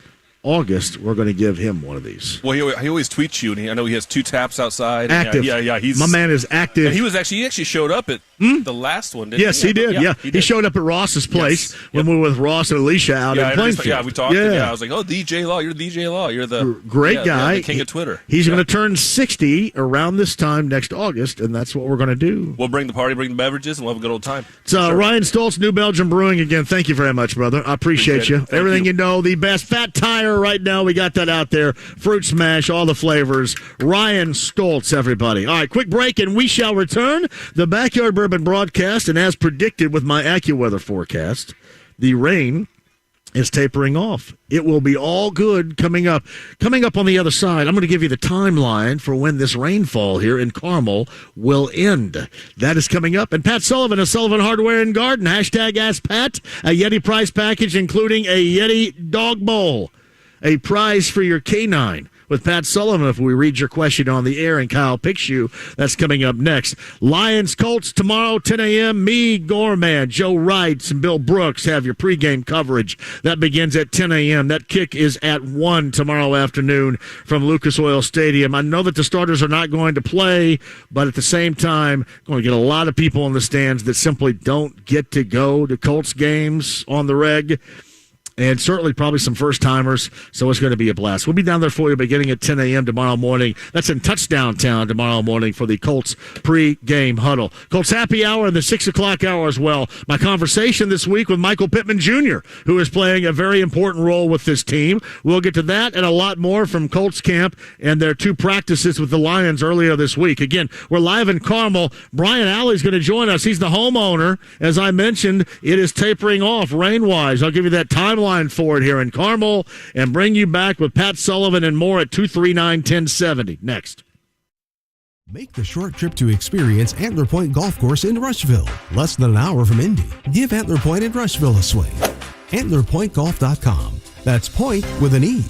August, we're going to give him one of these. Well, he always tweets you, and I know he has 2 taps outside. Active. Yeah. My man is active. And he actually showed up at the last one, didn't he? Yes, he did. Yeah. He showed up at Ross's place when we were with Ross and Alicia out in Plainfield. Yeah, we talked. Yeah. I was like, oh, DJ Law. You're DJ Law. You're the great guy. The king of Twitter. He's going to turn 60 around this time next August, and that's what we're going to do. We'll bring the party, bring the beverages, and we'll have a good old time. So, Ryan Stoltz, New Belgium Brewing, again, thank you very much, brother. I appreciate you. Everything you know, the best. Fat Tire right now. We got that out there. Fruit Smash, all the flavors. Ryan Stoltz, everybody. All right, quick break, and we shall return. The Backyard Bourbon broadcast, and as predicted with my AccuWeather forecast, the rain is tapering off. It will be all good coming up. Coming up on the other side, I'm going to give you the timeline for when this rainfall here in Carmel will end. That is coming up. And Pat Sullivan of Sullivan Hardware and Garden. Hashtag Ask Pat. A Yeti prize package including a Yeti dog bowl. A prize for your canine with Pat Sullivan if we read your question on the air, and Kyle picks you. That's coming up next. Lions Colts tomorrow, 10 a.m. Me, Gorman, Joe Wrights, and Bill Brooks have your pregame coverage. That begins at 10 a.m. That kick is at 1 tomorrow afternoon from Lucas Oil Stadium. I know that the starters are not going to play, but at the same time, going to get a lot of people in the stands that simply don't get to go to Colts games on the reg. and certainly probably some first-timers, so it's going to be a blast. We'll be down there for you beginning at 10 a.m. tomorrow morning. That's in Touchdown Town tomorrow morning for the Colts pre-game huddle. Colts happy hour in the 6 o'clock hour as well. My conversation this week with Michael Pittman Jr., who is playing a very important role with this team. We'll get to that and a lot more from Colts camp and their 2 practices with the Lions earlier this week. Again, we're live in Carmel. Brian Alley's going to join us. He's the homeowner. As I mentioned, it is tapering off rain-wise. I'll give you that timeline for it here in Carmel and bring you back with Pat Sullivan and more at 239-1070. Next. Make the short trip to experience Antler Point Golf Course in Rushville, less than an hour from Indy. Give Antler Point in Rushville a swing. AntlerPointGolf.com. That's point with an E.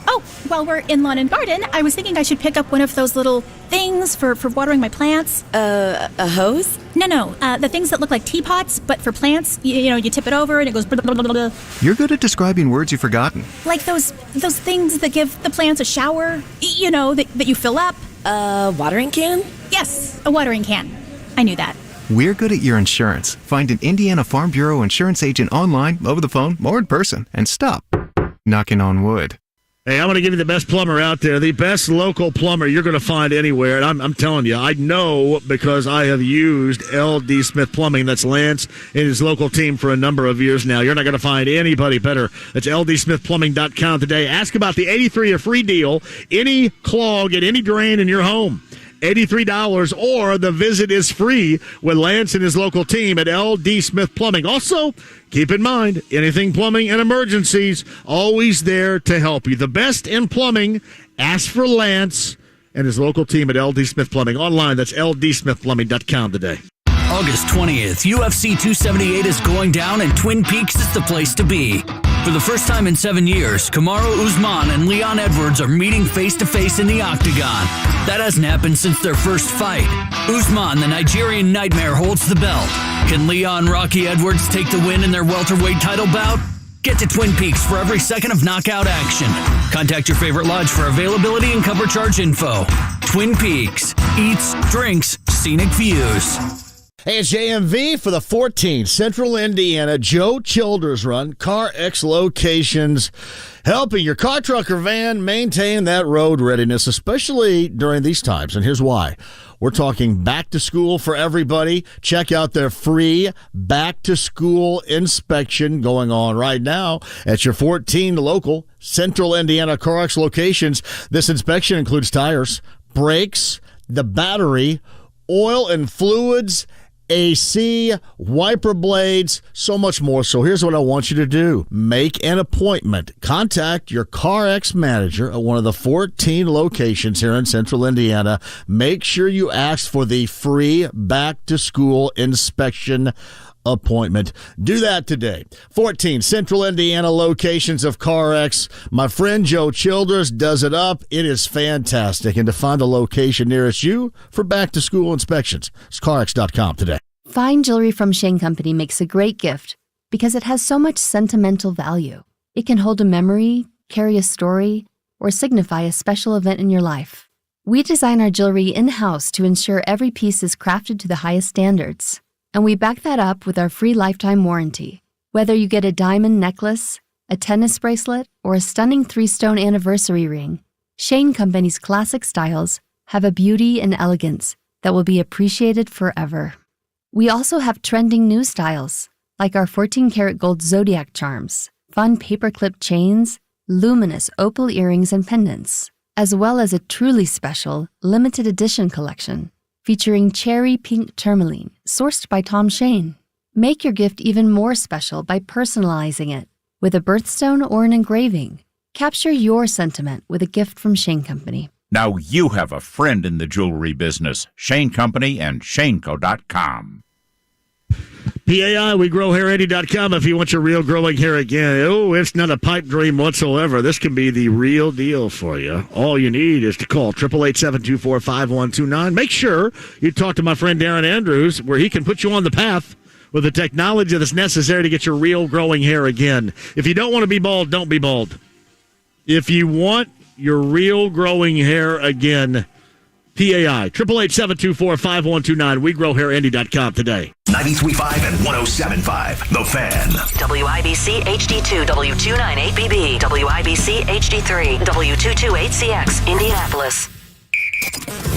Oh, while we're in lawn and garden, I was thinking I should pick up one of those little things for watering my plants. A hose? No, the things that look like teapots, but for plants. You tip it over and it goes blah, blah, blah, blah, blah. You're good at describing words you've forgotten. Like those things that give the plants a shower, that you fill up. A watering can? Yes, a watering can. I knew that. We're good at your insurance. Find an Indiana Farm Bureau insurance agent online, over the phone, or in person, and stop knocking on wood. Hey, I'm going to give you the best plumber out there, the best local plumber you're going to find anywhere. And I'm telling you, I know because I have used L.D. Smith Plumbing. That's Lance and his local team for a number of years now. You're not going to find anybody better. That's LDSmithPlumbing.com today. Ask about the 83 a free deal. Any clog at any drain in your home. $83, or the visit is free with Lance and his local team at LD Smith Plumbing. Also, keep in mind, anything plumbing and emergencies, always there to help you. The best in plumbing, ask for Lance and his local team at LD Smith Plumbing. Online, that's LDSmithPlumbing.com today. August 20th, UFC 278 is going down, and Twin Peaks is the place to be. For the first time in 7 years, Kamaru Usman and Leon Edwards are meeting face-to-face in the octagon. That hasn't happened since their first fight. Usman, the Nigerian Nightmare, holds the belt. Can Leon Rocky Edwards take the win in their welterweight title bout? Get to Twin Peaks for every second of knockout action. Contact your favorite lodge for availability and cover charge info. Twin Peaks. Eats, drinks, scenic views. Hey, it's JMV for the 14th Central Indiana Joe Childers Run. Car X locations, helping your car, truck, or van maintain that road readiness, especially during these times. And here's why. We're talking back to school for everybody. Check out their free back to school inspection going on right now at your 14 local Central Indiana Car X locations. This inspection includes tires, brakes, the battery, oil and fluids, AC, wiper blades, so much more. So here's what I want you to do. Make an appointment. Contact your CarX manager at one of the 14 locations here in Central Indiana. Make sure you ask for the free back-to-school inspection appointment. Do that today. 14 Central Indiana locations of CarX. My friend Joe Childers does it up. It is fantastic. And to find a location nearest you for back-to-school inspections, it's CarX.com today. Fine jewelry from Shane Company makes a great gift because it has so much sentimental value. It can hold a memory, carry a story, or signify a special event in your life. We design our jewelry in-house to ensure every piece is crafted to the highest standards. And we back that up with our free lifetime warranty. Whether you get a diamond necklace, a tennis bracelet, or a stunning 3-stone anniversary ring, Shane Company's classic styles have a beauty and elegance that will be appreciated forever. We also have trending new styles, like our 14-karat gold zodiac charms, fun paperclip chains, luminous opal earrings and pendants, as well as a truly special limited edition collection featuring cherry pink tourmaline, sourced by Tom Shane. Make your gift even more special by personalizing it with a birthstone or an engraving. Capture your sentiment with a gift from Shane Company. Now you have a friend in the jewelry business. Shane Company and ShaneCo.com. PAI, WeGrowHair80.com if you want your real growing hair again. Oh, it's not a pipe dream whatsoever. This can be the real deal for you. All you need is to call 888-724-5129. Make sure you talk to my friend Darren Andrews, where he can put you on the path with the technology that's necessary to get your real growing hair again. If you don't want to be bald, don't be bald. If you want your real growing hair again, PAI. 888-724-5129. WeGrowHairIndy.com today. 93.5 and 107.5. The Fan. WIBC HD2, W298BB, WIBC HD3, W228CX, Indianapolis.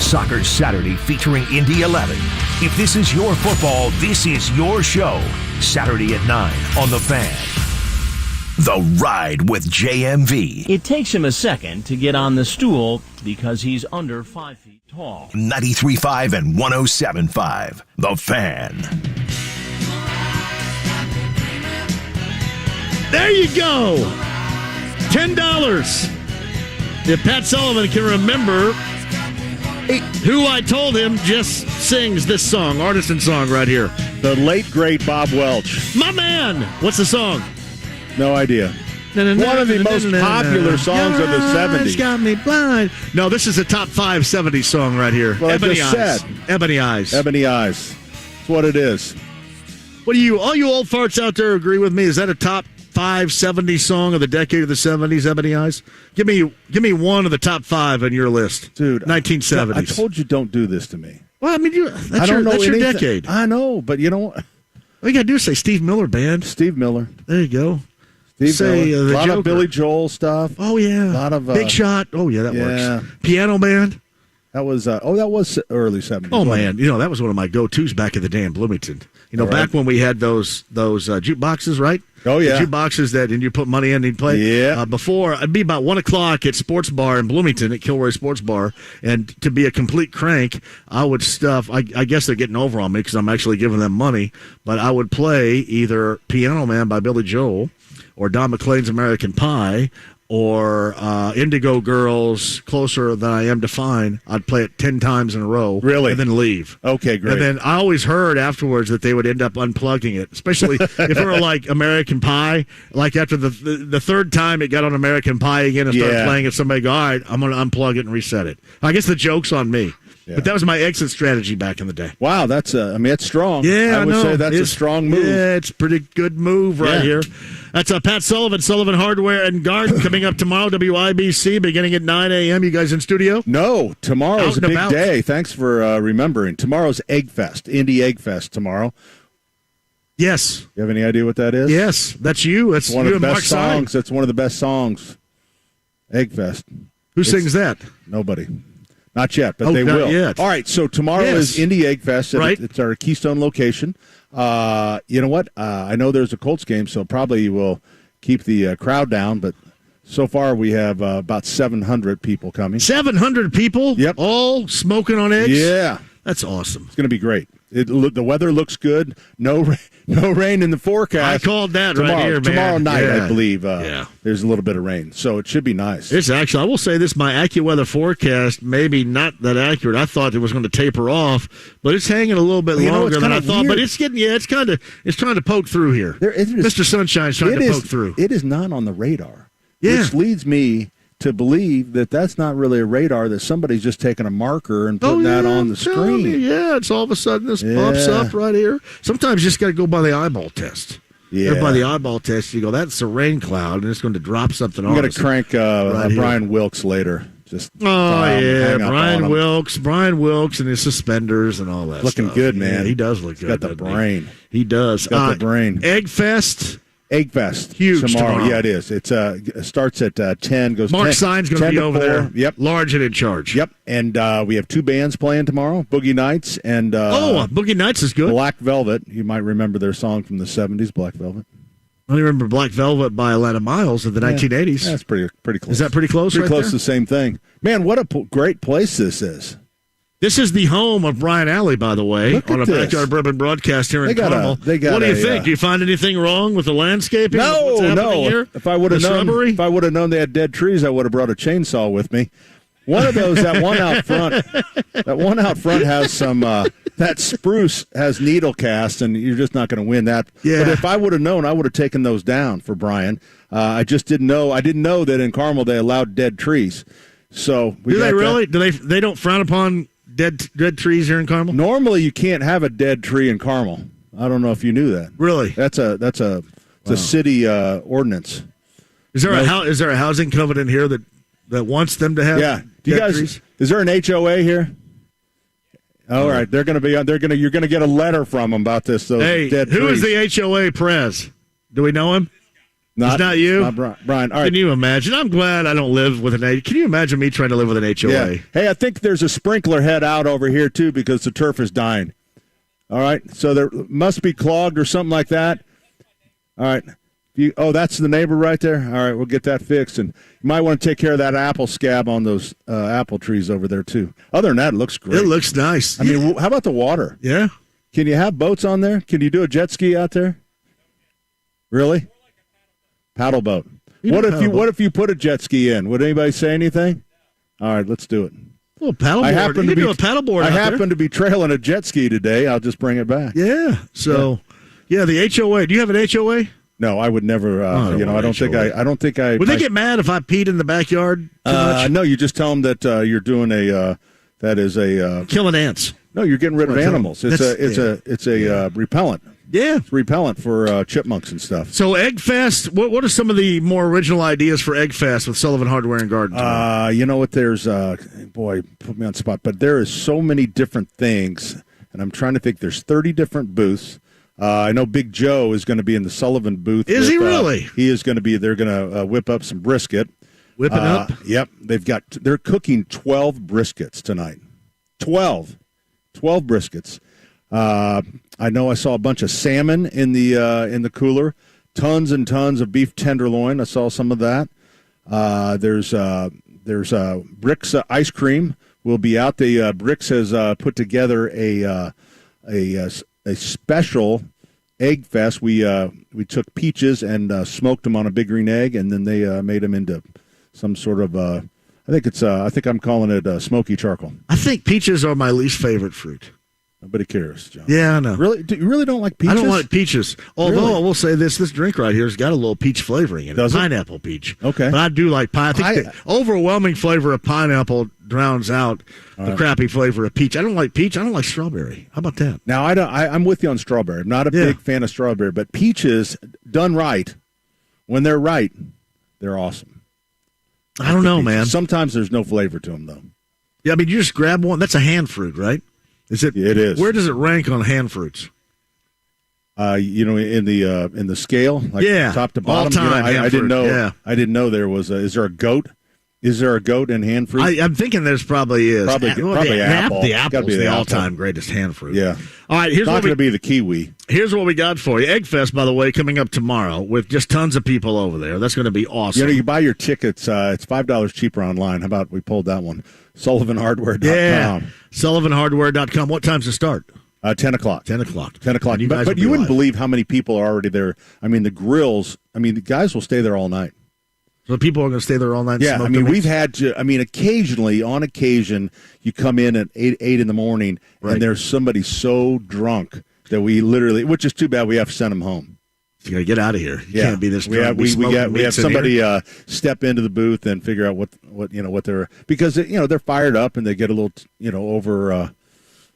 Soccer Saturday featuring Indy 11. If this is your football, this is your show. Saturday at 9 on The Fan. The Ride with JMV. It takes him a second to get on the stool because he's under 5 feet tall. 93.5 and 107.5. The Fan. There you go. $10. If Pat Sullivan can remember who I told him just sings this song, artisan song right here. The late, great Bob Welch. My man. What's the song? No idea. One of the most popular songs of the 70s. Got me blind. No, this is a top 5 70s song right here. Well, Ebony I just Eyes. said. Ebony Eyes. Ebony Eyes. That's what it is. What do you, all you old farts out there agree with me? Is that a top 5 70s song of the decade of the 70s, Ebony Eyes? Give me one of the top 5 on your list. Dude. 1970s. I told you don't do this to me. Well, I mean, that's your decade. I know, but you know what? All you got to do is say Steve Miller Band. Steve Miller. There you go. Steve say Miller. The a lot Joker. of Billy Joel stuff. Oh, yeah. A lot of Big Shot. Oh, yeah, that yeah. works. Piano Band. That was that was early 70s. Oh, man. You know, that was one of my go-tos back in the day in Bloomington. You know, back when we had those jukeboxes, right? Oh, yeah. The jukeboxes and you put money in and you'd play. Yeah. Before, it'd be about 1 o'clock at Sports Bar in Bloomington, at Kilroy Sports Bar. And to be a complete crank, I would stuff, I guess they're getting over on me because I'm actually giving them money, but I would play either Piano Man by Billy Joel or Don McLean's American Pie, or Indigo Girls, Closer Than I Am to Find. I'd play it 10 times in a row. Really? And then leave. Okay, great. And then I always heard afterwards that they would end up unplugging it, especially if it were like American Pie. Like after the third time it got on American Pie again and started playing it, somebody go, all right, I'm going to unplug it and reset it. I guess the joke's on me. Yeah. But that was my exit strategy back in the day. Wow, that's it's strong. Yeah, I would say that's a strong move. Yeah, it's a pretty good move right here. That's Pat Sullivan, Sullivan Hardware and Garden, coming up tomorrow, WIBC, beginning at 9 a.m. You guys in studio? No, tomorrow's a big day. Thanks for remembering. Tomorrow's Egg Fest, Indy Egg Fest tomorrow. Yes. You have any idea what that is? Yes, that's you. That's one you of the and best Mark songs. That's one of the best songs. Egg Fest. Who sings that? Nobody. Not yet, but they will. Yet. All right, so tomorrow is Indy Egg Fest. Right. It's our Keystone location. You know what? I know there's a Colts game, so probably we'll keep the crowd down, but so far we have about 700 people coming. 700 people? Yep. All smoking on eggs? Yeah. That's awesome. It's going to be great. The weather looks good. No rain in the forecast. I called that tomorrow, right here, man. Tomorrow night, Yeah. I believe, there's a little bit of rain. So it should be nice. It's actually, I will say this, my AccuWeather forecast, maybe not that accurate. I thought it was going to taper off, but it's hanging a little bit longer than I thought. Weird. But it's getting, it's trying to poke through here. Mr. Sunshine's trying to poke through. It is not on the radar. Yeah. Which leads me to believe that that's not really a radar, that somebody's just taking a marker and putting that on the screen. Yeah, it's all of a sudden this pops up right here. Sometimes you just got to go by the eyeball test. Yeah. By the eyeball test, you go, that's a rain cloud, and it's going to drop something on us. I'm going to crank Brian Wilkes later. Just Brian Wilkes and his suspenders and all that looking stuff. good, man. Yeah, he does look good. Got the brain. He does. Got the brain. Egg Fest. Huge tomorrow. Yeah, it is. It starts at 10. Goes. Mark 10, Sign's going to be over 4. there. Yep, large and in charge. Yep, and we have 2 bands playing tomorrow: Boogie Nights and Boogie Nights is good. Black Velvet. You might remember their song from the 70s, Black Velvet. I remember Black Velvet by Atlanta Miles of the 1980s. That's pretty close. Is that pretty close? Pretty right close there? to the same thing. Man, what a great place this is. This is the home of Brian Alley, by the way, on a Backyard Bourbon broadcast here in Carmel. What do you think? Do you find anything wrong with the landscaping? No. Here? If I would have known they had dead trees, I would have brought a chainsaw with me. One of those, that one out front has some. That spruce has needle cast, and you're just not going to win that. Yeah. But if I would have known, I would have taken those down for Brian. I just didn't know. I didn't know that in Carmel they allowed dead trees. So do they really? Do they don't frown upon dead trees here in Carmel? Normally, you can't have a dead tree in Carmel. I don't know if you knew that. Really? That's a city ordinance. Is there a housing covenant here that wants them to have? Yeah. Do you guys? Trees? Is there an HOA here? All right, they're going to be. You're going to get a letter from them about this. Those dead who trees. is the HOA Prez? Do we know him? It's not you? Not Brian. All right. Can you imagine? I'm glad I don't live with an HOA. Can you imagine me trying to live with an HOA? Yeah. Hey, I think there's a sprinkler head out over here, too, because the turf is dying. All right? So there must be clogged or something like that. All right. That's the neighbor right there? All right, we'll get that fixed. And you might want to take care of that apple scab on those apple trees over there, too. Other than that, it looks great. It looks nice. I mean, how about the water? Yeah. Can you have boats on there? Can you do a jet ski out there? Really? Paddle boat. What if you put a jet ski in? Would anybody say anything? All right, let's do it. Well, paddleboard. You can do a paddleboard. I happen to be trailing a jet ski today. I'll just bring it back. Yeah. So, the HOA. Do you have an HOA? No, I would never. I don't think I. Would they get mad if I peed in the backyard too much? No, you just tell them that you're doing killing ants. No, you're getting rid of animals. It's a repellent. Yeah, it's repellent for chipmunks and stuff. So Egg Fest. What are some of the more original ideas for Egg Fest with Sullivan Hardware and Garden? You know what? There's boy, put me on the spot, but there is so many different things, and I'm trying to think. There's 30 different booths. I know Big Joe is going to be in the Sullivan booth. Is he really? He is going to be. They're going to whip up some brisket. Whip it up? Yep. They're cooking 12 briskets tonight. 12 briskets. I know I saw a bunch of salmon in the cooler. Tons and tons of beef tenderloin. I saw some of that. There's Bricks ice cream will be out. The Bricks has put together a special egg fest. We took peaches and smoked them on a big green egg, and then they made them into some sort of. I think I'm calling it smoky charcoal. I think peaches are my least favorite fruit. Nobody cares, John. Yeah, I know. Really? You really don't like peaches? I don't like peaches. Although I will say this drink right here has got a little peach flavoring in it. Does it? Pineapple peach. Okay. But I do like pine. I think the overwhelming flavor of pineapple drowns out the crappy flavor of peach. I don't like peach. I don't like strawberry. How about that? Now, I'm with you on strawberry. I'm not a big fan of strawberry, but peaches done right, when they're right, they're awesome. I don't know, man. Sometimes there's no flavor to them, though. Yeah, I mean, you just grab one. That's a hand fruit, right? Is it? It is. Where does it rank on hand fruits? In the scale, like top to bottom. All-time hand I didn't know. Yeah. I didn't know there was. Is there a goat? Is there a goat in hand fruit? I'm thinking there's probably is. Probably apple. The apple's be the apple. all-time greatest hand fruit. Yeah. All right. Here's not going to be the kiwi. Here's what we got for you. Egg Fest, by the way, coming up tomorrow with just tons of people over there. That's going to be awesome. You buy your tickets. It's $5 cheaper online. How about we pulled that one? SullivanHardware.com. Yeah. SullivanHardware.com. What time's it start? 10 o'clock. 10 o'clock. 10 o'clock. But you wouldn't believe how many people are already there. I mean, the grills. I mean, the guys will stay there all night. So people are going to stay there all night? Yeah, I mean, we've had to. I mean, on occasion, you come in at 8 in the morning, and there's somebody so drunk that we literally, which is too bad, we have to send them home. You got to get out of here. You can't be this drunk. We have somebody step into the booth and figure out what they're, because they're fired up and they get a little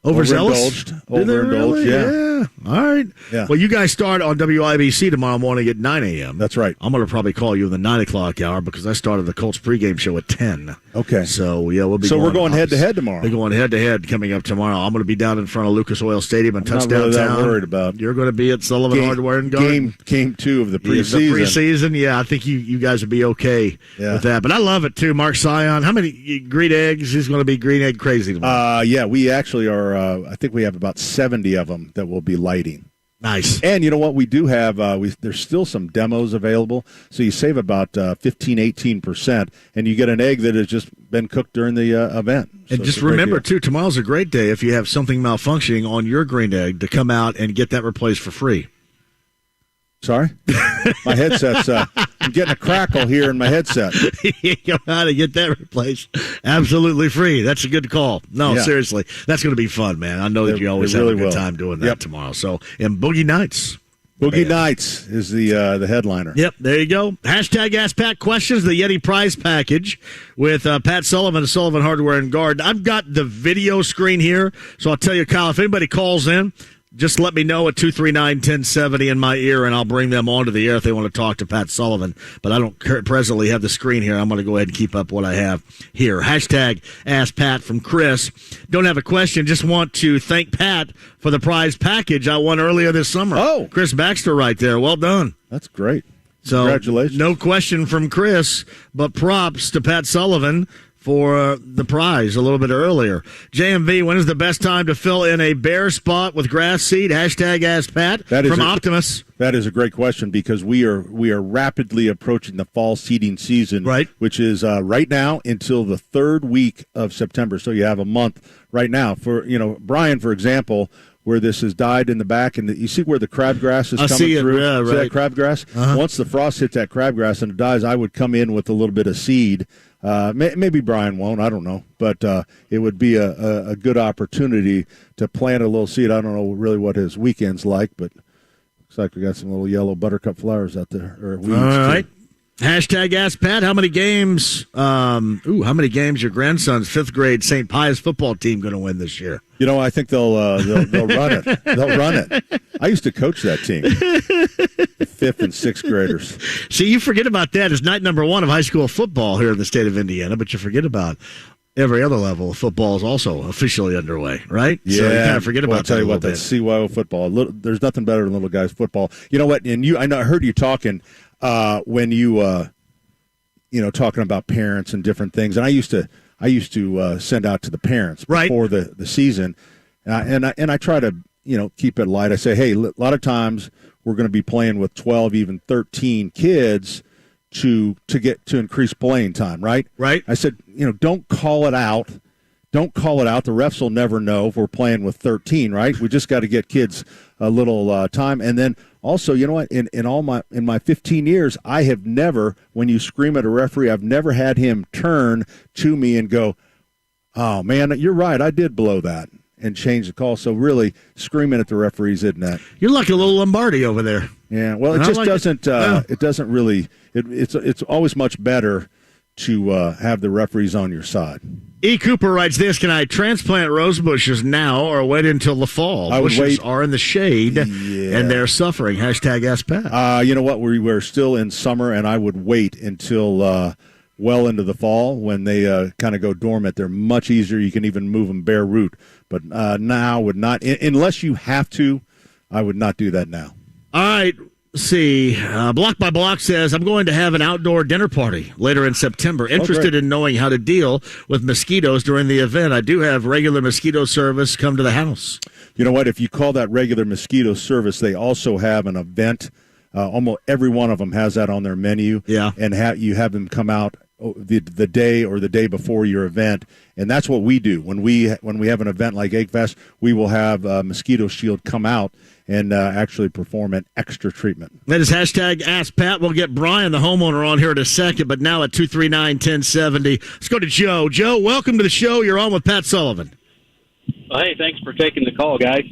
overzealous. Overindulged. Yeah. All right. Yeah. Well, you guys start on WIBC tomorrow morning at 9 a.m. That's right. I'm going to probably call you in the 9 o'clock hour because I started the Colts pregame show at 10. Okay. So, yeah, we'll be. So we're going head-to-head tomorrow. We're going head-to-head coming up tomorrow. I'm going to be down in front of Lucas Oil Stadium and Touchdown Town. I'm not really that worried about. You're going to be at Sullivan Hardware and Garden. Game 2 of the preseason. The preseason, yeah. I think you guys would be okay with that. But I love it, too. Mark Sion, how many green eggs? He's going to be green egg crazy tomorrow. Yeah, we actually are. I think we have about 70 of them that we'll be lighting. Nice. And you know what? We do have, there's still some demos available, so you save about 15-18%, and you get an egg that has just been cooked during the event. And just remember, too, tomorrow's a great day if you have something malfunctioning on your green egg to come out and get that replaced for free. Sorry? My headset's, I'm getting a crackle here in my headset. You know how to get that replaced. Absolutely free. That's a good call. No, seriously. That's going to be fun, man. I know that you always have a good time doing that tomorrow. So, and Boogie Nights. Boogie Nights is the headliner. Yep, there you go. Hashtag Ask Pat Questions, the Yeti prize package with Pat Sullivan of Sullivan Hardware and Garden. I've got the video screen here, so I'll tell you, Kyle, if anybody calls in, just let me know at 239-1070 in my ear, and I'll bring them onto the air if they want to talk to Pat Sullivan. But I don't presently have the screen here. I'm going to go ahead and keep up what I have here. Hashtag Ask Pat from Chris. Don't have a question. Just want to thank Pat for the prize package I won earlier this summer. Oh. Chris Baxter right there. Well done. That's great. So, congratulations. No question from Chris, but props to Pat Sullivan for the prize a little bit earlier. JMV, when is the best time to fill in a bare spot with grass seed? Hashtag Ask Pat from Optimus. That is a great question because we are rapidly approaching the fall seeding season, right? Which is right now until the third week of September. So you have a month right now. For Brian, for example, where this has died in the back, and you see where the crabgrass is coming through. Yeah, right. See that crabgrass? Uh-huh. Once the frost hits that crabgrass and it dies, I would come in with a little bit of seed. Maybe Brian won't, I don't know, but it would be a good opportunity to plant a little seed. I don't know really what his weekend's like, but looks like we got some little yellow buttercup flowers out there. Or weeds. All right. Hashtag Ask Pat. How many games? How many games your grandson's fifth grade St. Pius football team going to win this year? I think they'll run it. They'll run it. I used to coach that team, the fifth and sixth graders. See, you forget about that. It's night number one of high school football here in the state of Indiana, but you forget about every other level of football is also officially underway, right? Yeah. So you kind of forget about I'll tell that you what, that CYO football. There's nothing better than little guys football. You know what? And I heard you talking when you talking about parents and different things, and I used to send out to the parents before the season, and I try to keep it light. I say, hey, a lot of times we're going to be playing with 12, even 13 kids to increase playing time, right? Right. I said, don't call it out. Don't call it out. The refs will never know if we're playing with 13, right? We just got to get kids a little time. And then also, you know what? In my 15 years, I have never, when you scream at a referee, I've never had him turn to me and go, "Oh man, you're right. I did blow that," and change the call. So really, screaming at the referees isn't that? You're like a little Lombardi over there. Yeah. Well, it just doesn't. It doesn't really. It's always much better to have the referees on your side. E. Cooper writes this: can I transplant rose bushes now or wait until the fall? I would bushes wait. Are in the shade and they're suffering. Hashtag Ask Pat. You know what? We're still in summer, and I would wait until well into the fall when they kind of go dormant. They're much easier. You can even move them bare root. But now would not, unless you have to, I would not do that now. All right. See, Block by Block says, I'm going to have an outdoor dinner party later in September. Interested in knowing how to deal with mosquitoes during the event. I do have regular mosquito service come to the house. You know what? If you call that regular mosquito service, they also have an event. Almost every one of them has that on their menu. Yeah. And you have them come out the day or the day before your event. And that's what we do. When we have an event like Egg Fest, we will have Mosquito Shield come out and actually perform an extra treatment. That is hashtag Ask Pat. We'll get Brian, the homeowner, on here in a second, but now at 239-1070. Let's go to Joe. Joe, welcome to the show. You're on with Pat Sullivan. Well, hey, thanks for taking the call, guys.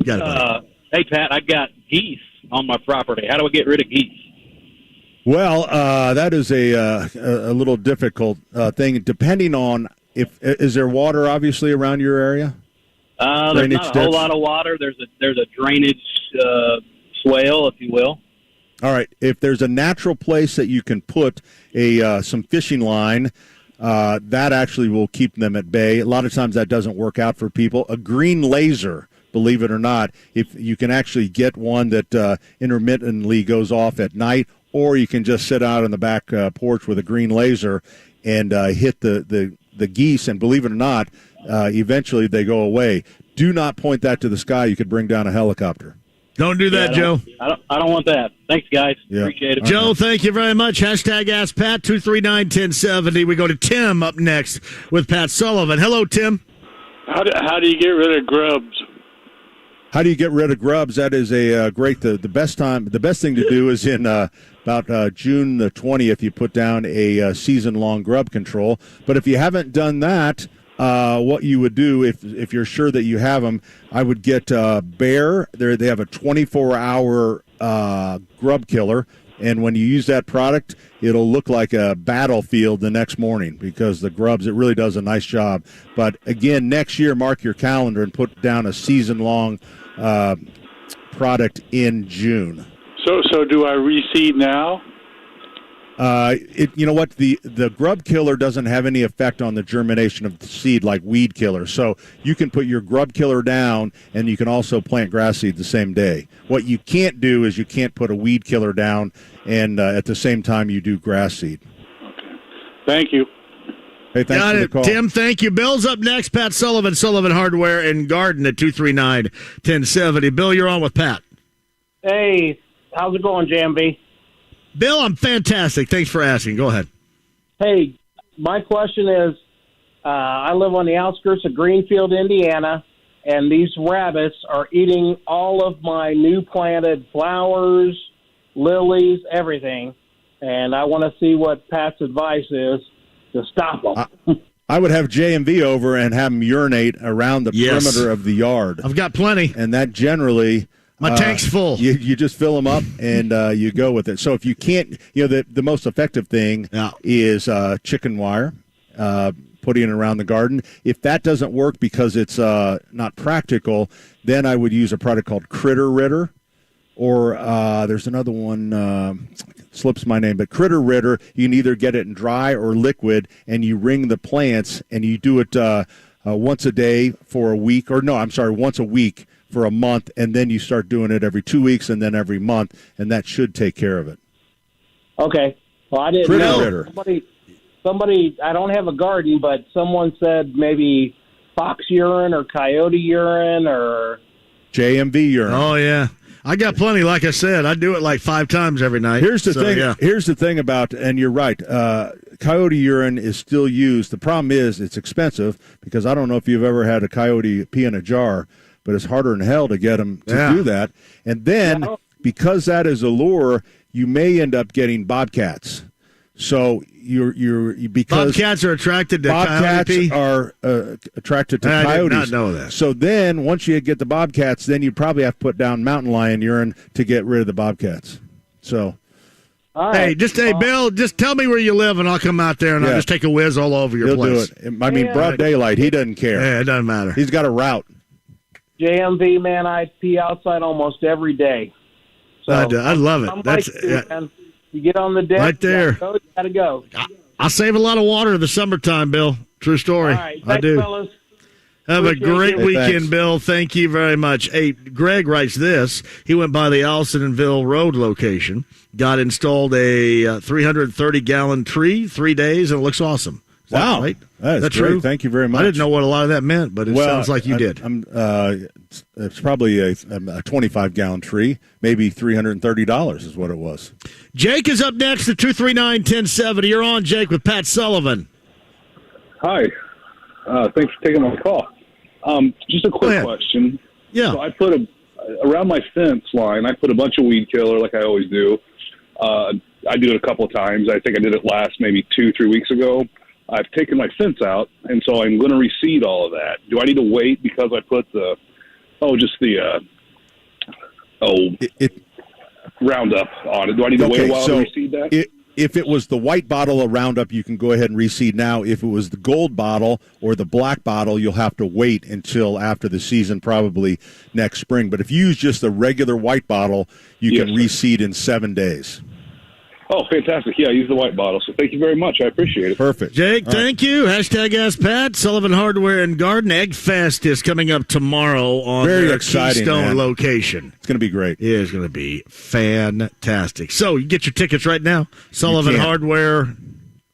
Got it, hey, Pat, I've got geese on my property. How do I get rid of geese? Well, that is a little difficult thing, depending on is there water obviously around your area? There's not a whole lot of water. There's a drainage swale, if you will. All right. If there's a natural place that you can put some fishing line, that actually will keep them at bay. A lot of times that doesn't work out for people. A green laser, believe it or not, if you can actually get one that intermittently goes off at night, or you can just sit out on the back porch with a green laser and hit the geese, and believe it or not, eventually they go away. Do not point that to the sky. You could bring down a helicopter. Don't do that, Joe. I don't want that. Thanks, guys. Yeah. Appreciate it. Joe, thank you very much. Hashtag Ask Pat, 239-1070. We go to Tim up next with Pat Sullivan. Hello, Tim. How do you get rid of grubs? How do you get rid of grubs? That is a great. The best thing to do is in about June the 20th. You put down a season-long grub control. But if you haven't done that, what you would do if you're sure that you have them, I would get Bear. They have a 24-hour grub killer. And when you use that product, it'll look like a battlefield the next morning because the grubs, it really does a nice job. But again, next year, mark your calendar and put down a season-long product in June. So do I reseed now? You know what? The grub killer doesn't have any effect on the germination of the seed like weed killer. So you can put your grub killer down, and you can also plant grass seed the same day. What you can't do is you can't put a weed killer down and at the same time you do grass seed. Okay. Thank you. Hey, thanks Got for the it, call. Tim. Thank you. Bill's up next. Pat Sullivan, Sullivan Hardware and Garden at 239-1070. Bill, you're on with Pat. Hey, how's it going, JMV? Bill, I'm fantastic. Thanks for asking. Go ahead. Hey, my question is, I live on the outskirts of Greenfield, Indiana, and these rabbits are eating all of my new planted flowers, lilies, everything, and I want to see what Pat's advice is to stop them. I would have JMV over and have them urinate around the perimeter of the yard. I've got plenty. And that generally... My tank's full. You just fill them up and you go with it. So if you can't, the most effective thing is chicken wire, putting it around the garden. If that doesn't work because it's not practical, then I would use a product called Critter Ritter. Or there's another one, slips my name, but Critter Ritter, you can either get it in dry or liquid, and you ring the plants, and you do it once a day for a week, once a week for a month, and then you start doing it every 2 weeks and then every month, and that should take care of it. Okay. Well, I didn't Critter know. Ritter. Somebody, I don't have a garden, but someone said maybe fox urine or coyote urine or... JMV urine. Oh, yeah. I got plenty, like I said. I do it like 5 times every night. Here's the thing. Yeah. Here's the thing about, and you're right, coyote urine is still used. The problem is it's expensive because I don't know if you've ever had a coyote pee in a jar, but it's harder than hell to get them to do that. And then, because that is a lure, you may end up getting bobcats. So because bobcats are attracted to bobcats coyote pee? Are attracted to coyotes. I did not know that. So then, once you get the bobcats, then you probably have to put down mountain lion urine to get rid of the bobcats. So, right. Bill, just tell me where you live, and I'll come out there and I'll just take a whiz all over your he'll place. do it. I mean, broad daylight. He doesn't care. Yeah, it doesn't matter. He's got a route. JMV, man, I pee outside almost every day. So I love it. That's man. You get on the deck, right there. You gotta go. I save a lot of water in the summertime, Bill. True story. All right. Thanks, I do. Fellas. Have a great weekend, thanks. Bill. Thank you very much. Hey, Greg writes this. He went by the Allisonville Road location, got installed a 330-gallon tree, 3 days, and it looks awesome. Is that Wow. right? That's great. true. Thank you very much. I didn't know what a lot of that meant, but it sounds like you did. It's probably a 25-gallon tree. Maybe $330 is what it was. Jake is up next at 239-1070. You're on, Jake, with Pat Sullivan. Hi. Thanks for taking my call. Just a quick question. Yeah. So I put around my fence line, I put a bunch of weed killer like I always do. I do it a couple of times. I think I did it last maybe 2-3 weeks ago. I've taken my fence out, and so I'm going to reseed all of that. Do I need to wait because I put Roundup on it? Do I need to wait a while to reseed that? If it was the white bottle of Roundup, you can go ahead and reseed now. If it was the gold bottle or the black bottle, you'll have to wait until after the season, probably next spring. But if you use just the regular white bottle, you can reseed in 7 days. Oh, fantastic. Yeah, I use the white bottle. So thank you very much. I appreciate it. Perfect. Jake, thank you. Hashtag Ask Pat. Sullivan Hardware and Garden. Egg Fest is coming up tomorrow on their Keystone location. It's going to be great. It is going to be fantastic. So you get your tickets right now. Sullivan Hardware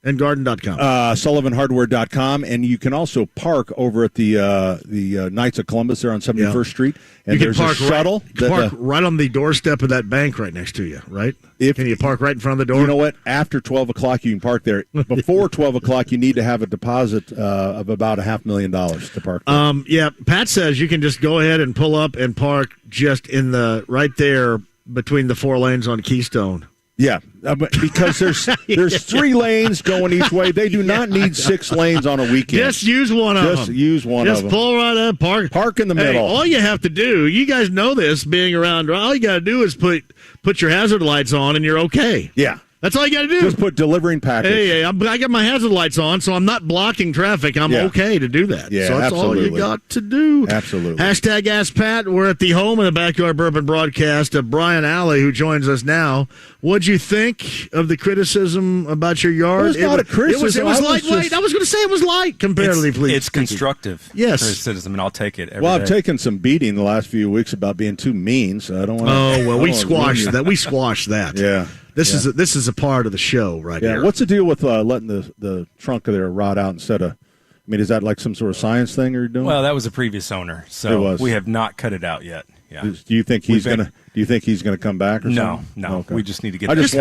and Garden.com. SullivanHardware.com. And you can also park over at the Knights of Columbus there on 71st Street. And there's a shuttle. You can park right on the doorstep of that bank right next to you, right? Can you park right in front of the door? You know what? After 12 o'clock, you can park there. Before 12 o'clock, you need to have a deposit of about $500,000 to park there. Yeah, Pat says you can just go ahead and pull up and park just in right there between the 4 lanes on Keystone. Yeah, because there's 3 lanes going each way. They do not need 6 lanes on a weekend. Just use one of them. Just use one of them. Just pull right up, park in the middle. All you have to do, you guys know this, being around, all you got to do is put your hazard lights on and you're okay. Yeah. That's all you got to do. Just put delivering package. Hey, I got my hazard lights on, so I'm not blocking traffic. I'm okay to do that. Yeah, so that's all you got to do. Absolutely. Hashtag Ask Pat. We're at the home of the Backyard Bourbon broadcast of Brian Alley, who joins us now. What'd you think of the criticism about your yard? It was not a criticism. It was lightweight. I was going to say it was light comparatively. It's constructive. Yes. Criticism, and I'll take it every Well, day. I've taken some beating the last few weeks about being too mean, so I don't want to. Oh, well, we squashed that. We squashed that. Yeah. This is a part of the show right here. What's the deal with letting the trunk of there rot out instead of? I mean, is that like some sort of science thing you're doing? Well, that was a previous owner, so we have not cut it out yet. Yeah. Do you think he's gonna? Do you think he's gonna come back or something? No. Okay. We just need to get. I just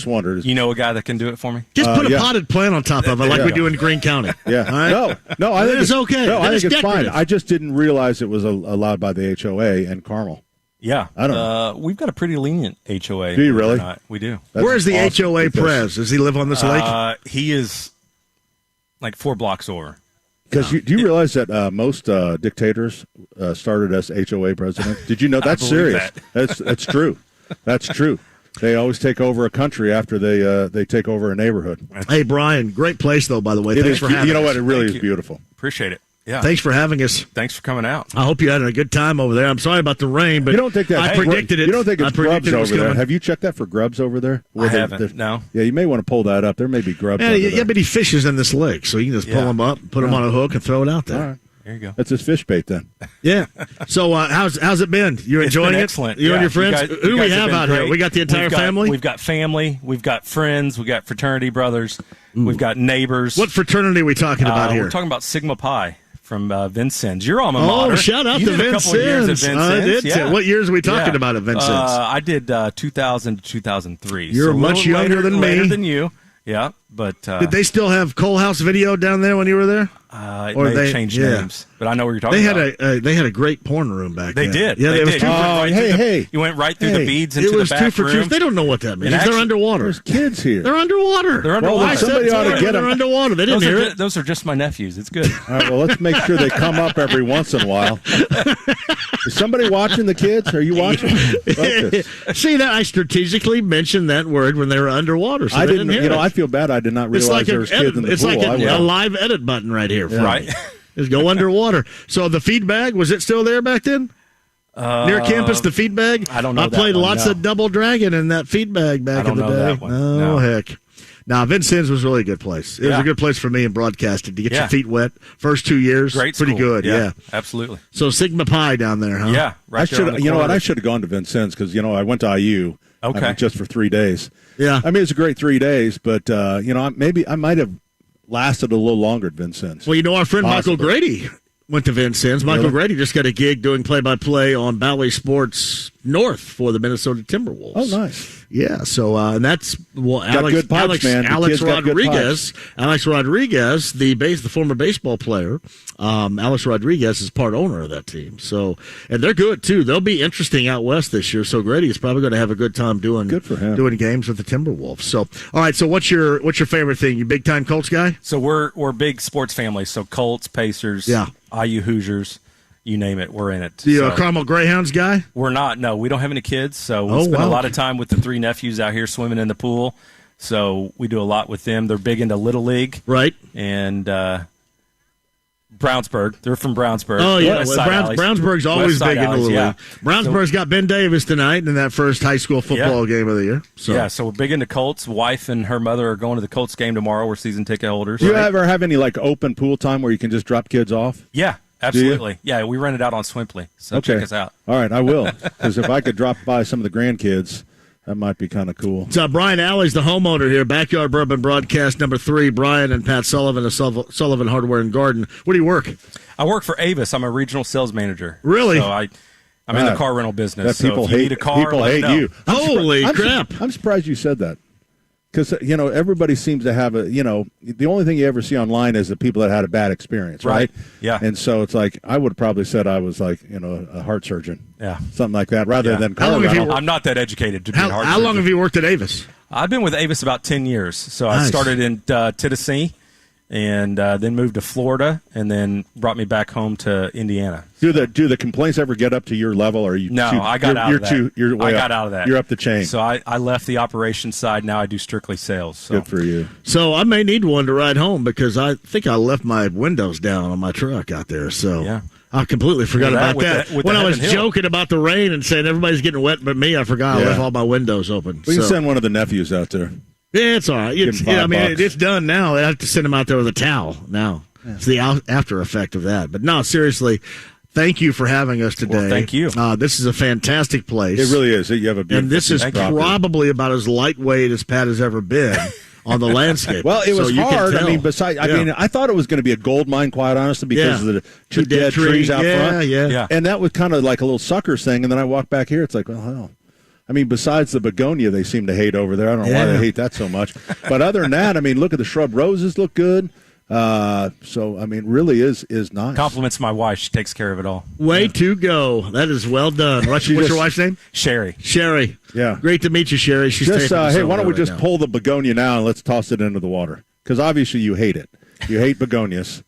wondered. You know a guy that can do it for me? Just put a potted plant on top of it, like we do in Greene County. Yeah. All right? No. I think it's okay. No, I think it's decorative. fine. I just didn't realize it was allowed by the HOA and Carmel. Yeah. I don't know. We've got a pretty lenient HOA. Do you really? We do. Where's the HOA Prez? Does he live on this lake? He is like 4 blocks over. Because do you realize that most dictators started as HOA president? Did you know that's serious? That's true. That's true. They always take over a country after they take over a neighborhood. Hey, Brian, great place though. By the way, thanks for having us. You know what? It really is beautiful. Appreciate it. Yeah. Thanks for having us. Thanks for coming out. I hope you had a good time over there. I'm sorry about the rain, but you don't think that I predicted it. You don't think it's grubs over there? Coming. Have you checked that for grubs over there? I haven't. No. Yeah, you may want to pull that up. There may be grubs. Yeah, but he fishes in this lake, so you can just pull them up, put them on a hook, and throw it out there. All right. There you go. That's his fish bait then. Yeah. So how's it been? You enjoying it? Excellent. You and your friends? Who we have out here? We got the entire family? We've got family. We've got friends. We've got fraternity brothers. We've got neighbors. What fraternity are we talking about here? We're talking about Sigma Pi from Vincennes. Your alma mater. Oh, shout out to Vincennes. I did. Yeah. What years are we talking about at Vincennes? I did 2000 to 2003. You're much younger than me. Later than you. Yeah, but did they still have Cole House Video down there when you were there? It may have changed names, but I know what you're talking about. They had a great porn room back then. They did. Yeah, they did. You went right through the beads into the back room. They don't know what that means. They're underwater. There's kids here. They're underwater. Well, somebody ought to get them. They're underwater. They didn't hear it. Those are just my nephews. It's good. All right, well, let's make sure they come up every once in a while. Is somebody watching the kids? Are you watching? See that I strategically mentioned that word when they were underwater. So I didn't. Hear it. I feel bad. I did not realize there was kids in the pool. It's like a live edit button right here. Right. Is go underwater. So the feed bag, was it still there back then? Near campus, the feed bag? I don't know. I played lots of Double Dragon in that feed bag back in the day. That one. Oh, no. heck. Now, Vincennes was really a good place. It was a good place for me in broadcasting to get your feet wet. First 2 years, great pretty school. good. Yeah, absolutely. So Sigma Pi down there, huh? Yeah, right. I should have gone to Vincennes because I went to IU. Okay, just for 3 days. Yeah, I mean it's a great 3 days, but maybe I might have lasted a little longer at Vincennes. Well, our friend Michael Grady went to Vincennes. Michael Grady just got a gig doing play-by-play on Bally Sports North for the Minnesota Timberwolves. Oh, nice. Yeah, so and that's good pipes, man. Alex Rodriguez, the former baseball player. Alex Rodriguez is part owner of that team. So, and they're good too. They'll be interesting out west this year. So Grady is probably going to have a good time doing games with the Timberwolves. So, all right. So what's your favorite thing? You big time Colts guy? So we're big sports families. So Colts, Pacers, IU Hoosiers. You name it, we're in it. The Carmel Greyhounds guy? We're not. No, we don't have any kids, so we spend a lot of time with the 3 nephews out here swimming in the pool. So we do a lot with them. They're big into Little League. Right. And Brownsburg. They're from Brownsburg. Oh, yeah. Brownsburg's always big into Little League. Brownsburg's got Ben Davis tonight in that first high school football game of the year. So. So we're big into Colts. Wife and her mother are going to the Colts game tomorrow. We're season ticket holders. Do you ever have any open pool time where you can just drop kids off? Yeah. Absolutely. Yeah, we rent it out on Swimply, so check us out. All right, I will, because if I could drop by some of the grandkids, that might be kind of cool. So Brian Alley's the homeowner here, Backyard Bourbon broadcast number 3, Brian and Pat Sullivan of Sullivan Hardware and Garden. Where do you work? I work for Avis. I'm a regional sales manager. Really? So I'm in the car rental business. So people if you need a car, people hate you. Holy crap. I'm surprised you said that. Because, everybody seems to have the only thing you ever see online is the people that had a bad experience, right? Yeah. And so it's like, I would have probably said I was a heart surgeon. Yeah. Something like that, rather than car rental. I'm not that educated to be a heart surgeon. How long have you worked at Avis? I've been with Avis about 10 years. So I started in Tennessee, and then moved to Florida, and then brought me back home to Indiana. Do the complaints ever get up to your level? Or are you? No, I got out of that. I got out of that. You're up the chain. So I left the operations side. Now I do strictly sales. So. Good for you. So I may need one to ride home because I think I left my windows down on my truck out there. So yeah. I completely forgot about that. When I was joking about the rain and saying everybody's getting wet but me, I forgot I left all my windows open. We can send one of the nephews out there. Yeah, it's all right. It's done now. I have to send him out there with a towel now. Yeah. It's the after effect of that. But no, seriously, thank you for having us today. Well, thank you. This is a fantastic place. It really is. You have a beautiful and this is probably about as lightweight as Pat has ever been. On the landscape. Well, it was hard. I mean, I thought it was going to be a gold mine, quite honestly, because of the two dead trees out front. Yeah. And that was kind of like a little suckers thing. And then I walked back here. It's like, well, hell. I mean, besides the begonia they seem to hate over there. I don't know why they hate that so much. But other than that, I mean, look at the shrub roses look good. So, I mean, really is nice. Compliments my wife. She takes care of it all. Way to go. That is well done. What's your wife's name? Sherry. Sherry. Yeah. Great to meet you, Sherry. She's hey, why don't we just pull the begonia now and let's toss it into the water? Because obviously you hate it. You hate begonias.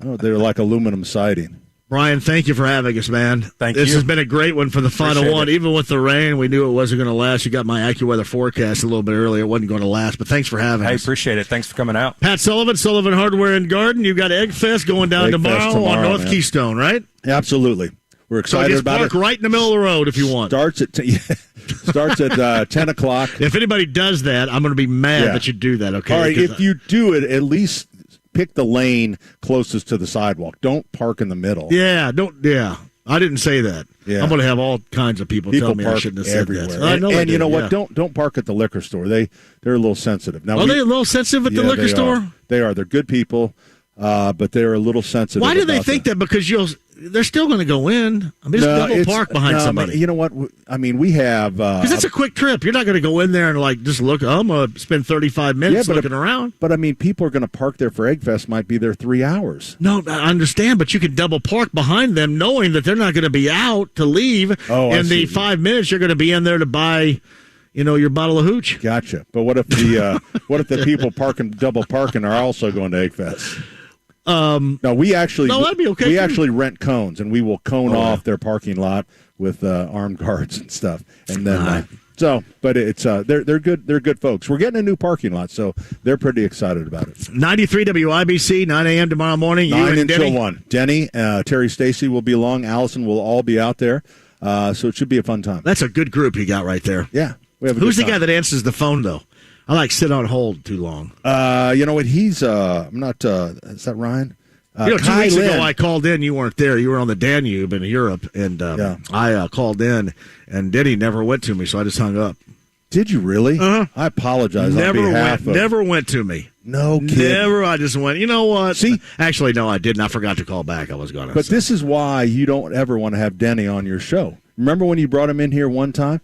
Oh, they're like aluminum siding. Brian, thank you for having us, man. Thank you. This has been a great one for the final one. Even with the rain, we knew it wasn't going to last. You got my AccuWeather forecast a little bit earlier. It wasn't going to last, but thanks for having us. I appreciate it. Thanks for coming out. Pat Sullivan, Sullivan Hardware and Garden. You got Egg Fest going down tomorrow on North Keystone, right? Absolutely. We're excited about it. Park right in the middle of the road if you want. Starts at 10 o'clock. If anybody does that, I'm going to be mad that you do that, okay? All right, if you do it, at least pick the lane closest to the sidewalk. Don't park in the middle. Yeah, I didn't say that. Yeah. I'm going to have all kinds of people tell me I shouldn't have said that. And you know what? Don't park at the liquor store. They're a little sensitive. Now, are they a little sensitive at the liquor store? They are. They're good people, but they're a little sensitive. Why do they think that? Because they're still going to go in. I mean, double park behind somebody. I mean, you know what? I mean, we have because it's a quick trip. You're not going to go in there and just look. I'm going to spend 35 minutes looking around. But I mean, people are going to park there for Egg Fest. Might be there 3 hours. No, I understand, but you can double park behind them, knowing that they're not going to be out to leave. In the 5 minutes, you're going to be in there to buy. Your bottle of hooch. Gotcha. But what if the people double parking are also going to Egg Fest? No, that'd be okay. We actually rent cones, and we will cone off their parking lot with armed guards and stuff. And then, but it's they're good. They're good folks. We're getting a new parking lot, so they're pretty excited about it. 93 WIBC, 9 a.m. tomorrow morning. 9 until 1. Denny, Terry, Stacy will be along. Allison will all be out there. So it should be a fun time. That's a good group you got right there. Yeah. Who's the guy that answers the phone though? I sit on hold too long. You know what? He's I'm not. Is that Ryan? 2 weeks ago, I called in. You weren't there. You were on the Danube in Europe, and I called in, and Denny never went to me, so I just hung up. Did you really? Uh-huh. I apologize on behalf of... Never went to me. No kidding. Never. I just went, you know what? See? Actually, no, I didn't. I forgot to call back. I was going to. But this is why you don't ever want to have Denny on your show. Remember when you brought him in here one time?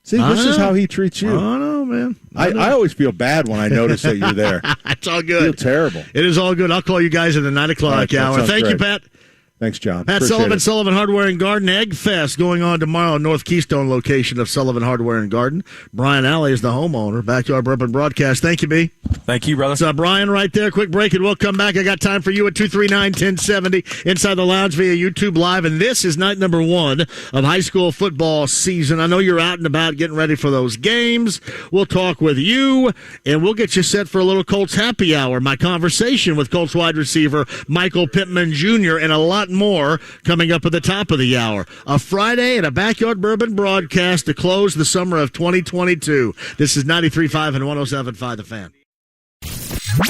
See, this is how he treats you. I know, man. I always feel bad when I notice that you're there. It's all good. I feel terrible. It is all good. I'll call you guys at the 9 o'clock hour. Thank you, Pat. Thanks, John. Pat Sullivan, Sullivan Hardware and Garden. Egg Fest going on tomorrow at North Keystone location of Sullivan Hardware and Garden. Brian Alley is the homeowner. Backyard Bourbon Broadcast. Thank you, B. Thank you, brother. So, Brian, right there. Quick break, and we'll come back. I got time for you at 239-1070 inside the lounge via YouTube Live. And this is night number 1 of high school football season. I know you're out and about getting ready for those games. We'll talk with you, and we'll get you set for a little Colts happy hour. My conversation with Colts wide receiver Michael Pittman Jr. and a lot more coming up at the top of the hour. A Friday and a Backyard Bourbon broadcast to close the summer of 2022. This is 93.5 and 107.5 The Fan.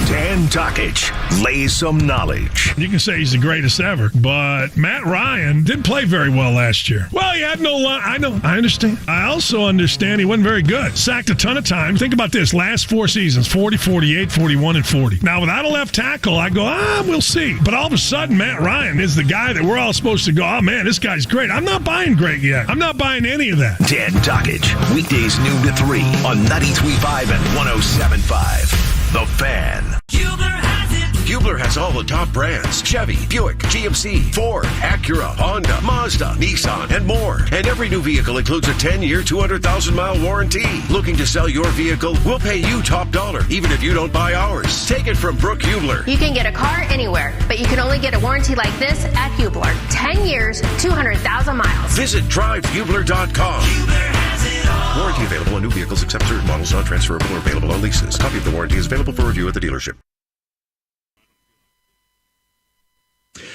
Dan Dockich lays some knowledge. You can say he's the greatest ever, but Matt Ryan didn't play very well last year. Well, he had no line. I know. I understand. I also understand he wasn't very good. Sacked a ton of times. Think about this. Last 4 seasons, 40, 48, 41, and 40. Now, without a left tackle, I go, we'll see. But all of a sudden, Matt Ryan is the guy that we're all supposed to go, oh, man, this guy's great. I'm not buying great yet. I'm not buying any of that. Dan Dockich, weekdays noon to 3 on 93.5 and 107.5. The Fan. Huber has it. Hubler has all the top brands: Chevy, Buick, GMC, Ford, Acura, Honda, Mazda, Nissan, and more. And every new vehicle includes a 10-year, 200,000-mile warranty. Looking to sell your vehicle? We'll pay you top dollar, even if you don't buy ours. Take it from Brooke Hubler. You can get a car anywhere, but you can only get a warranty like this at Hubler. 10 years, 200,000 miles. Visit drivehubler.com. Warranty available on new vehicles except certain models, not transferable or available on leases. Copy of the warranty is available for review at the dealership.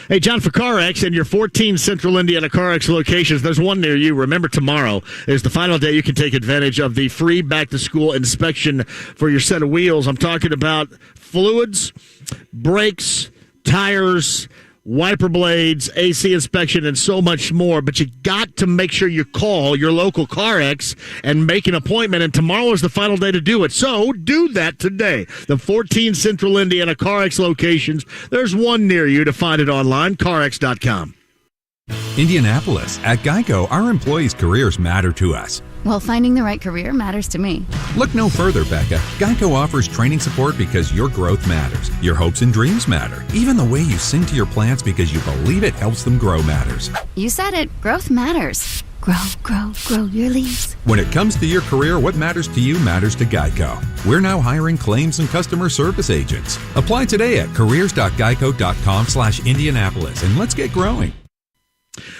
Hey, John, for CarX and your 14 Central Indiana CarX locations, there's one near you. Remember, tomorrow is the final day you can take advantage of the free back-to-school inspection for your set of wheels. I'm talking about fluids, brakes, tires, wiper blades, AC inspection, and so much more. But you got to make sure you call your local CarX and make an appointment. And tomorrow is the final day to do it. So do that today. The 14 Central Indiana CarX locations. There's one near you. To find it online, CarX.com. Indianapolis. At Geico, our employees' careers matter to us. Well, finding the right career matters to me. Look no further, Becca. Geico offers training support because your growth matters. Your hopes and dreams matter. Even the way you sing to your plants because you believe it helps them grow matters. You said it. Growth matters. Grow, grow, grow your leaves. When it comes to your career, what matters to you matters to Geico. We're now hiring claims and customer service agents. Apply today at careers.geico.com/Indianapolis and let's get growing.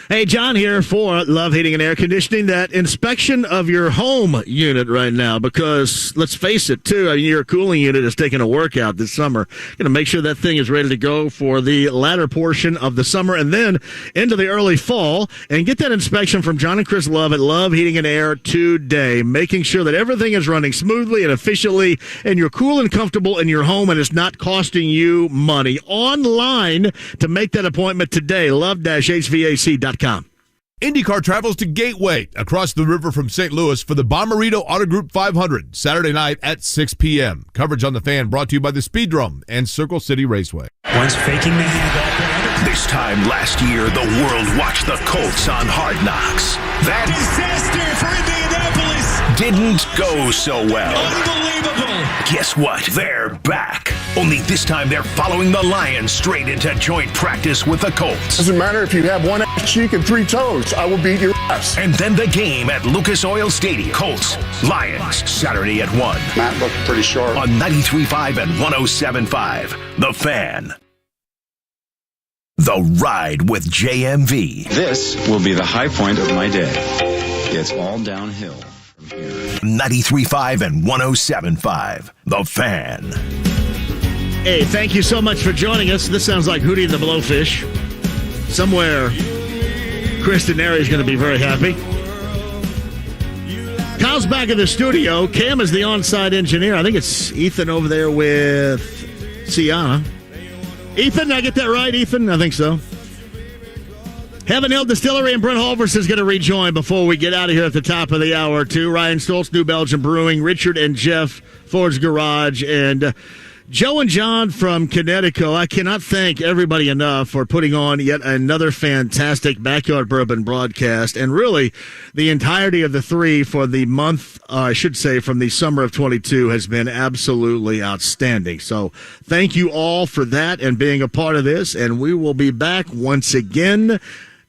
Hey, John here for Love Heating and Air Conditioning. That inspection of your home unit right now, because let's face it, too, I mean, your cooling unit is taking a workout this summer. Going to make sure that thing is ready to go for the latter portion of the summer and then into the early fall. And get that inspection from John and Chris Love at Love Heating and Air today, making sure that everything is running smoothly and efficiently and you're cool and comfortable in your home and it's not costing you money. Online to make that appointment today, love-hvac.com. IndyCar travels to Gateway, across the river from St. Louis, for the Bommarito Auto Group 500, Saturday night at 6 p.m. Coverage on the Fan brought to you by the Speedrome and Circle City Raceway. Once faking the handoff. This time last year, the world watched the Colts on Hard Knocks. That disaster for Indianapolis didn't go so well. Unbelievable. Guess what? They're back. Only this time they're following the Lions straight into joint practice with the Colts. Doesn't matter if you have one ass cheek and three toes. I will beat your ass. And then the game at Lucas Oil Stadium. Colts, Lions, Saturday at 1. Matt looked pretty sharp. On 93.5 and 107.5. The Fan. The Ride with JMV. This will be the high point of my day. It's all downhill from here. 93.5 and 107.5. The Fan. Hey, thank you so much for joining us. This sounds like Hootie and the Blowfish. Somewhere, Kristen Airy's going to be very happy. Kyle's back in the studio. Cam is the on-site engineer. I think it's Ethan over there with Sienna. Ethan, did I get that right, Ethan? I think so. Heaven Hill Distillery and Brent Halverson is going to rejoin before we get out of here at the top of the hour, too. Ryan Stoltz, New Belgium Brewing, Richard and Jeff, Ford's Garage, and Joe and John from Connecticut. I cannot thank everybody enough for putting on yet another fantastic Backyard Bourbon broadcast, and really the entirety of the three for the month, I should say, from the summer of 22 has been absolutely outstanding. So thank you all for that and being a part of this, and we will be back once again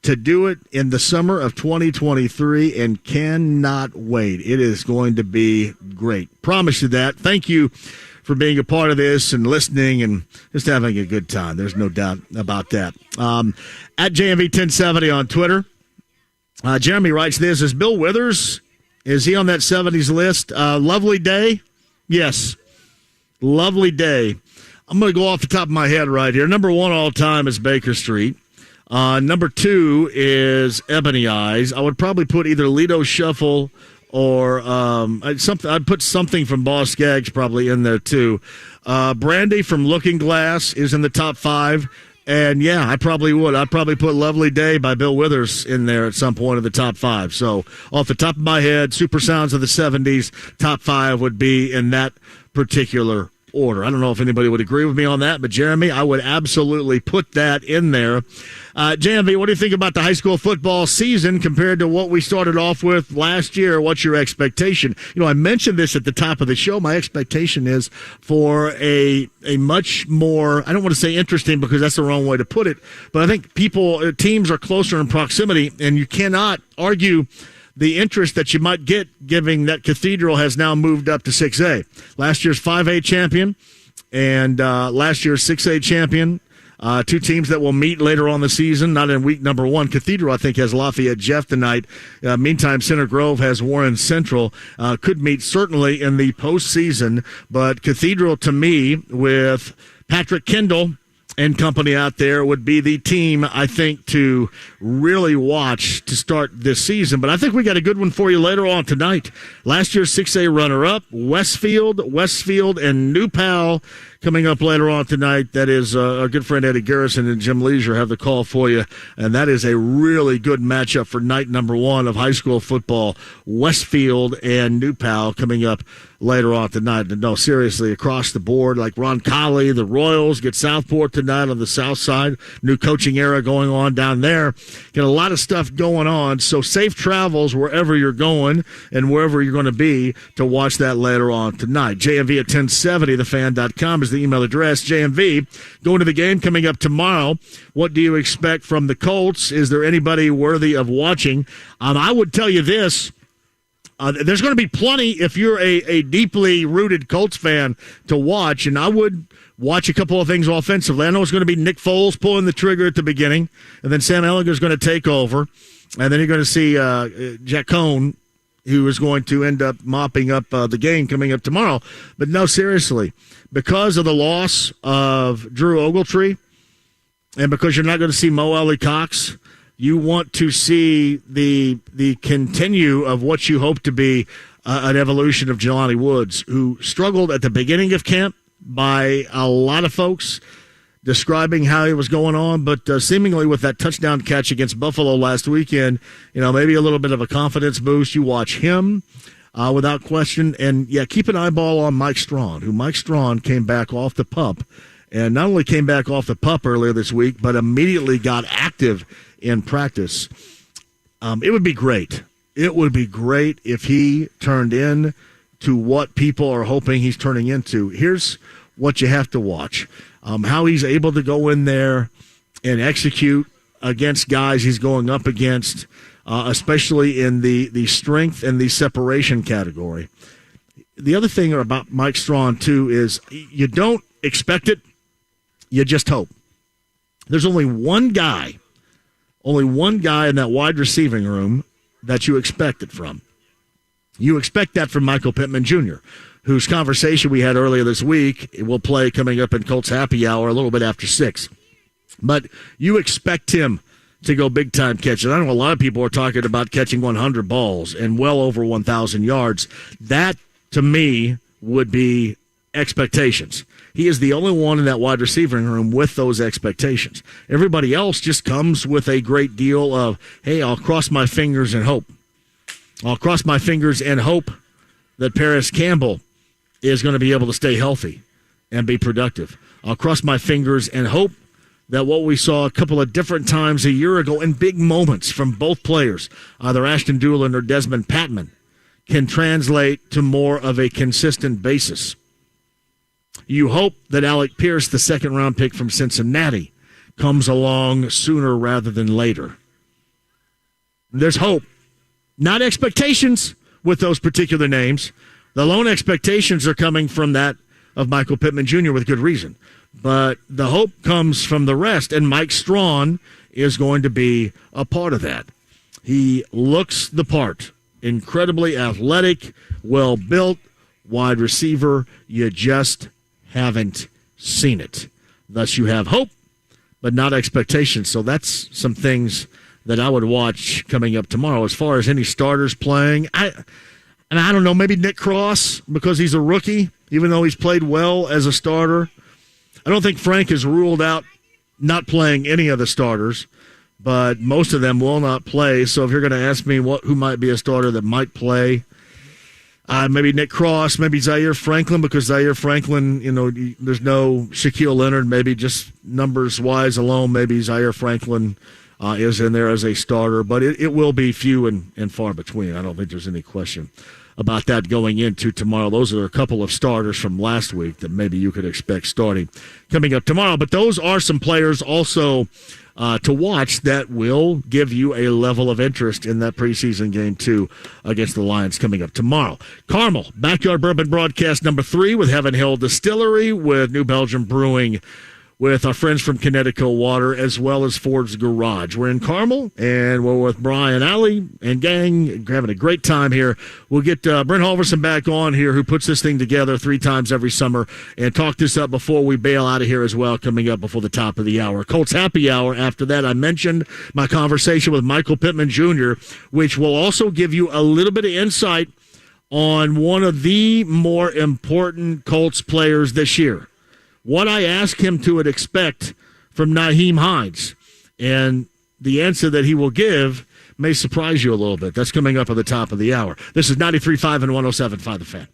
to do it in the summer of 2023 and cannot wait. It is going to be great. Promise you that. Thank you for being a part of this and listening and just having a good time. There's no doubt about that. At JMV 1070 on Twitter. Jeremy writes this. Is Bill Withers, is he on that 70s list? Lovely day? Yes. Lovely day. I'm going to go off the top of my head right here. Number one all time is Baker Street. Number two is Ebony Eyes. I would probably put either Lido Shuffle or I'd put something from Boss Skaggs probably in there too. Brandy from Looking Glass is in the top 5. And yeah, I probably would. I'd probably put Lovely Day by Bill Withers in there at some point in the top 5. So off the top of my head, Super Sounds of the 70s, top 5 would be in that particular order. I don't know if anybody would agree with me on that, but Jeremy, I would absolutely put that in there. JMV, what do you think about the high school football season compared to what we started off with last year? What's your expectation? I mentioned this at the top of the show. My expectation is for a much more, I don't want to say interesting because that's the wrong way to put it, but I think teams are closer in proximity, and you cannot argue the interest that you might get given that Cathedral has now moved up to 6A. Last year's 5A champion and last year's 6A champion. Two teams that will meet later on the season, not in week number 1. Cathedral, I think, has Lafayette Jeff tonight. Meantime, Center Grove has Warren Central. Could meet certainly in the postseason, but Cathedral, to me, with Patrick Kendall and company out there, would be the team, I think, to really watch to start this season. But I think we got a good one for you later on tonight. Last year's 6A runner-up, Westfield, and New Pal coming up later on tonight. That is our good friend Eddie Garrison and Jim Leisure have the call for you. And that is a really good matchup for night number 1 of high school football. Westfield and New Pal coming up later on tonight. No, seriously, across the board, like Ron Colley, the Royals get Southport tonight on the south side. New coaching era going on down there. Get a lot of stuff going on. So safe travels wherever you're going and wherever you're going to be to watch that later on tonight. JMV at 1070thefan.com is the email address. JMV, going to the game coming up tomorrow. What do you expect from the Colts? Is there anybody worthy of watching? I would tell you this. There's going to be plenty if you're a deeply rooted Colts fan to watch, and I would watch a couple of things offensively. I know it's going to be Nick Foles pulling the trigger at the beginning, and then Sam Ehlinger's going to take over, and then you're going to see Jack Cohn, who is going to end up mopping up the game coming up tomorrow. But no, seriously, because of the loss of Drew Ogletree, and because you're not going to see Mo Alley Cox, you want to see the continue of what you hope to be an evolution of Jelani Woods, who struggled at the beginning of camp by a lot of folks describing how he was going on, but seemingly with that touchdown catch against Buffalo last weekend, maybe a little bit of a confidence boost. You watch him without question. And, yeah, keep an eyeball on Mike Strawn, who Mike Strawn came back off the pup, and not only came back off the pup earlier this week, but immediately got active in practice. It would be great. It would be great if he turned in to what people are hoping he's turning into. Here's what you have to watch. How he's able to go in there and execute against guys he's going up against, especially in the strength and the separation category. The other thing about Mike Strawn, too, is you don't expect it, you just hope. There's only one guy in that wide receiving room that you expect it from. You expect that from Michael Pittman Jr., whose conversation we had earlier this week will play coming up in Colts Happy Hour a little bit after 6. But you expect him to go big-time catching. I know a lot of people are talking about catching 100 balls and well over 1,000 yards. That, to me, would be expectations. He is the only one in that wide receiving room with those expectations. Everybody else just comes with a great deal of, hey, I'll cross my fingers and hope. I'll cross my fingers and hope that Paris Campbell is going to be able to stay healthy and be productive. I'll cross my fingers and hope that what we saw a couple of different times a year ago in big moments from both players, either Ashton Doolin or Desmond Patman, can translate to more of a consistent basis. You hope that Alec Pierce, the second-round pick from Cincinnati, comes along sooner rather than later. There's hope. Not expectations with those particular names. The lone expectations are coming from that of Michael Pittman Jr. with good reason. But the hope comes from the rest, and Mike Strawn is going to be a part of that. He looks the part. Incredibly athletic, well-built, wide receiver. You just haven't seen it. Thus you have hope, but not expectations. So that's some things that I would watch coming up tomorrow. As far as any starters playing, I don't know, maybe Nick Cross, because he's a rookie, even though he's played well as a starter. I don't think Frank has ruled out not playing any of the starters, but most of them will not play. So if you're going to ask me who might be a starter that might play, Maybe Nick Cross, maybe Zaire Franklin, because Zaire Franklin, there's no Shaquille Leonard. Maybe just numbers-wise alone, maybe Zaire Franklin is in there as a starter. But it will be few and far between. I don't think there's any question about that going into tomorrow. Those are a couple of starters from last week that maybe you could expect starting coming up tomorrow. But those are some players also to watch that will give you a level of interest in that preseason game, too, against the Lions coming up tomorrow. Carmel, Backyard Bourbon broadcast number 3 with Heaven Hill Distillery, with New Belgium Brewing, with our friends from Connecticut Water, as well as Ford's Garage. We're in Carmel, and we're with Brian Alley and gang, having a great time here. We'll get Brent Halverson back on here, who puts this thing together 3 times every summer, and talk this up before we bail out of here as well, coming up before the top of the hour. Colts Happy Hour. After that, I mentioned my conversation with Michael Pittman Jr., which will also give you a little bit of insight on one of the more important Colts players this year. What I asked him to expect from Nyheim Hines, and the answer that he will give may surprise you a little bit. That's coming up at the top of the hour. This is 93.5 and 107.5 The Fan.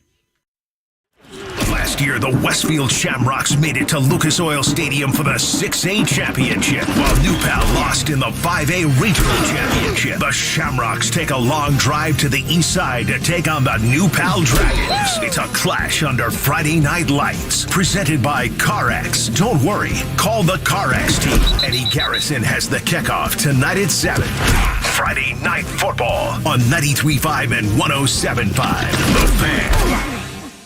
Last year, the Westfield Shamrocks made it to Lucas Oil Stadium for the 6A championship, while New Pal lost in the 5A regional championship. The Shamrocks take a long drive to the east side to take on the New Pal Dragons. It's a clash under Friday night lights, presented by CarX. Don't worry, call the CarX team. Eddie Garrison has the kickoff tonight at 7. Friday Night Football on 93.5 and 107.5 The Fan.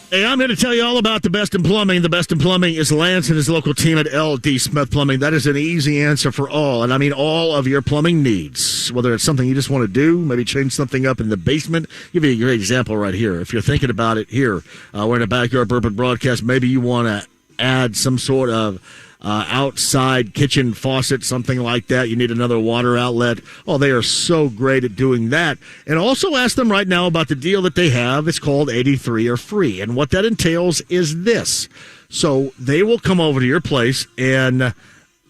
Hey, I'm here to tell you all about the best in plumbing. The best in plumbing is Lance and his local team at LD Smith Plumbing. That is an easy answer for all, and I mean all of your plumbing needs. Whether it's something you just want to do, maybe change something up in the basement. I'll give you a great example right here. If you're thinking about it here, we're in a Backyard Bourbon broadcast. Maybe you want to add some sort of outside kitchen faucet, something like that. You need another water outlet. Oh, they are so great at doing that. And also ask them right now about the deal that they have. It's called 83 or free. And what that entails is this. So they will come over to your place and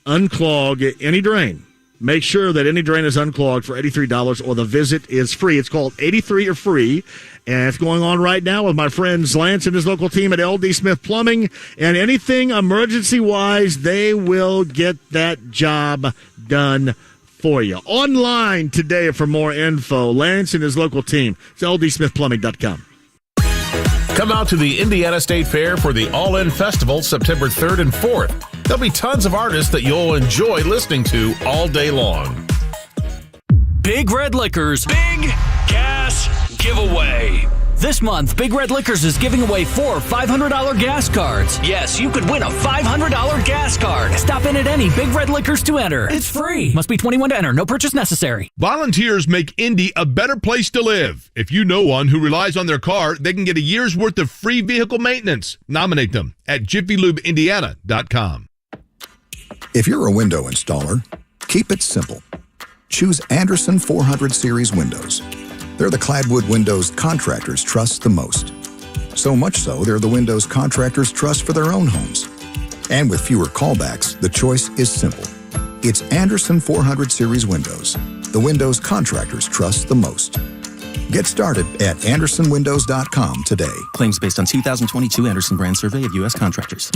unclog any drain. Make sure that any drain is unclogged for $83 or the visit is free. It's called 83 or free. And it's going on right now with my friends Lance and his local team at LD Smith Plumbing. And anything emergency-wise, they will get that job done for you. Online today for more info, Lance and his local team. It's ldsmithplumbing.com. Come out to the Indiana State Fair for the All-In Festival September 3rd and 4th. There'll be tons of artists that you'll enjoy listening to all day long. Big Red Liquors Big Gas Giveaway. This month, Big Red Liquors is giving away 4 $500 gas cards. Yes, you could win a $500 gas card. Stop in at any Big Red Liquors to enter. It's free. Must be 21 to enter. No purchase necessary. Volunteers make Indy a better place to live. If you know one who relies on their car, they can get a year's worth of free vehicle maintenance. Nominate them at JiffyLubeIndiana.com. If you're a window installer, keep it simple. Choose Anderson 400 Series windows. They're the cladwood windows contractors trust the most. So much so, they're the windows contractors trust for their own homes. And with fewer callbacks, the choice is simple. It's Anderson 400 Series windows, the windows contractors trust the most. Get started at AndersonWindows.com today. Claims based on 2022 Anderson brand survey of U.S. contractors.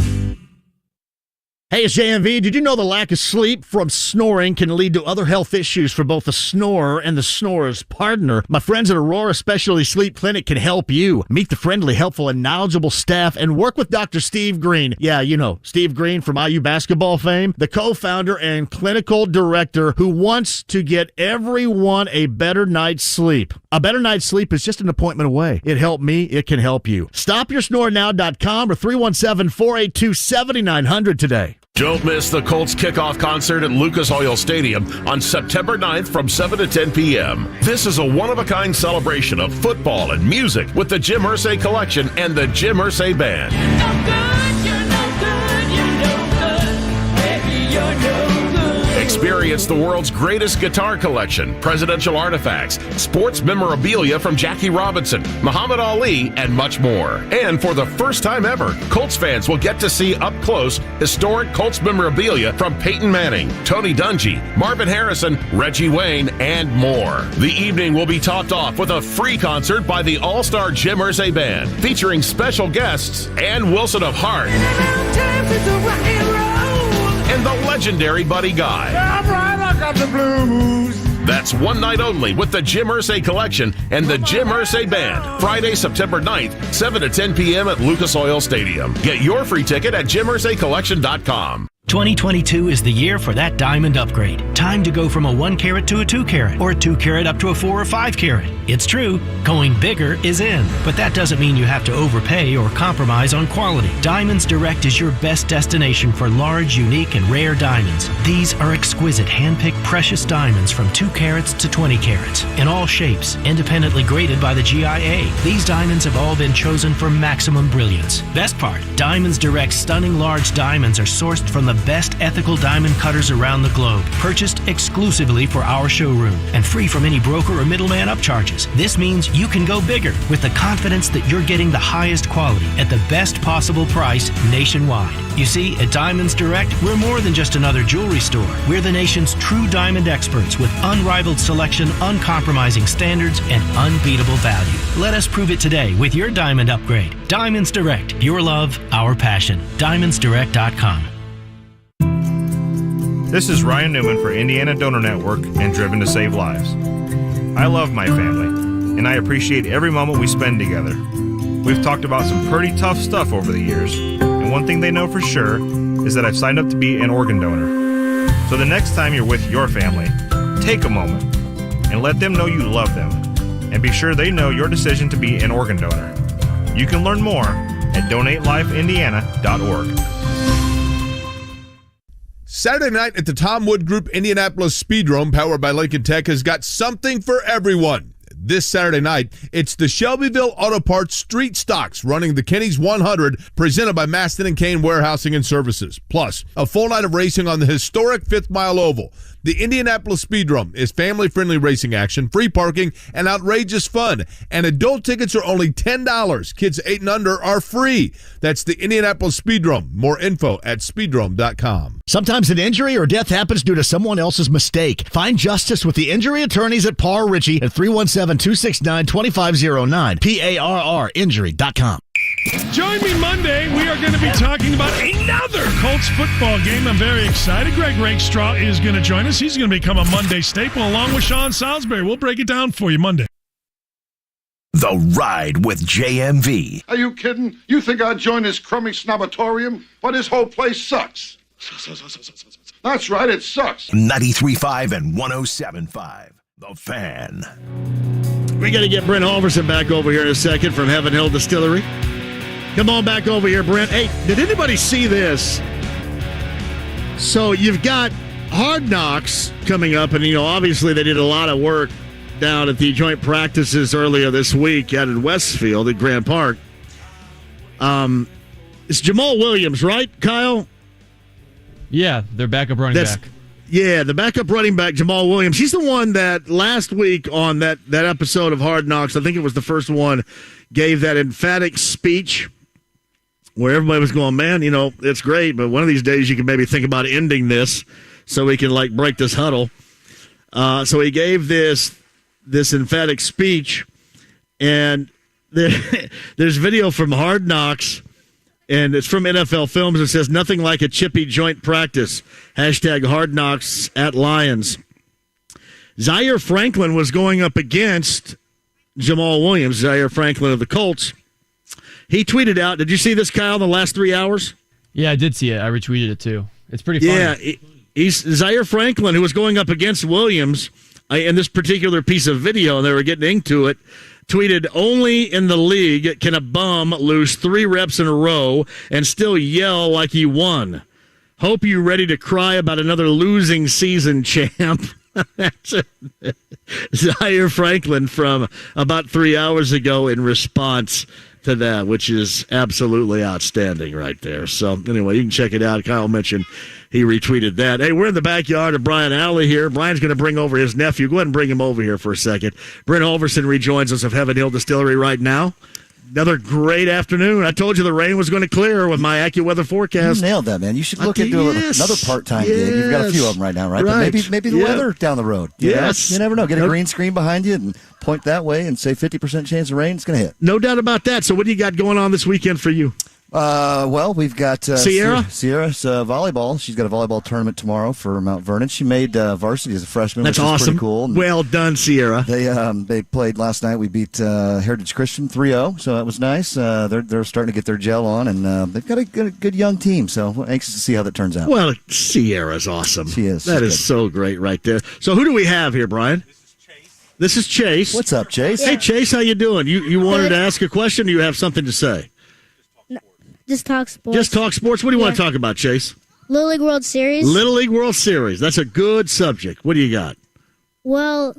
Hey, it's JMV. Did you know the lack of sleep from snoring can lead to other health issues for both the snorer and the snorer's partner? My friends at Aurora Specialty Sleep Clinic can help you. Meet the friendly, helpful, and knowledgeable staff and work with Dr. Steve Green. Yeah, you know, Steve Green from IU basketball fame, the co-founder and clinical director who wants to get everyone a better night's sleep. A better night's sleep is just an appointment away. It helped me. It can help you. StopYourSnoreNow.com or 317-482-7900 today. Don't miss the Colts kickoff concert at Lucas Oil Stadium on September 9th from 7 to 10 p.m. This is a one-of-a-kind celebration of football and music with the Jim Irsay Collection and the Jim Irsay Band. Experience the world's greatest guitar collection, presidential artifacts, sports memorabilia from Jackie Robinson, Muhammad Ali, and much more. And for the first time ever, Colts fans will get to see up close historic Colts memorabilia from Peyton Manning, Tony Dungy, Marvin Harrison, Reggie Wayne, and more. The evening will be topped off with a free concert by the all-star Jim Irsay Band, featuring special guests Ann Wilson of Heart and the legendary Buddy Guy. I got the blues. That's one night only with the Jim Irsay Collection and the Jim Irsay Band. Friday, September 9th, 7 to 10 p.m. at Lucas Oil Stadium. Get your free ticket at JimIrsayCollection.com. 2022 is the year for that diamond upgrade. Time to go from a 1 carat to a 2 carat, or a 2 carat up to a 4 or 5 carat. It's true, going bigger is in, but that doesn't mean you have to overpay or compromise on quality. Diamonds Direct is your best destination for large, unique, and rare diamonds. These are exquisite, hand-picked precious diamonds from 2 carats to 20 carats, in all shapes, independently graded by the GIA. These diamonds have all been chosen for maximum brilliance. Best part, Diamonds Direct's stunning large diamonds are sourced from the best ethical diamond cutters around the globe, purchased exclusively for our showroom, and free from any broker or middleman upcharges. This means you can go bigger with the confidence that you're getting the highest quality at the best possible price nationwide. You see, at Diamonds Direct, we're more than just another jewelry store. We're the nation's true diamond experts with unrivaled selection, uncompromising standards, and unbeatable value. Let us prove it today with your diamond upgrade. Diamonds Direct, your love, our passion. DiamondsDirect.com. This is Ryan Newman for Indiana Donor Network and Driven to Save Lives. I love my family, and I appreciate every moment we spend together. We've talked about some pretty tough stuff over the years, and one thing they know for sure is that I've signed up to be an organ donor. So the next time you're with your family, take a moment and let them know you love them, and be sure they know your decision to be an organ donor. You can learn more at DonateLifeIndiana.org. Saturday night at the Tom Wood Group Indianapolis Speedrome, powered by Lincoln Tech, has got something for everyone. This Saturday night, it's the Shelbyville Auto Parts Street Stocks running the Kenny's 100, presented by Maston & Kane Warehousing and Services. Plus, a full night of racing on the historic 5th Mile Oval. The Indianapolis Speedrome is family-friendly racing action, free parking, and outrageous fun. And adult tickets are only $10. Kids 8 and under are free. That's the Indianapolis Speedrome. More info at speedrome.com. Sometimes an injury or death happens due to someone else's mistake. Find justice with the injury attorneys at Parr Ritchie at 317-269-2509. PARRinjury.com. Join me Monday. We are going to be talking about another Colts football game. I'm very excited. Greg Rakestraw is going to join us. He's going to become a Monday staple along with Sean Salisbury. We'll break it down for you Monday. The Ride with JMV. Are you kidding? You think I'd join this crummy snobatorium? But this whole place sucks. That's right, it sucks. 93.5 and 107.5. The Fan. We got to get Brent Halverson back over here in a second from Heaven Hill Distillery. Come on back over here, Brent. Hey, did anybody see this? So you've got Hard Knocks coming up, and, obviously they did a lot of work down at the joint practices earlier this week out in Westfield at Grant Park. It's Jamal Williams, right, Kyle? Yeah, their backup running back. Yeah, the backup running back, Jamal Williams. He's the one that last week on that episode of Hard Knocks, I think it was the first one, gave that emphatic speech where everybody was going, man, it's great, but one of these days you can maybe think about ending this so we can, break this huddle. So he gave this emphatic speech, and there's video from Hard Knocks, and it's from NFL Films. It says, nothing like a chippy joint practice. # Hard Knocks at Lions. Zaire Franklin was going up against Jamal Williams, Zaire Franklin of the Colts. He tweeted out, did you see this, Kyle, in the last 3 hours? Yeah, I did see it. I retweeted it, too. It's pretty funny. Yeah, he's Zaire Franklin, who was going up against Williams in this particular piece of video, and they were getting into it, tweeted, only in the league can a bum lose 3 reps in a row and still yell like he won. Hope you ready to cry about another losing season, champ. That's Zaire Franklin from about 3 hours ago in response to that, which is absolutely outstanding right there. So anyway, you can check it out. Kyle mentioned he retweeted that. Hey, we're in the backyard of Brian Alley here. Brian's going to bring over his nephew. Go ahead and bring him over here for a second. Brent Halverson rejoins us of Heaven Hill Distillery right now. Another great afternoon. I told you the rain was going to clear with my AccuWeather forecast. You nailed that, man. You should look into another part-time gig. You've got a few of them right now, right? But maybe the weather down the road. Yes. You never know. Get a green screen behind you and point that way and say 50% chance of rain. It's going to hit. No doubt about that. So what do you got going on this weekend for you? Well, we've got Sierra. Sierra's volleyball. She's got a volleyball tournament tomorrow for Mount Vernon. She made varsity as a freshman. That's which is awesome. Pretty cool. And well done, Sierra. They played last night. We beat Heritage Christian 3-0, so that was nice. They're starting to get their gel on, and they've got a good young team. So we're anxious to see how that turns out. Well, Sierra's awesome. She is. That is so great right there. So who do we have here, Brian? This is Chase. What's up, Chase? Hey, Chase, how you doing? You wanted to ask a question, or you have something to say? Just talk sports. Just talk sports. What do you want to talk about, Chase? Little League World Series. Little League World Series. That's a good subject. What do you got? Well,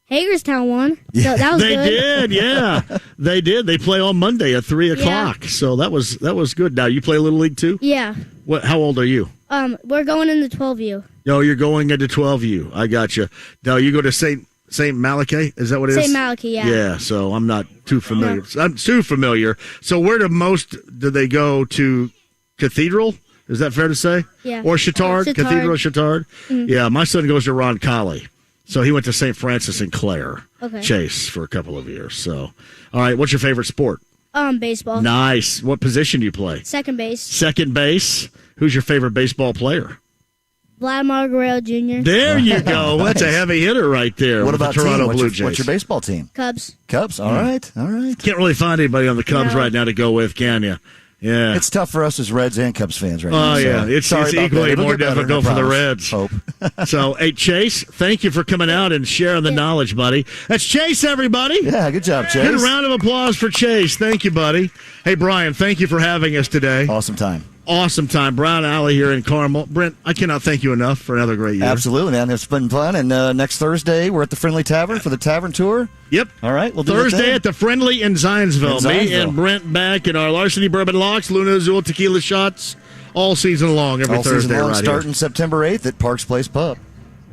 Hagerstown won. So that was they good. did, yeah. They did. They play on Monday at 3 o'clock. So that was good. Now, you play Little League too? Yeah. How old are you? We're going into 12U. Oh, you're going into 12U. I got you. Now, you go to St. Malachi? Is that what it is? St. Malachi, yeah. Yeah, so I'm not too familiar. No. I'm too familiar. So where do they go to? Cathedral? Is that fair to say? Yeah. Or Chittard? Cathedral Chittard? Mm-hmm. Yeah, my son goes to Roncalli. So he went to St. Francis and Clare Chase for a couple of years. So, all right, what's your favorite sport? Baseball. Nice. What position do you play? Second base. Second base. Who's your favorite baseball player? Vladimir Guerrero Jr. There you go. Nice. That's a heavy hitter right there. What with about the Toronto Blue Jays? What's your baseball team? Cubs. Cubs. All right. All right. Can't really find anybody on the Cubs right now to go with, can you? Yeah. It's tough for us as Reds and Cubs fans right now. Oh, yeah. It's equally more difficult for the Reds. Hope. So, hey, Chase, thank you for coming out and sharing the knowledge, buddy. That's Chase, everybody. Yeah, good job, Chase. Good round of applause for Chase. Thank you, buddy. Hey, Brian, thank you for having us today. Awesome time. Awesome time. Brian Alley here in Carmel. Brent, I cannot thank you enough for another great year. Absolutely, man. It's been fun. And next Thursday, we're at the Friendly Tavern for the Tavern Tour. Yep. All right. We'll do Thursday at the Friendly in Zionsville. Me and Brent back in our Larceny Bourbon Locks, Luna Azul Tequila Shots, all season long, every Thursday season long, right starting here. September 8th at Parks Place Pub.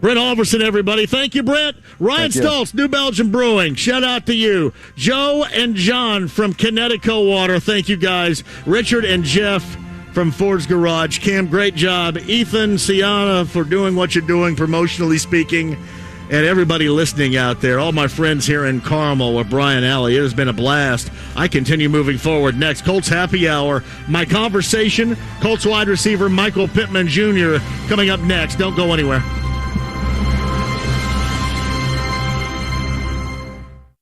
Brent Halverson, everybody. Thank you, Brent. Ryan Stoltz, New Belgium Brewing. Shout out to you. Joe and John from Connecticut Water. Thank you, guys. Richard and Jeff from Ford's Garage. Cam, great job. Ethan, Sienna, for doing what you're doing, promotionally speaking. And everybody listening out there, all my friends here in Carmel with Brian Alley. It has been a blast. I continue moving forward. Next, Colts Happy Hour. My conversation, Colts wide receiver Michael Pittman Jr. coming up next. Don't go anywhere.